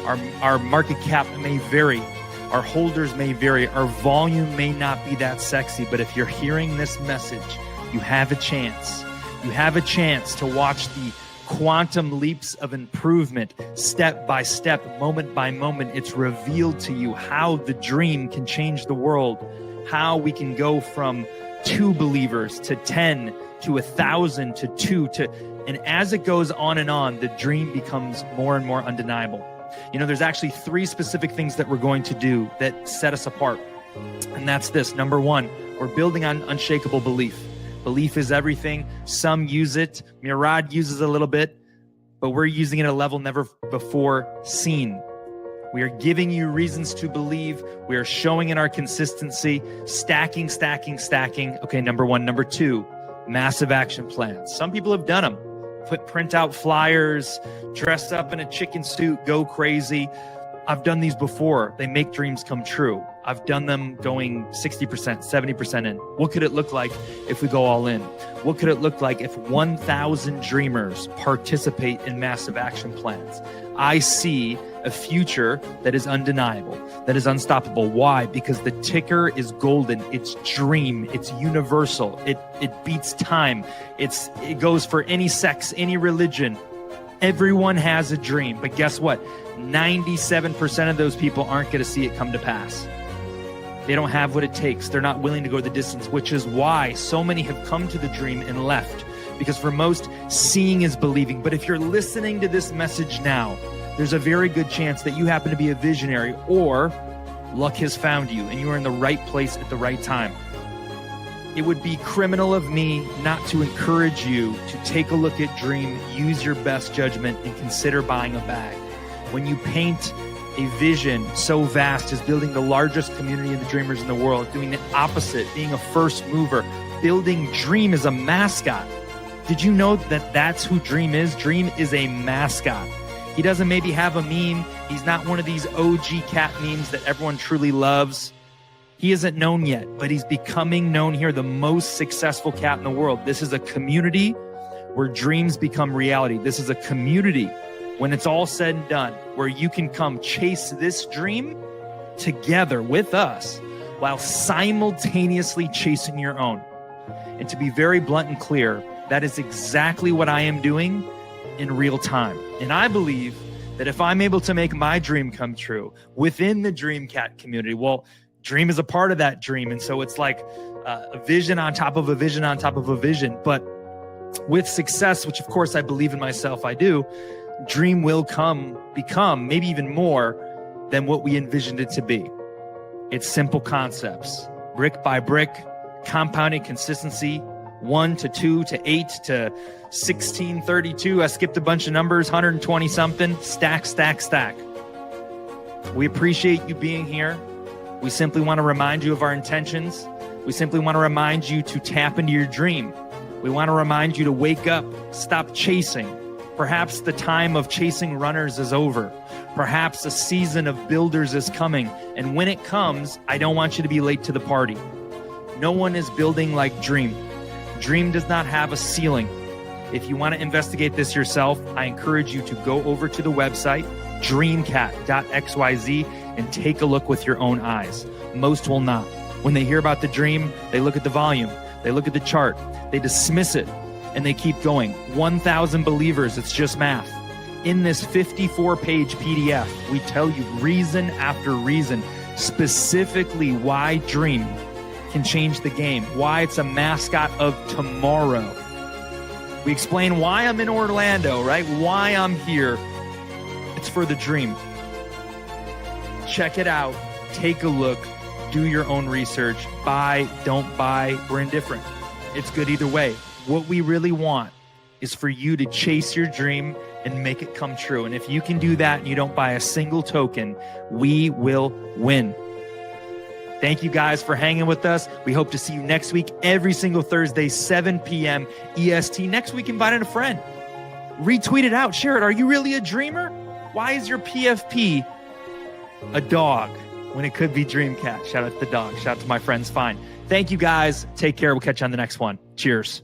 Our market cap may vary. Our holders may vary. Our volume may not be that sexy, but if you're hearing this message, you have a chance. You have a chance to watch the quantum leaps of improvement, step by step, moment by moment. It's revealed to you how the dream can change the world, how we can go from 2 believers to 10 to 1,000 to 2 to, and as it goes on and on, the dream becomes more and more undeniable. You know, there's actually 3 specific things that we're going to do that set us apart. And that's this. Number 1, we're building on unshakable belief. Belief is everything. Some use it. Murad uses a little bit, but we're using it at a level never before seen. We are giving you reasons to believe. We are showing in our consistency, stacking. Okay, number 1. Number 2, massive action plans. Some people have done them. Print out flyers, dress up in a chicken suit, go crazy. I've done these before. They make dreams come true. I've done them going 60%, 70% in. What could it look like if we go all in? What could it look like if 1,000 dreamers participate in massive action plans? I see a future that is undeniable, that is unstoppable. Why? Because the ticker is golden. It's dream. It's universal. It beats time. It goes for any sex, any religion. Everyone has a dream. But guess what? 97% of those people aren't going to see it come to pass. They don't have what it takes. They're not willing to go the distance, which is why so many have come to the dream and left. Because for most, seeing is believing. But if you're listening to this message now, there's a very good chance that you happen to be a visionary, or luck has found you and you are in the right place at the right time. It would be criminal of me not to encourage you to take a look at dream, use your best judgment, and consider buying a bag. When you paint a vision so vast as building the largest community of the dreamers in the world, doing the opposite, being a first mover, building Dream as a mascot. Did you know that that's who Dream is? Dream is a mascot. He doesn't maybe have a meme. He's not one of these OG cat memes that everyone truly loves. He isn't known yet, but he's becoming known here, the most successful cat in the world. This is a community where dreams become reality. This is a community, when it's all said and done, where you can come chase this dream together with us while simultaneously chasing your own. And to be very blunt and clear, that is exactly what I am doing in real time. And I believe that if I'm able to make my dream come true within the Dream Cat community, well, Dream is a part of that dream. And so it's like a vision on top of a vision on top of a vision. But with success, which of course I believe in myself, I do, Dream will become maybe even more than what we envisioned it to be. It's simple concepts, brick by brick, compounding consistency, 1 to 2 to 8 to 1632. I skipped a bunch of numbers, 120 something, stack. We appreciate you being here. We simply want to remind you of our intentions. We simply want to remind you to tap into your dream. We want to remind you to wake up, stop chasing. Perhaps the time of chasing runners is over. Perhaps a season of builders is coming. And when it comes, I don't want you to be late to the party. No one is building like Dream. Dream does not have a ceiling. If you want to investigate this yourself, I encourage you to go over to the website, dreamcat.xyz, and take a look with your own eyes. Most will not. When they hear about the dream, they look at the volume, they look at the chart, they dismiss it, and they keep going. 1,000 believers, it's just math. In this 54-page PDF, we tell you reason after reason, specifically why Dream can change the game, why it's a mascot of tomorrow. We explain why I'm in Orlando, right? Why I'm here. It's for the dream. Check it out. Take a look. Do your own research. Buy, don't buy. We're indifferent. It's good either way. What we really want is for you to chase your dream and make it come true. And if you can do that and you don't buy a single token, we will win. Thank you guys for hanging with us. We hope to see you next week, every single Thursday, 7 p.m. EST. Next week, invite in a friend. Retweet it out. Share it. Are you really a dreamer? Why is your PFP a dog when it could be Dream Cat? Shout out to the dog. Shout out to my friends. Fine. Thank you guys. Take care. We'll catch you on the next one. Cheers.